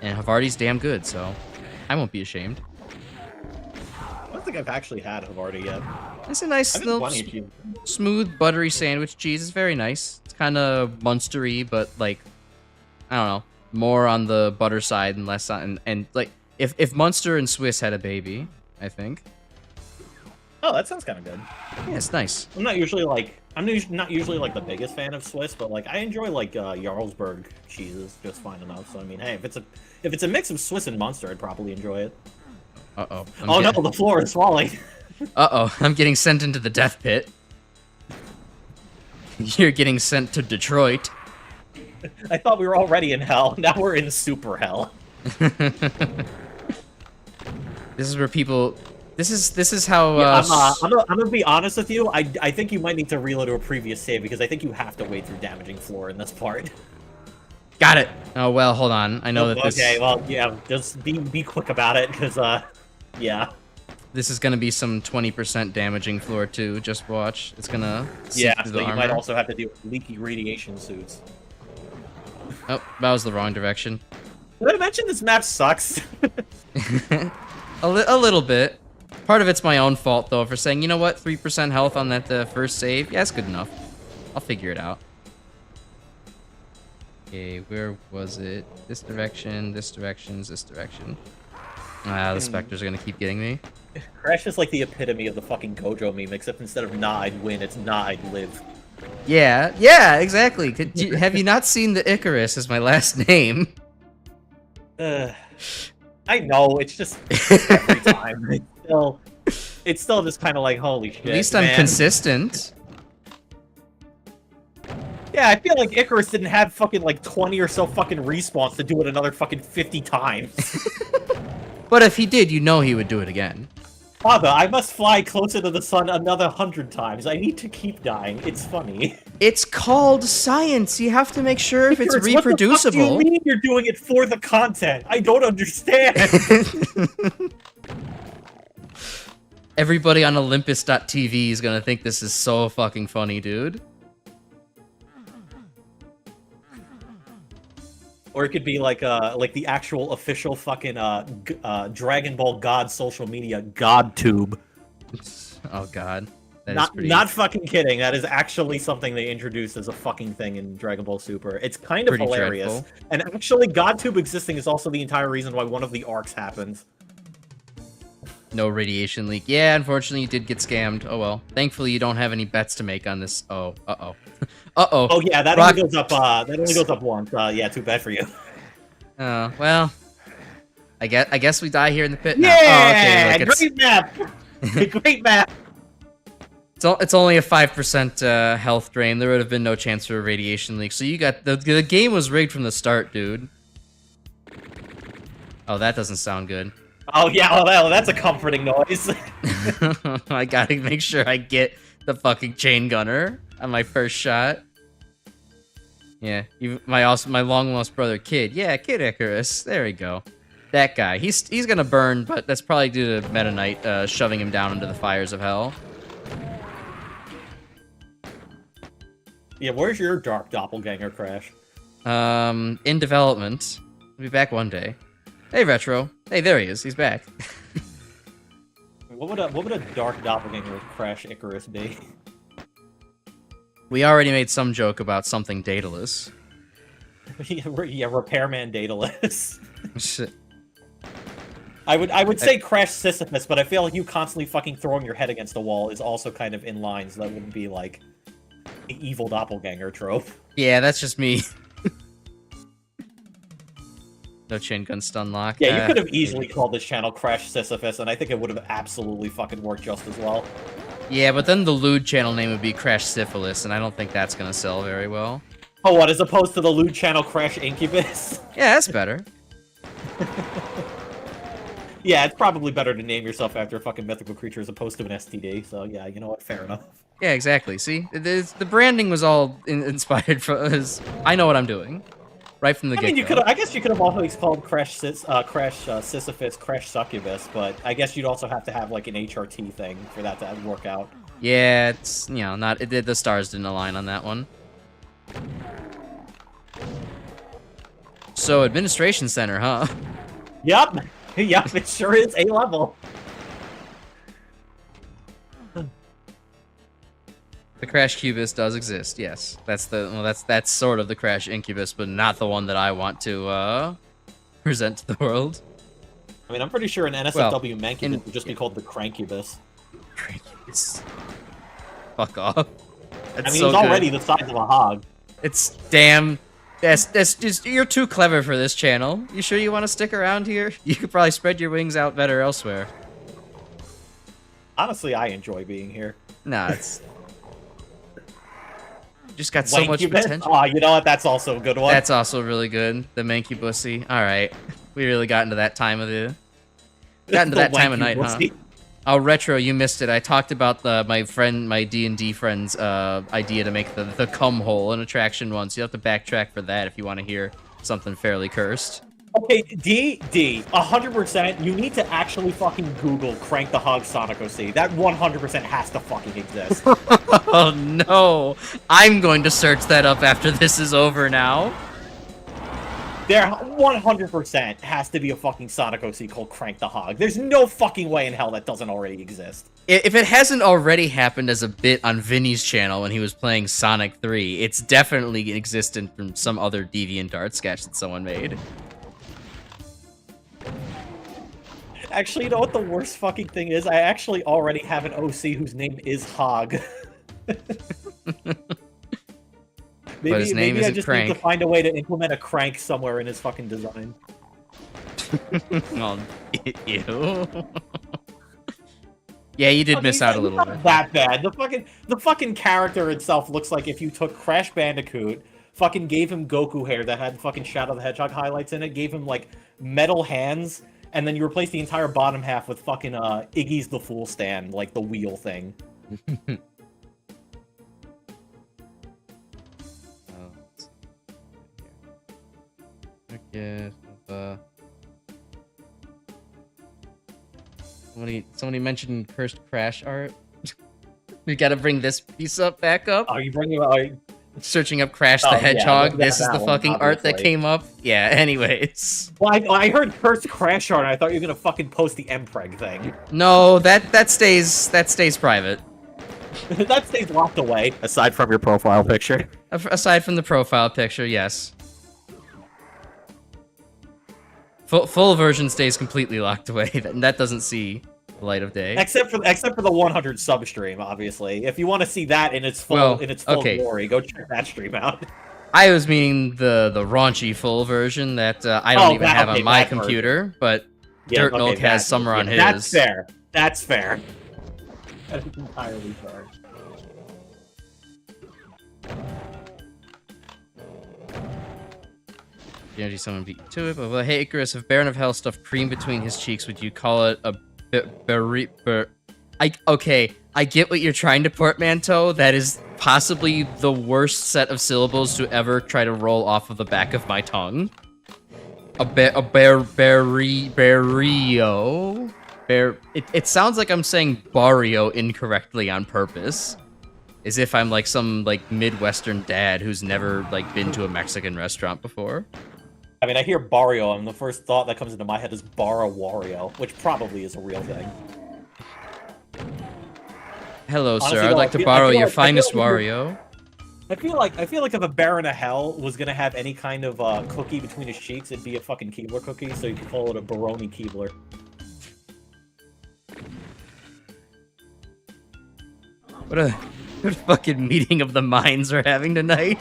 And Havarti's damn good, so I won't be ashamed. I don't think I've actually had Havarti yet. It's a nice little smooth, buttery sandwich cheese. It's very nice. It's kind of Munstery, but like, I don't know, more on the butter side and less on, and like, if Munster and Swiss had a baby, I think. Oh, that sounds kind of good. Yeah, it's nice. I'm not usually like the biggest fan of Swiss, but like I enjoy like Jarlsberg cheeses just fine enough. So I mean, hey, if it's a mix of Swiss and Munster, I'd probably enjoy it. Uh-oh. No, the floor is falling. Uh-oh, I'm getting sent into the death pit. You're getting sent to Detroit. I thought we were already in hell. Now we're in super hell. This is where people. This is how. Yeah, I'm gonna be honest with you. I think you might need to reload to a previous save because I think you have to wade through damaging floor in this part. Got it. Oh well, hold on. I know that this. Okay, well, yeah, just be quick about it because yeah. This is gonna be some 20% damaging floor too. Just watch. It's gonna. Yeah, so you might also have to deal with leaky radiation suits. Oh, that was the wrong direction. Did I mention this map sucks? a little bit. Part of it's my own fault, though, for saying, you know what, 3% health on that first save? Yeah, that's good enough. I'll figure it out. Okay, where was it? This direction, this direction, this direction. Ah, the Spectres are gonna keep getting me. Crash is like the epitome of the fucking Gojo meme, except instead of nah, I'd win, it's nah, I'd live. Yeah, exactly. Have you not seen the Icarus as my last name? I know, it's just every time. It's still just kind of like, holy shit. At least I'm consistent. Yeah, I feel like Icarus didn't have fucking like 20 or so fucking respawns to do it another fucking 50 times. But if he did, you know he would do it again. Father, I must fly closer to the sun another 100 times. I need to keep dying. It's funny. It's called science. You have to make sure if it's reproducible. What the fuck do you mean you're doing it for the content? I don't understand. Everybody on Olympus.tv is gonna think this is so fucking funny, dude. Or it could be like the actual official fucking Dragon Ball God social media GodTube. Oh god. Not fucking kidding. That is actually something they introduced as a fucking thing in Dragon Ball Super. It's kind of hilarious. Dreadful. And actually, GodTube existing is also the entire reason why one of the arcs happens. No radiation leak. Yeah, unfortunately, you did get scammed. Oh well. Thankfully, you don't have any bets to make on this. Oh, uh-oh. Uh-oh. Oh yeah, that only goes up. That only goes up once. Yeah, too bad for you. Oh well. I guess we die here in the pit now. Yeah, oh, okay, great map. Great map. It's only a 5% health drain. There would have been no chance for a radiation leak. So you got the game was rigged from the start, dude. Oh, that doesn't sound good. Oh yeah, well, that's a comforting noise. I gotta make sure I get the fucking chain gunner on my first shot. Yeah, my long lost brother, Kid. Yeah, Kid Icarus. There we go. That guy. He's gonna burn, but that's probably due to Meta Knight shoving him down into the fires of hell. Yeah, where's your dark doppelganger, Crash? In development. I'll be back one day. Hey, Retro. Hey, there he is. He's back. What would a dark doppelganger with Crash Icarus be? We already made some joke about something Daedalus. Yeah, Repairman Daedalus. Shit. I would say Crash Sisyphus, but I feel like you constantly fucking throwing your head against the wall is also kind of in line, so that wouldn't be like the evil doppelganger trope. Yeah, that's just me. No chain gun stun lock. Yeah, you could have easily called this channel Crash Sisyphus, and I think it would have absolutely fucking worked just as well. Yeah, but then the lewd channel name would be Crash Syphilis, and I don't think that's gonna sell very well. Oh, what, as opposed to the lewd channel Crash Incubus? Yeah, that's better. Yeah, it's probably better to name yourself after a fucking mythical creature as opposed to an STD, so yeah, you know what, fair enough. Yeah, exactly. See? The branding was all inspired from... I know what I'm doing. Right from the get-go. I mean, I guess you could have always called Crash Sisyphus Crash Succubus, but I guess you'd also have to have, like, an HRT thing for that to work out. Yeah, it's, you know, not... the stars didn't align on that one. So, Administration Center, huh? Yup! Yup, it sure is A-level. The Crash Cubus does exist, yes. That's that's sort of the Crash Incubus, but not the one that I want to present to the world. I mean, I'm pretty sure an NSFW Mancubus would just be called the Crankubus. Crankubus. Fuck off. That's I mean, so he's already the size of a hog. It's damn. That's just, you're too clever for this channel. You sure you want to stick around here? You could probably spread your wings out better elsewhere. Honestly, I enjoy being here. Nah, it's... just got so much potential. Oh, you know what? That's also a good one. That's also really good. The Manky Alright. We really got into that time of the... Got into that time of night, huh? Oh, Retro, you missed it. I talked about my D&D friend's idea to make the cum hole an attraction once. You have to backtrack for that if you want to hear something fairly cursed. Okay, 100%, you need to actually fucking Google Crank the Hog Sonic OC. That 100% has to fucking exist. Oh no! I'm going to search that up after this is over now. There 100% has to be a fucking Sonic OC called Crank the Hog. There's no fucking way in hell that doesn't already exist. If it hasn't already happened as a bit on Vinny's channel when he was playing Sonic 3, it's definitely existent from some other DeviantArt sketch that someone made. Actually, you know what the worst fucking thing is? I actually already have an OC whose name is Hog. But his name isn't I just Crank. need to find a way to implement a crank somewhere in his fucking design. Oh, ew. Yeah, you did miss out a little bit. That bad. The fucking character itself looks like if you took Crash Bandicoot, fucking gave him Goku hair that had fucking Shadow the Hedgehog highlights in it, gave him like metal hands, and then you replace the entire bottom half with fucking Iggy's the Fool stand, like the wheel thing. Yeah, somebody mentioned cursed Crash art. We gotta bring this piece back up. Are you bringing searching up Crash the Hedgehog? Yeah, this is the fucking art that came up. Yeah. Anyways. Well, I heard cursed Crash art. And I thought you were gonna fucking post the Mpreg thing. No, that stays private. That stays locked away. Aside from your profile picture. Aside from the profile picture, yes. Full version stays completely locked away. That doesn't see the light of day. Except for the 100 sub stream, obviously. If you want to see that in its full glory, go check that stream out. I was meaning the raunchy full version that I don't even have on my computer, but Dirt Nolk has somewhere on his. That's fair. That's fair. That is entirely fair. Energy someone beat to it, but well, hey Icarus, if Baron of Hell stuffed cream between his cheeks, would you call it a okay, I get what you're trying to portmanteau. That is possibly the worst set of syllables to ever try to roll off of the back of my tongue. It sounds like I'm saying barrio incorrectly on purpose. As if I'm like some like Midwestern dad who's never like been to a Mexican restaurant before. I mean, I hear barrio, and the first thought that comes into my head is Barra Wario, which probably is a real thing. Hello, honestly, sir. I'd like to borrow your finest Wario. I feel like if a Baron of Hell was gonna have any kind of cookie between his cheeks, it'd be a fucking Keebler cookie, so you could call it a Baroni Keebler. What a fucking meeting of the minds we're having tonight.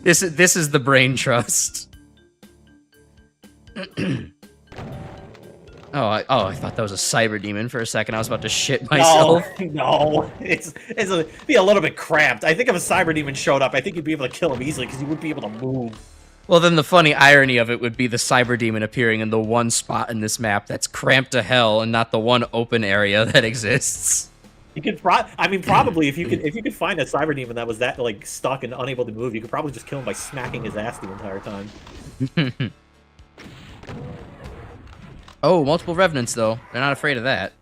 This is the brain trust. I thought that was a cyber demon for a second. I was about to shit myself. No, be a little bit cramped. I think if a cyber demon showed up, I think you'd be able to kill him easily because he wouldn't be able to move. Well, then the funny irony of it would be the cyber demon appearing in the one spot in this map that's cramped to hell and not the one open area that exists. You could probably if you could find a cyber demon that was that like stuck and unable to move, you could probably just kill him by smacking his ass the entire time. Oh, multiple revenants though. They're not afraid of that.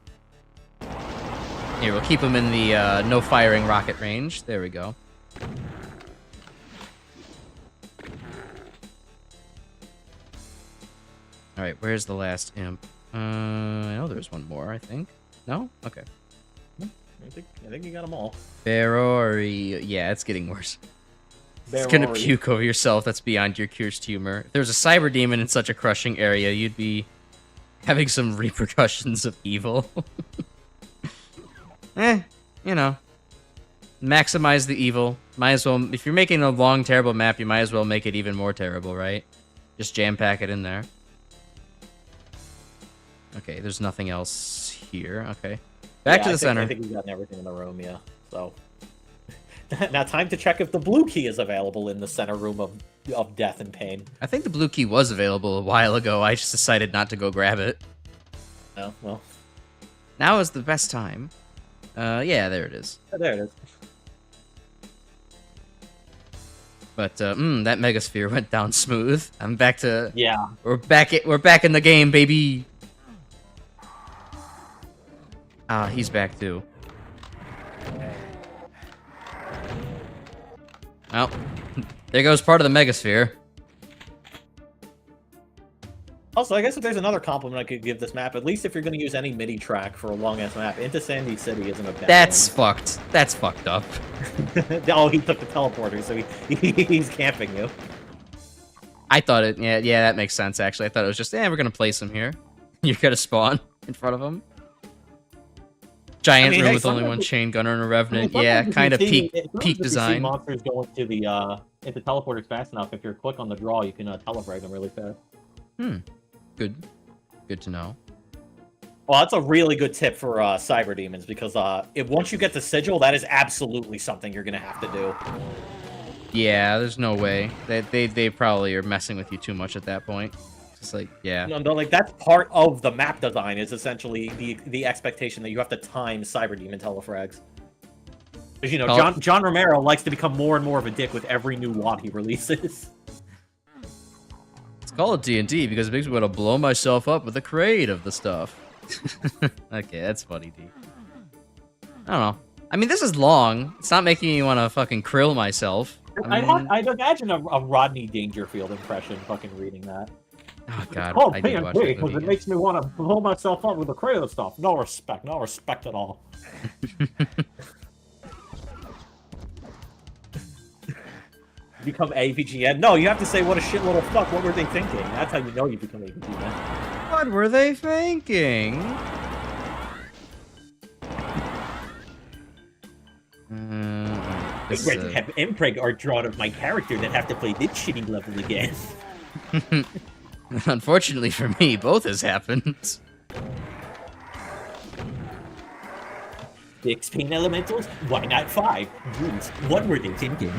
Here, we'll keep them in the no firing rocket range. There we go. Alright, where's the last imp? I know there's one more, I think. No? Okay. I think you got them all. Barori. Yeah, it's getting worse. It's gonna puke over yourself. That's beyond your cursed humor. If there was a cyber demon in such a crushing area, you'd be having some repercussions of evil. You know. Maximize the evil. Might as well, if you're making a long, terrible map, you might as well make it even more terrible, right? Just jam-pack it in there. Okay, there's nothing else here. Okay. Back to the center. I think we've gotten everything in the room, yeah. So now time to check if the blue key is available in the center room of death and pain. I think the blue key was available a while ago. I just decided not to go grab it. Oh, well. Now is the best time. Yeah, there it is. Oh, there it is. But that megasphere went down smooth. I'm back to yeah. We're back in the game, baby. Ah, he's back too. Well, there goes part of the megasphere. Also, I guess if there's another compliment I could give this map, at least if you're going to use any MIDI track for a long-ass map, Into Sandy City isn't a bad That's fucked. That's fucked up. Oh, he took the teleporter, so he's camping you. I thought it... Yeah, that makes sense, actually. I thought it was just, we're going to place him here. You're going to spawn in front of him. Giant room with only one chain gunner and a revenant. Yeah, kind of peak design. Monsters go into teleporters fast enough. If you click on the draw, you can telefrag them really fast. Good to know. Well, that's a really good tip for cyber demons because once you get the sigil, that is absolutely something you're gonna have to do. Yeah, there's no way. They probably are messing with you too much at that point. It's like, yeah. No, like that's part of the map design is essentially the expectation that you have to time cyber demon telefrags. Because you know, John Romero likes to become more and more of a dick with every new WOD he releases. It's called TNT because it makes me want to blow myself up with the crate of the stuff. Okay, that's funny, D. I don't know. I mean, this is long. It's not making me want to fucking krill myself. I'd imagine a Rodney Dangerfield impression fucking reading that. Oh god, it's called PNG because it makes me want to blow myself up with the crate of stuff. No respect at all. Become AVGN? No, you have to say what a shitload of fuck. What were they thinking? That's how you know you become AVGN. What were they thinking? I'd rather have impreg art drawn of my character than have to play this shitty level again. Unfortunately for me, both has happened. 6 pain elementals? Why not 5? Jeez, what were they thinking?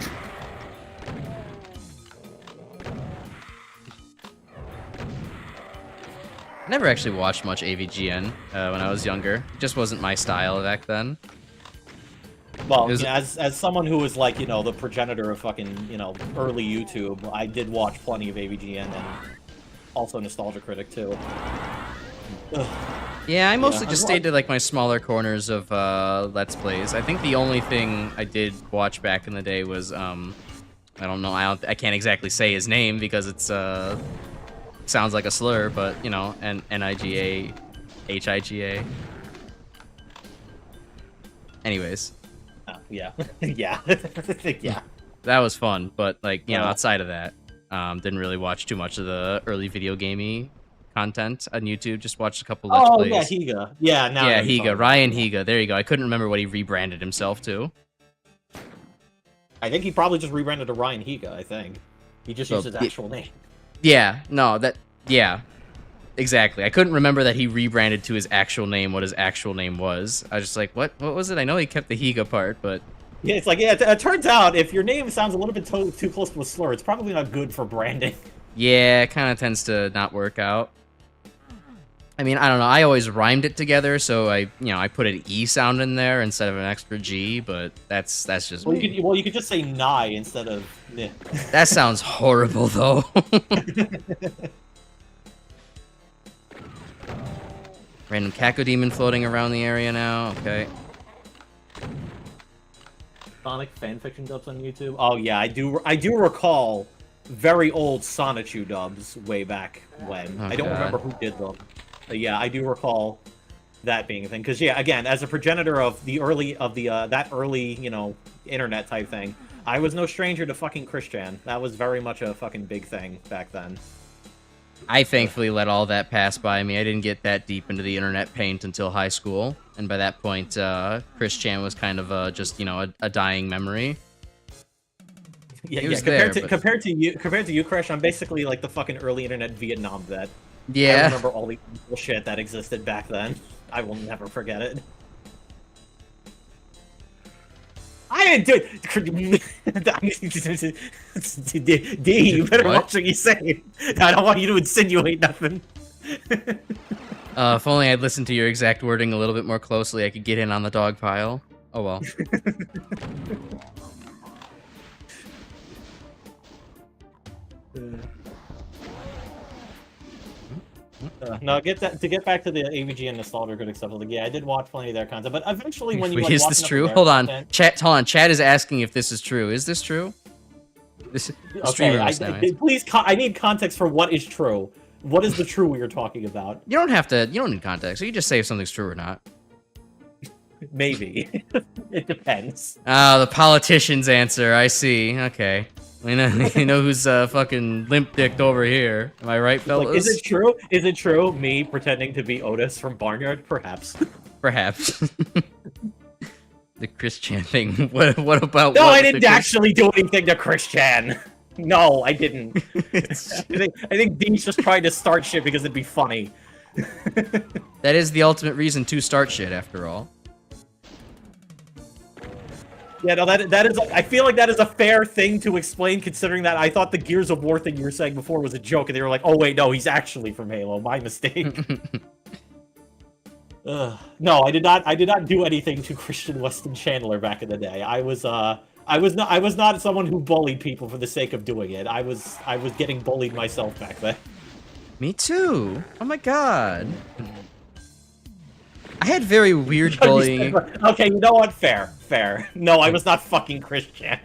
I never actually watched much AVGN when I was younger. It just wasn't my style back then. Well, as someone who was like, you know, the progenitor of fucking, you know, early YouTube, I did watch plenty of AVGN and also Nostalgia Critic too. Ugh. Yeah, I mostly just stayed to like my smaller corners of Let's Plays. I think the only thing I did watch back in the day was I don't know, I can't exactly say his name because it's sounds like a slur, but you know, NIGA, HIGA. Anyways. Yeah. Yeah. Yeah. That was fun, but like, you know, outside of that, didn't really watch too much of the early video gamey content on YouTube. Just watched a couple Let's Plays. Yeah, Higa. Yeah, now yeah, Higa. Ryan Higa. There you go. I couldn't remember what he rebranded himself to. I think he probably just rebranded to Ryan Higa, I think. He just used his actual name. Yeah, no, yeah. exactly. I couldn't remember that he rebranded to his actual name, what his actual name was. I was just like, what was it? I know he kept the Higa part, but... Yeah, it's like, yeah, it turns out if your name sounds a little bit too close to a slur, it's probably not good for branding. Yeah, it kind of tends to not work out. I mean, I don't know. I always rhymed it together, so I put an E sound in there instead of an extra G, but that's just well, me. you could just say Nye instead of N. That sounds horrible, though. Random Cacodemon floating around the area now. Okay. Sonic fanfiction dubs on YouTube. Oh yeah, I do recall very old Sonichu dubs way back when. Oh, I don't God. remember who did them. But yeah, I do recall that being a thing. Because yeah, again, as a progenitor of the early that early, you know, internet type thing, I was no stranger to fucking Christian. That was very much a fucking big thing back then. I thankfully let all that pass by me. I didn't get that deep into the internet paint until high school, and by that point, Chris Chan was kind of just, you know, a dying memory. Yeah, He was compared to you, Crash, I'm basically like the fucking early internet Vietnam vet. Yeah. I remember all the evil shit that existed back then. I will never forget it. I didn't do it. D, you better watch what you say. I don't want you to insinuate nothing. If only I'd listened to your exact wording a little bit more closely, I could get in on the dog pile. Oh well. No, to get back to the AVG and nostalgia critics stuff. Like, yeah, I did watch plenty of their content, but eventually when you Wait, like, is watch this enough true? of their Hold on, content- chat. Hold on, chat is asking if this is true. Is this true? This streamer must know. please. I need context for what is true. What is the true we are talking about? You don't have to. You don't need context. You just say if something's true or not. Maybe it depends. Ah, the politician's answer. I see. Okay. We know, you know who's fucking limp-dicked over here. Am I right, fellas? Like, is it true? Is it true? Me pretending to be Otis from Barnyard? Perhaps. Perhaps. The Christian thing. What about? No, what I with didn't the actually do anything to Christian. No, I didn't. I think Dean's just trying to start shit because it'd be funny. That is the ultimate reason to start shit, after all. Yeah, no, that is. I feel like that is a fair thing to explain, considering that I thought the Gears of War thing you were saying before was a joke, and they were like, "Oh wait, no, he's actually from Halo. My mistake." No, I did not. I did not do anything to Christian Weston Chandler back in the day. I was not someone who bullied people for the sake of doing it. I was getting bullied myself back then. Me too. Oh my god. I had very weird bullying. Okay, you know what? Fair. No, I was not fucking Christian.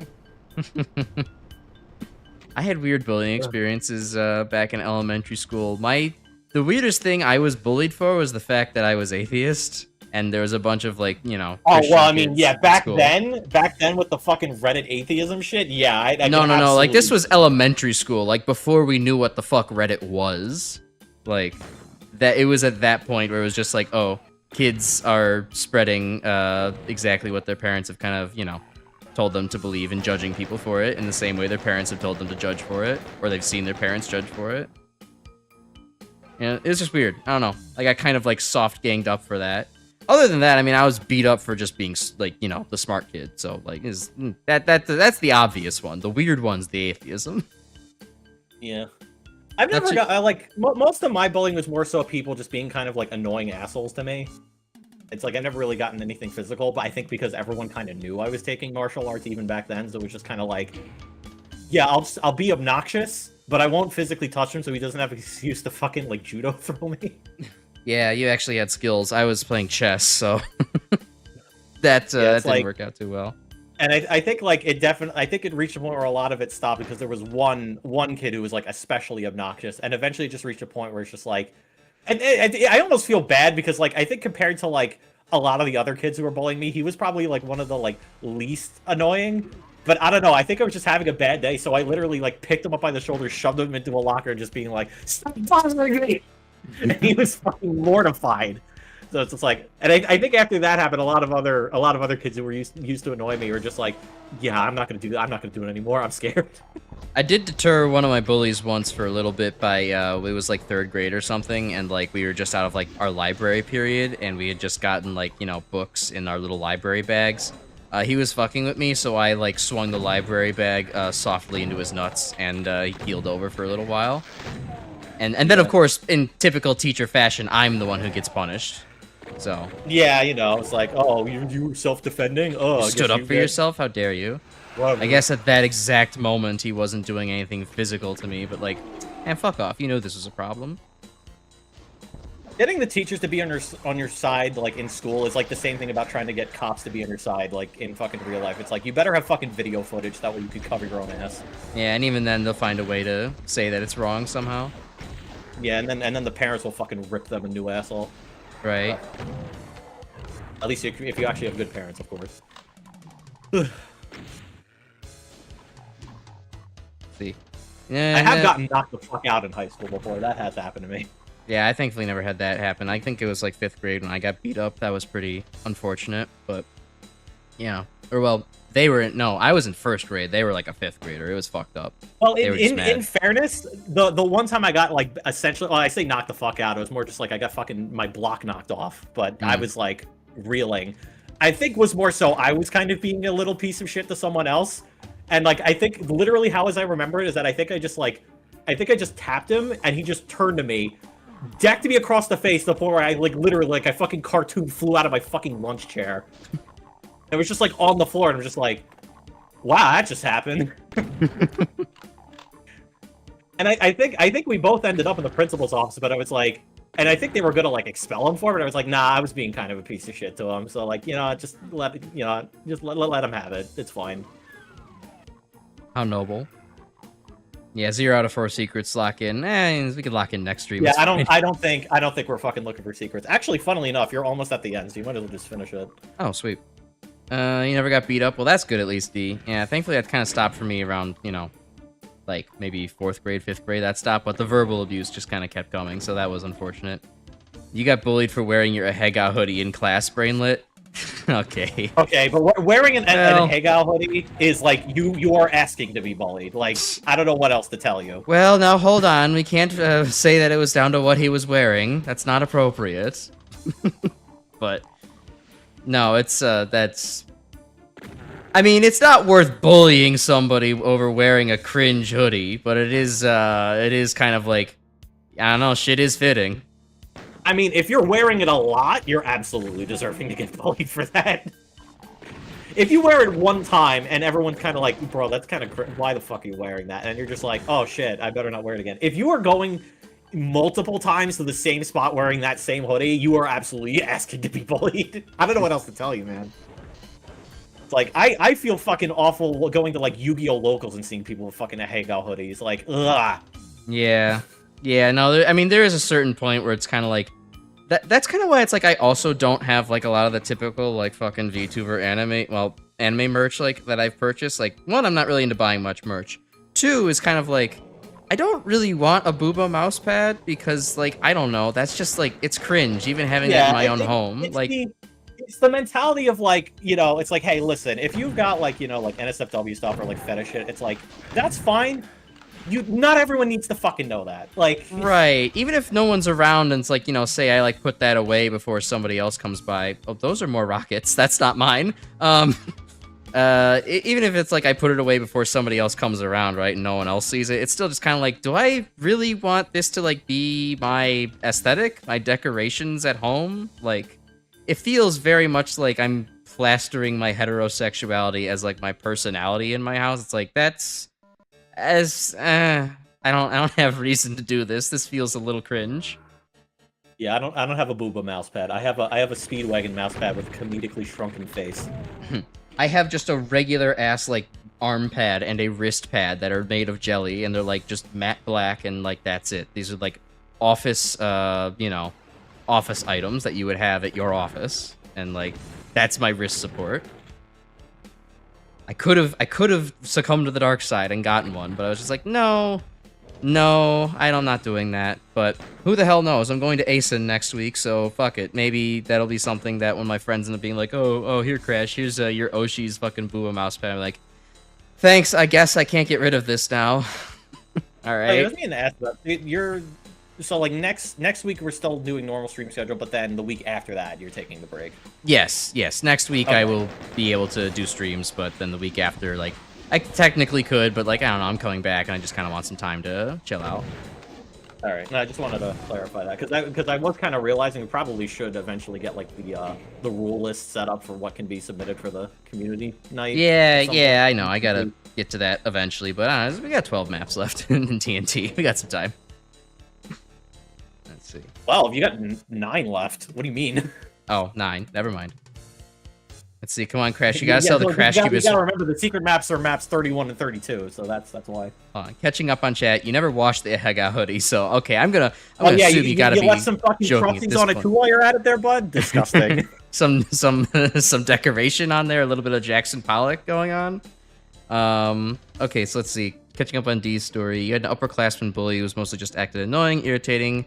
I had weird bullying experiences back in elementary school. The weirdest thing I was bullied for was the fact that I was atheist, and there was a bunch of, like, you know. Oh, Christian well, I mean, kids yeah, at back school. then with the fucking Reddit atheism shit, yeah, I No, can like, this absolutely- was elementary school, like, before we knew what the fuck Reddit was. Like, that it was at that point where it was just like, oh, kids are spreading exactly what their parents have kind of, you know, told them to believe, and judging people for it in the same way their parents have told them to judge for it, or they've seen their parents judge for it. Yeah, it was just weird. I don't know. I got kind of, like, soft ganged up for that. Other than that, I mean, I was beat up for just being, like, you know, the smart kid. So, like, that's the obvious one. The weird one's the atheism. Yeah. I've never most of my bullying was more so people just being kind of like annoying assholes to me. It's like I've never really gotten anything physical, but I think because everyone kind of knew I was taking martial arts even back then, so it was just kind of like, yeah, I'll be obnoxious, but I won't physically touch him, so he doesn't have an excuse to fucking like judo throw me. Yeah, you actually had skills. I was playing chess, so that didn't like, work out too well. And I think like I think it reached a point where a lot of it stopped because there was one kid who was like especially obnoxious, and eventually it just reached a point where it's just like, and I almost feel bad because like I think compared to like a lot of the other kids who were bullying me, he was probably like one of the like least annoying. But I don't know. I think I was just having a bad day, so I literally like picked him up by the shoulder, shoved him into a locker, and just being like, "Stop bothering me!" And he was fucking mortified. So it's just like, and I think after that happened, a lot of other kids who were used to annoy me were just like, yeah, I'm not gonna do that. I'm not gonna do it anymore. I'm scared. I did deter one of my bullies once for a little bit by it was like 3rd grade or something, and like we were just out of like our library period, and we had just gotten like, you know, books in our little library bags. He was fucking with me, so I like swung the library bag softly into his nuts, and he keeled over for a little while. And then of course, in typical teacher fashion, I'm the one who gets punished. So yeah, you know, it's like, oh, you self-defending? Oh, you stood up for yourself? How dare you? Well, I guess at that exact moment, he wasn't doing anything physical to me, but like, man, fuck off. You know this was a problem. Getting the teachers to be on your side, like, in school is like the same thing about trying to get cops to be on your side, like, in fucking real life. It's like, you better have fucking video footage, that way you can cover your own ass. Yeah, and even then, they'll find a way to say that it's wrong somehow. Yeah, and then the parents will fucking rip them a new asshole. Right. At least if you actually have good parents, of course. See. I have gotten knocked the fuck out in high school before. That has happened to me. Yeah, I thankfully never had that happen. I think it was like 5th grade when I got beat up. That was pretty unfortunate, but yeah. Or well, I was in 1st grade. They were like a 5th grader. It was fucked up. Well, in fairness, the one time I got like essentially, well, I say knocked the fuck out. It was more just like I got fucking my block knocked off, but I was like reeling. I think was more so I was kind of being a little piece of shit to someone else. And like I think literally how as I remember it is that I think I just tapped him and he just turned to me, decked me across the face to the point where I like literally like a fucking cartoon flew out of my fucking lunch chair. It was just like on the floor and I'm just like, wow, that just happened. And I think we both ended up in the principal's office, but I was like, and I think they were gonna like expel him for it, but I was like, nah, I was being kind of a piece of shit to him. So like, you know, just let him have it. It's fine. How noble. Yeah, 0 out of 4 secrets lock in. We could lock in next stream. Yeah, I don't think we're fucking looking for secrets. Actually, funnily enough, you're almost at the end, so you might as well just finish it. Oh, sweet. You never got beat up? Well, that's good at least, D. Yeah, thankfully that kind of stopped for me around, you know, like maybe 4th grade, 5th grade, that stopped, but the verbal abuse just kind of kept coming, so that was unfortunate. You got bullied for wearing your Ahega hoodie in class, Brainlit? Okay. Okay, but wearing an Ahega hoodie is like, you are asking to be bullied. Like, I don't know what else to tell you. Well, now hold on. We can't say that it was down to what he was wearing. That's not appropriate. But, no, it's, that's... I mean, it's not worth bullying somebody over wearing a cringe hoodie, but it is kind of like, I don't know, shit is fitting. I mean, if you're wearing it a lot, you're absolutely deserving to get bullied for that. If you wear it one time and everyone's kind of like, bro, that's kind of why the fuck are you wearing that? And you're just like, oh shit, I better not wear it again. If you are going multiple times to the same spot wearing that same hoodie, you are absolutely asking to be bullied. I don't know what else to tell you, man. It's like, I feel fucking awful going to like Yu-Gi-Oh! Locals and seeing people with fucking Ahega hoodies. Like, ugh. Yeah. Yeah, no, I mean, there is a certain point where it's kind of like, that's kind of why it's like I also don't have like a lot of the typical like fucking VTuber anime merch like that I've purchased. Like, one, I'm not really into buying much merch. 2 is kind of like, I don't really want a Booba mouse pad because like, I don't know, that's just like, it's cringe even having it in my own home. Like, it's the mentality of like, you know, it's like, hey, listen, if you've got like, you know, like NSFW stuff or like fetish shit, it's like, that's fine. Not everyone needs to fucking know that. Like, right. Even if no one's around and it's like, you know, say I like put that away before somebody else comes by. Oh, those are more rockets. That's not mine. Even if it's like I put it away before somebody else comes around, right, and no one else sees it, it's still just kind of like, do I really want this to like be my aesthetic, my decorations at home? Like, it feels very much like I'm plastering my heterosexuality as like my personality in my house. It's like, that's I don't have reason to do this. This feels a little cringe. Yeah, I don't have a Booba mouse pad. I have a Speedwagon mouse pad with a comedically shrunken face. I have just a regular ass like arm pad and a wrist pad that are made of jelly, and they're like just matte black, and like that's it. These are like office office items that you would have at your office, and like that's my wrist support. I could have succumbed to the dark side and gotten one, but I was just like, no, No, I'm not doing that, but who the hell knows? I'm going to ASIN next week, so fuck it. Maybe that'll be something that when my friends end up being like, oh, here, Crash, here's your Oshi's fucking Bua mousepad. I'm like, thanks, I guess I can't get rid of this now. Alright. Let me ask that. You're... So, like, next week we're still doing normal stream schedule, but then the week after that, you're taking the break. Yes. Next week Okay. I will be able to do streams, but then the week after, like, I technically could, but, like, I don't know, I'm coming back, and I just kind of want some time to chill out. All right. No, I just wanted to clarify that because I was kind of realizing we probably should eventually get like the rule list set up for what can be submitted for the community night. Yeah, I know. I gotta get to that eventually, but we got 12 maps left in TNT. We got some time. Let's see. Well, you got 9 left. What do you mean? Oh, 9. Never mind. Let's see. Come on, Crash. You gotta sell the Crash Cube. You gotta remember the secret maps are maps 31 and 32, so that's why. Catching up on chat. You never washed the Hega hoodie, so okay. I'm gonna assume you gotta be left some fucking crusties on it too while you're at it, there, bud. Disgusting. some decoration on there. A little bit of Jackson Pollock going on. Okay, so let's see. Catching up on D's story. You had an upperclassman bully who was mostly just acted annoying, irritating,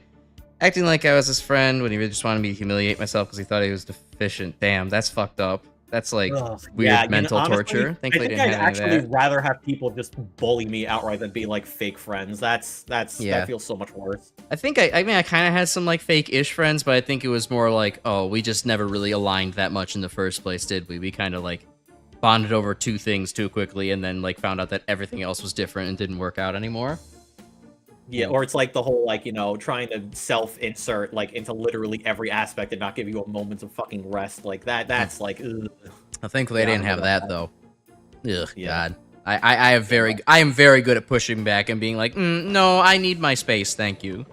acting like I was his friend when he really just wanted me to humiliate myself because he thought he was deficient. Damn, that's fucked up. That's like weird mental torture. I think didn't I'd have any of actually that. rather have people just bully me outright than be like fake friends. That feels so much worse. I think I kind of had some like fake-ish friends, but I think it was more like, oh, we just never really aligned that much in the first place, did we? We kind of like bonded over 2 things too quickly, and then like found out that everything else was different and didn't work out anymore. Yeah, or it's like the whole, like, you know, trying to self-insert, like, into literally every aspect and not give you a moment of fucking rest. Like, that's like, ugh. Thankfully, I didn't have that, though. Ugh, Yeah. God. I am very good at pushing back and being like, no, I need my space, thank you.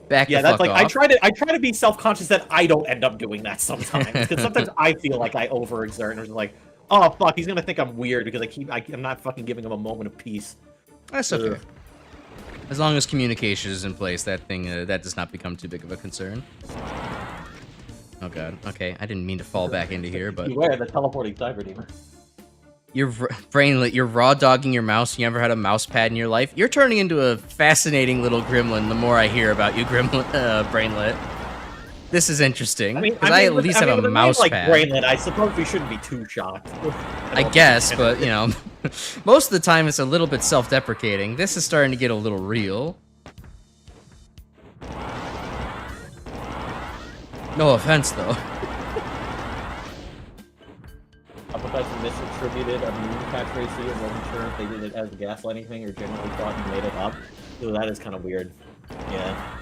Back the That's fuck like, off. I try to be self-conscious that I don't end up doing that sometimes. Because sometimes I feel like I overexert and it's like, oh, fuck, he's gonna think I'm weird because I'm not fucking giving him a moment of peace. That's okay. As long as communication is in place, that does not become too big of a concern. Oh god. Okay, I didn't mean to fall back into here, but Beware the teleporting cyber demon. you're brainlet. You're raw dogging your mouse. You never had a mouse pad in your life. You're turning into a fascinating little gremlin. The more I hear about you, brainlet. This is interesting because I at least have a mouse pad. Brainlet, I suppose we shouldn't be too shocked. I guess, but, you know, most of the time it's a little bit self-deprecating. This is starting to get a little real. No offense, though. Professor misattributed a meme catch race and wasn't sure if they did it as a gaslighting thing or genuinely thought he made it up. Ooh, that is kind of weird. Yeah.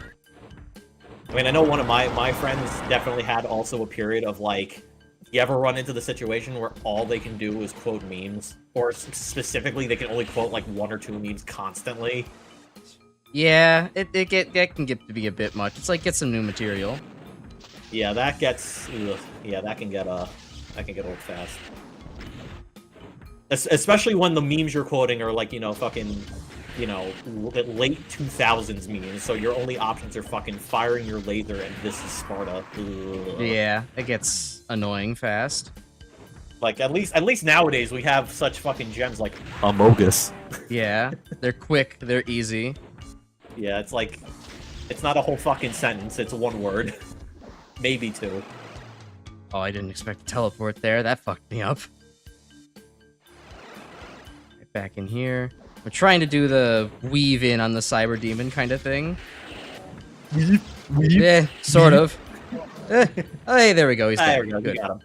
I mean, I know one of my friends definitely had also a period of, like, you ever run into the situation where all they can do is quote memes? Or specifically, they can only quote, like, 1 or 2 memes constantly? Yeah, that can get to be a bit much. It's like, get some new material. Yeah, that gets... Ugh, yeah, that can get old fast. Especially when the memes you're quoting are, like, you know, fucking... You know, late 2000s memes, so your only options are fucking firing your laser and this is Sparta. Ugh. Yeah, it gets annoying fast. Like, at least nowadays we have such fucking gems like Amogus. Yeah, they're quick, they're easy. Yeah, it's like, it's not a whole fucking sentence, it's 1 word. Maybe 2. Oh, I didn't expect to teleport there, that fucked me up. Get back in here. We're trying to do the weave in on the cyber demon kind of thing. Weave? Yeah, sort of. Oh, hey, there we go. He's dead. There we go. Good. You got him.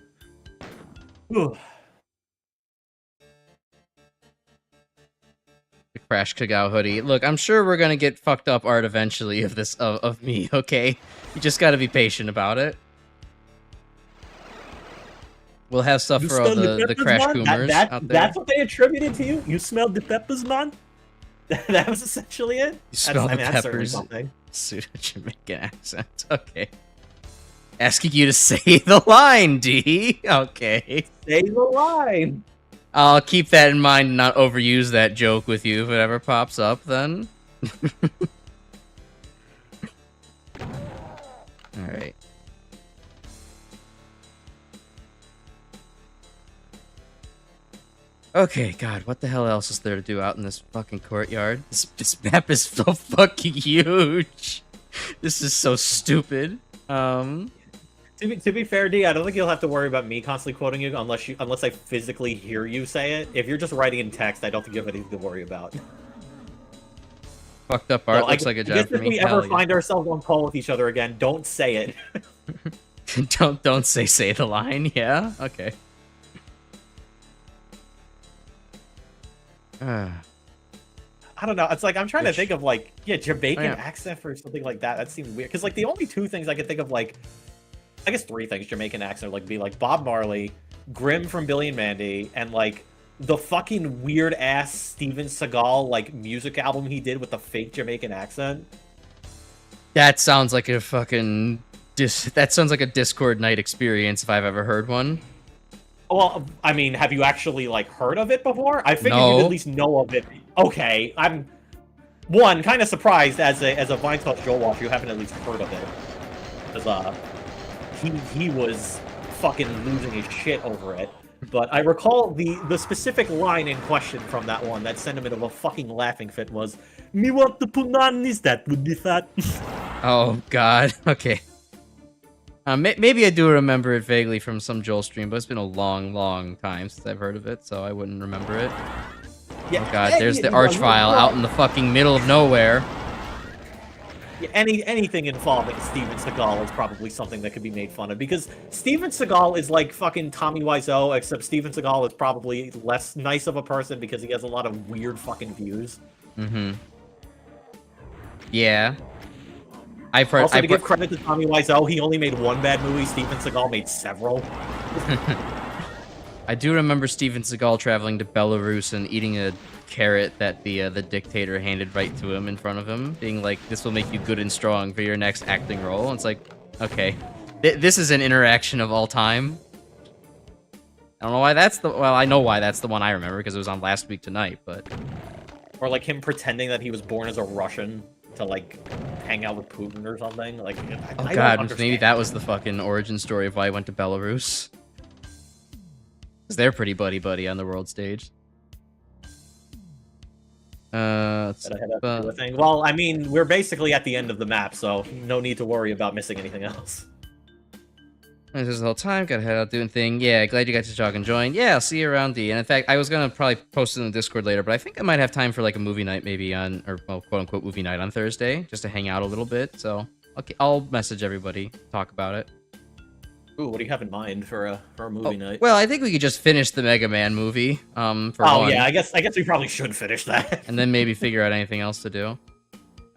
Whew. The Crash Kagao hoodie. Look, I'm sure we're gonna get fucked up art eventually of this of me. Okay, you just gotta be patient about it. We'll have stuff for all the Crash Coomers out there. That's what they attributed to you? You smelled the peppers, man? That was essentially it? You smell the peppers. Something. Pseudo Jamaican accent. Okay. Asking you to say the line, D. Okay. Say the line. I'll keep that in mind and not overuse that joke with you if it ever pops up, then. Alright. Okay, God, what the hell else is there to do out in this fucking courtyard? This map is so fucking huge. This is so stupid. To be fair, D, I don't think you'll have to worry about me constantly quoting you unless I physically hear you say it. If you're just writing in text, I don't think you have anything to worry about. Fucked up art So looks like a job for if me. we ever find ourselves on call with each other again, don't say it. don't say the line. Yeah. Okay. I don't know. It's like I'm trying to think of like Jamaican accent for something like that. That seems weird because like the only two things I could think of, like I guess three things Jamaican accent would like be like Bob Marley, Grim from Billy and Mandy, and like the fucking weird ass Steven Seagal like music album he did with the fake Jamaican accent. That sounds like a fucking that sounds like a Discord night experience if I've ever heard one. Well, I mean, have you actually like heard of it before? I figured No. you'd at least know of it. Okay, I'm kind of surprised as a Vine Touch Joel Wash you haven't at least heard of it. Because he was fucking losing his shit over it. But I recall the specific line in question from that one that sent him into a fucking laughing fit was, "Me want the punanis that would be fat." Oh God. Okay. Maybe I do remember it vaguely from some Joel stream, but it's been a long time since I've heard of it, so I wouldn't remember it. Yeah, oh God, there's the Archvile out in the fucking middle of nowhere. Yeah, anything involving Steven Seagal is probably something that could be made fun of, because Steven Seagal is like fucking Tommy Wiseau, except Steven Seagal is probably less nice of a person because he has a lot of weird fucking views. Mm-hmm. Yeah. I've heard. Also, to give credit to Tommy Wiseau, he only made one bad movie. Steven Seagal made several. I do remember Steven Seagal traveling to Belarus and eating a carrot that the dictator handed right to him in front of him, being like, "This will make you good and strong for your next acting role." And it's like, okay, this is an interaction of all time. I don't know why that's the. Well, I know why that's the one I remember because it was on Last Week Tonight, but. Or like him pretending that he was born as a Russian to like hang out with Putin or something. Like, oh God, maybe that was the fucking origin story of why he went to Belarus. Because they're pretty buddy on the world stage. Well, I mean, we're basically at the end of the map, so no need to worry about missing anything else. This is the whole time. Gotta head out doing thing. Yeah, glad you got to talk and join. Yeah, I'll see you around D. And in fact, I was gonna probably post it in the Discord later, but I think I might have time for like a movie night maybe on, or well, quote unquote movie night on Thursday, just to hang out a little bit. So okay, I'll message everybody, talk about it. Ooh, what do you have in mind for a movie night? Well, I think we could just finish the Mega Man movie. For one. Yeah, I guess we probably should finish that. And then maybe figure out anything else to do. All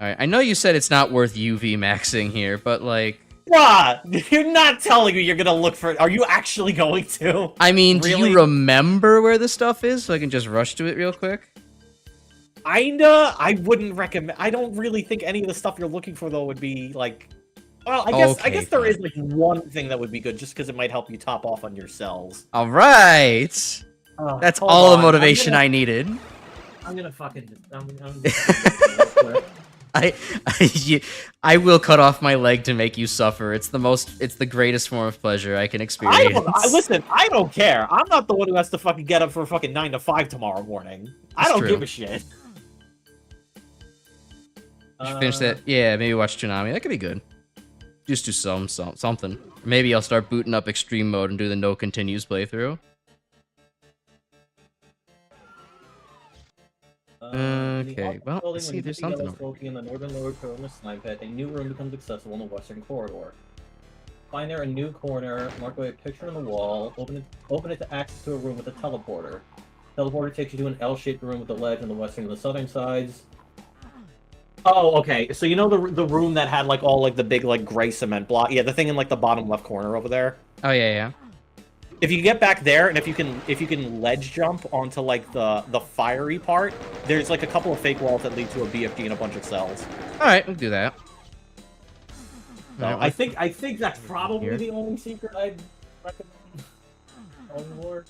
right, I know you said it's not worth UV maxing here, but like. Bruh, you're not telling me you're gonna look for. Are you actually going to? I mean, really? Do you remember where the stuff is so I can just rush to it real quick? Kinda. I wouldn't recommend. I don't really think any of the stuff you're looking for though would be like. Well, I guess there is like one thing that would be good just because it might help you top off on your cells. All right. That's all the motivation I needed. I'm gonna fucking. I will cut off my leg to make you suffer. It's the greatest form of pleasure I can experience. Listen, I don't care. I'm not the one who has to fucking get up for fucking 9 to 5 tomorrow morning. I don't give a shit. Finish that. Yeah, maybe watch Tsunami. That could be good. Just do something. Maybe I'll start booting up extreme mode and do the no continues playthrough. Okay, well, let's see if there's something over in the northern lower corner snipe pad, a new room becomes accessible in the western corridor. Find there a new corner, mark away a picture on the wall, open it to access to a room with a teleporter. Teleporter takes you to an L-shaped room with a ledge on the western and the southern sides. Oh, okay. So you know the room that had like all like the big like gray cement block? Yeah, the thing in like the bottom left corner over there. Oh yeah. If you get back there and if you can ledge jump onto like the fiery part, there's like a couple of fake walls that lead to a BFG and a bunch of cells. All right, we'll do that. So I think that's probably the only secret I'd recommend. Onward.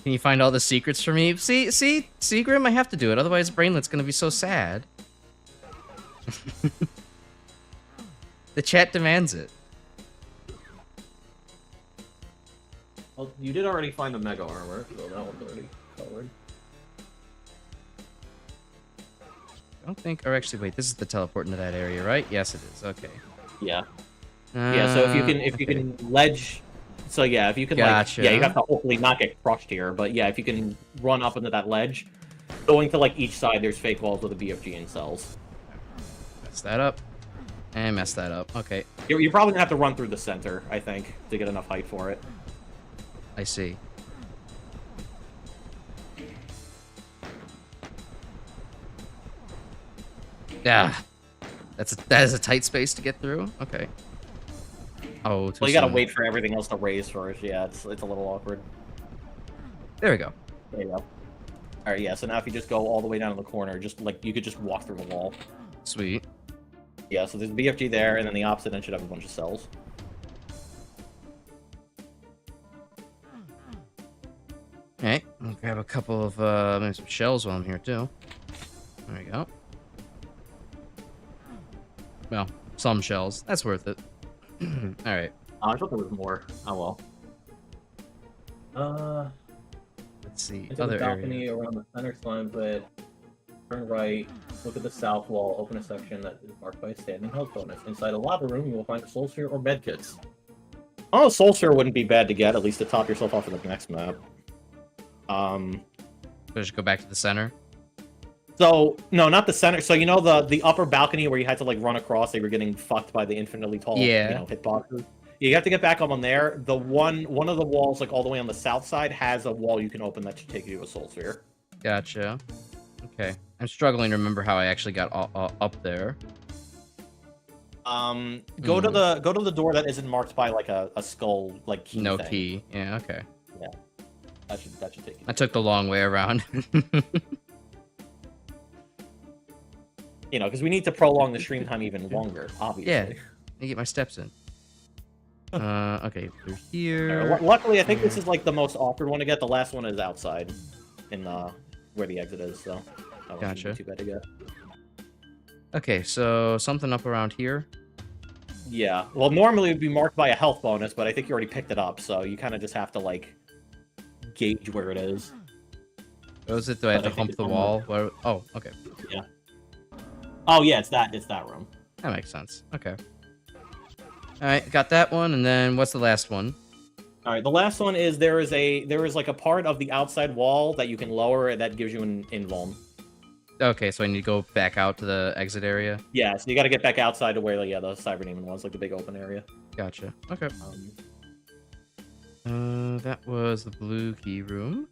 Can you find all the secrets for me? See, Grim, I have to do it. Otherwise, Brainlet's gonna be so sad. The chat demands it. Well, you did already find the Mega Armor, so that one's already covered. I don't think, or actually, wait, this is the teleport into that area, right? Yes, it is. Okay. Yeah. Yeah, so if you can ledge, so yeah, if you can Gotcha. like, yeah, you have to hopefully not get crushed here, but yeah, if you can run up into that ledge, going to like each side, there's fake walls with a BFG and cells. Mess that up. And mess that up. Okay. You're probably gonna have to run through the center, I think, to get enough height for it. I see. Yeah. That is a tight space to get through. Okay. Oh, well, you gotta wait for everything else to raise first. Yeah, it's a little awkward. There we go. There you go. All right, yeah. So now if you just go all the way down to the corner, just like you could just walk through the wall. Sweet. Yeah. So there's a BFG there, and then the opposite end should have a bunch of cells. Alright, I'll grab a couple of maybe some shells while I'm here too. There we go. Well, some shells. That's worth it. Alright. I thought there was more. Oh well. Let's see. Into Other the balcony area. around the center slime, but turn right, look at the south wall, open a section that is marked by a standing health bonus. Inside a lava room, you will find a soul sphere or med kits. Oh, soul sphere wouldn't be bad to get, at least to top yourself off for the next map. Just go back to the center. So no, not the center. So you know the upper balcony where you had to like run across, they were getting fucked by the infinitely tall, hitboxes. You have to get back up on there. The one of the walls, like all the way on the south side, has a wall you can open that should take you to a soul sphere. Gotcha. Okay. I'm struggling to remember how I actually got up there. Go to the door that isn't marked by like a skull like key. No thing. key. Yeah. Okay. Yeah. That should take you. I took the long way around. You know, because we need to prolong the stream time even longer, obviously. Yeah. Let me get my steps in. Okay, through here. Right, luckily, I think this is like the most awkward one to get. The last one is outside, in where the exit is. So that Gotcha. wasn't too bad to get. Okay, so something up around here. Yeah. Well, normally it would be marked by a health bonus, but I think you already picked it up, so you kind of just have to like gauge where it is. Oh, is it? Do I have to hump the wall? Where... Oh, okay. Yeah. Oh yeah, it's that room. That makes sense. Okay. All right, got that one, and then what's the last one? All right, the last one is there is like a part of the outside wall that you can lower that gives you an invuln. Okay, so I need to go back out to the exit area. Yeah, so you got to get back outside to where the cyber demon was, like the big open area. Gotcha. Okay. That was the blue key room.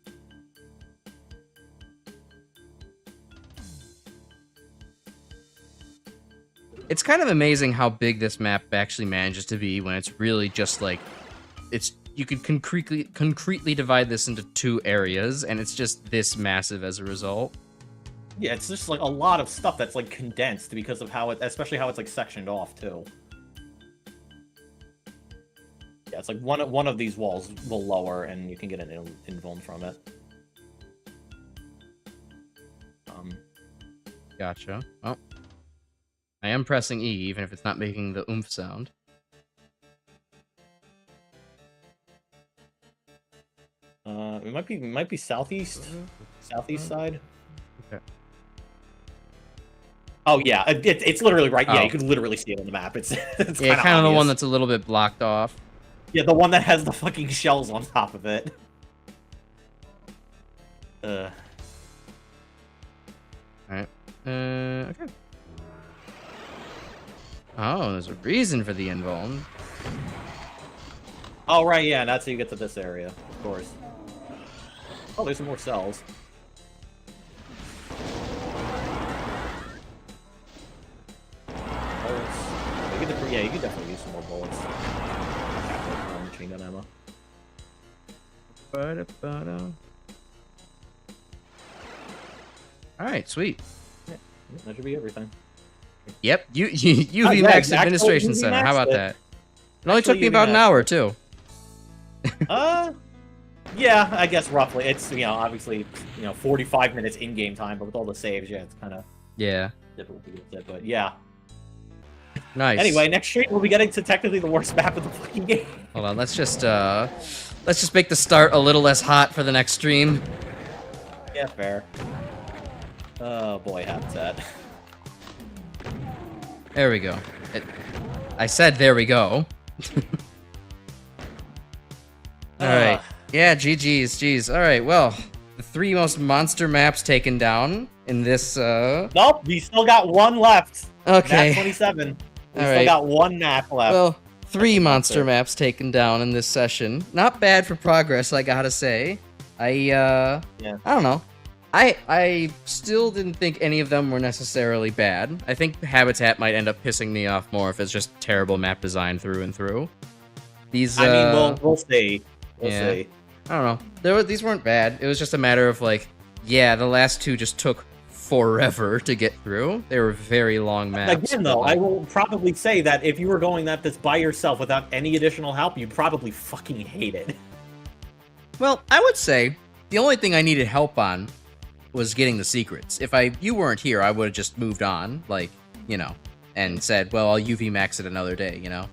It's kind of amazing how big this map actually manages to be when it's really just like, you could concretely divide this into 2 areas, and it's just this massive as a result. Yeah, it's just like a lot of stuff that's like condensed because of how especially how it's like sectioned off too. Yeah, it's like one of these walls will lower, and you can get an invuln from it. Gotcha. Oh. I am pressing E, even if it's not making the oomph sound. It might be southeast side. Okay. Oh yeah, it's literally right. Yeah, you can literally see it on the map. It's yeah, kind of the one that's a little bit blocked off. Yeah, the one that has the fucking shells on top of it. All right. Okay. Oh, there's a reason for the invuln. Oh, right, yeah, that's how you get to this area, of course. Oh, there's some more cells. Bullets. Yeah, you could definitely use some more bullets. Machine gun ammo. Alright, sweet. Yeah, that should be everything. Yep, UV Max Administration Center. How about that? It only took me about an hour, too. Yeah, I guess roughly. It's, obviously, 45 minutes in-game time, but with all the saves, yeah, it's kind of difficult to get it, but yeah. Nice. Anyway, next stream we'll be getting to technically the worst map of the fucking game. Hold on, let's just Let's just make the start a little less hot for the next stream. Yeah, fair. Oh boy, habitat. There we go. I said there we go. Alright. Yeah, GG's, geez. Alright, well, the 3 most monster maps taken down in this, Nope, we still got 1 left. Okay. Map 27. We All still right. got 1 map left. Well, 3 monster maps taken down in this session. Not bad for progress, I gotta say. I don't know. I still didn't think any of them were necessarily bad. I think Habitat might end up pissing me off more if it's just terrible map design through and through. These, I mean, we'll see. We'll yeah. see. I don't know. These weren't bad. It was just a matter of, like, yeah, the last 2 just took forever to get through. They were very long maps. Again, though, I will probably say that if you were going at this by yourself without any additional help, you'd probably fucking hate it. Well, I would say the only thing I needed help on was getting the secrets. If you weren't here, I would have just moved on, like, you know, and said, well, I'll UV max it another day, you know?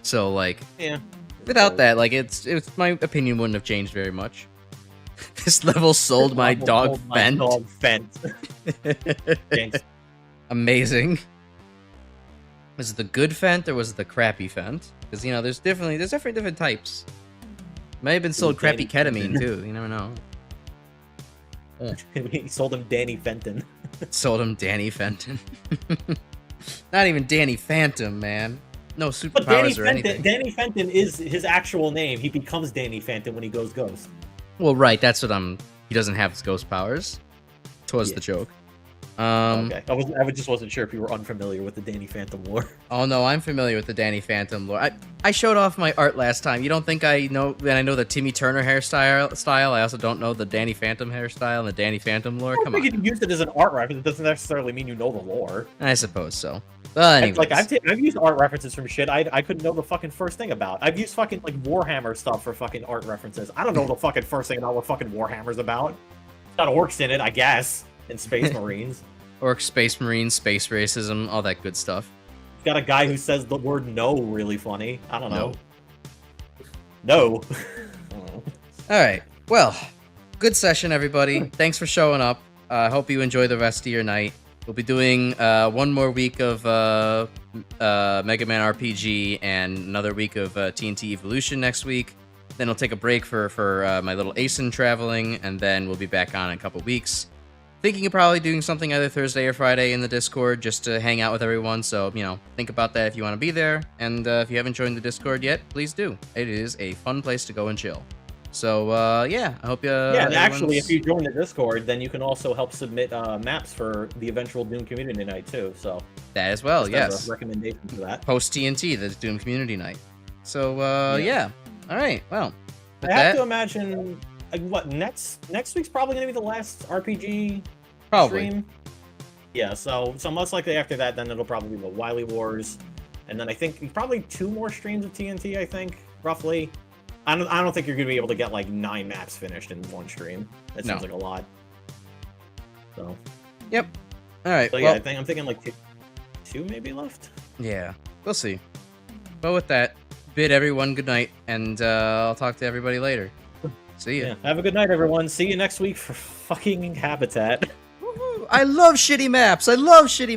So, like, yeah. Without that, like, it's my opinion wouldn't have changed very much. This level sold my dog Fent. Dog Fent. Thanks. Amazing. Was it the good Fent or was it the crappy Fent? Because, you know, there's different types. Might have been sold crappy ketamine, too. You never know. He sold him Danny Fenton. Sold him Danny Fenton. Not even Danny Phantom, man. No superpowers or anything. Danny Fenton is his actual name. He becomes Danny Phantom when he goes ghost. Well, right. That's what he doesn't have his ghost powers. Twas the joke. Okay. I just wasn't sure if you were unfamiliar with the Danny Phantom lore. Oh no, I'm familiar with the Danny Phantom lore. I showed off my art last time. You don't think I know? And I know the Timmy Turner hairstyle. I also don't know the Danny Phantom hairstyle and the Danny Phantom lore. Come on. You can use it as an art reference. It doesn't necessarily mean you know the lore. I suppose so. But anyways. Like I've used art references from shit I couldn't know the fucking first thing about. I've used fucking like Warhammer stuff for fucking art references. I don't know the fucking first thing about what fucking Warhammer's about. It's got orcs in it, I guess, and space marines. Orcs, space marines, space racism, all that good stuff. It's got a guy who says the word no really funny. I don't know. No. All right. Well, good session, everybody. Thanks for showing up. I hope you enjoy the rest of your night. We'll be doing 1 more week of Mega Man RPG and another week of TNT Evilution next week. Then I'll take a break for my little ASIN traveling, and then we'll be back on in a couple weeks. Thinking of probably doing something either Thursday or Friday in the Discord just to hang out with everyone. So, you know, think about that if you want to be there. And if you haven't joined the Discord yet, please do. It is a fun place to go and chill. So, yeah, I hope you... Yeah, and actually, if you join the Discord, then you can also help submit maps for the eventual Doom Community Night, too. So that as well, yes. As a recommendation for that. Post TNT, the Doom Community Night. So, yeah. All right, well. I have to imagine... Like, what, next week's probably going to be the last RPG stream? Yeah, so most likely after that, then it'll probably be the Wily Wars. And then I think probably 2 more streams of TNT, I think, roughly. I don't think you're going to be able to get, like, 9 maps finished in 1 stream. That seems like a lot. So. Yep. All right, so, yeah, I'm thinking, like, 2 maybe left? Yeah, we'll see. But with that, bid everyone good night, and I'll talk to everybody later. See ya. Yeah, have a good night, everyone. See you next week for fucking Habitat. I love shitty maps. I love shitty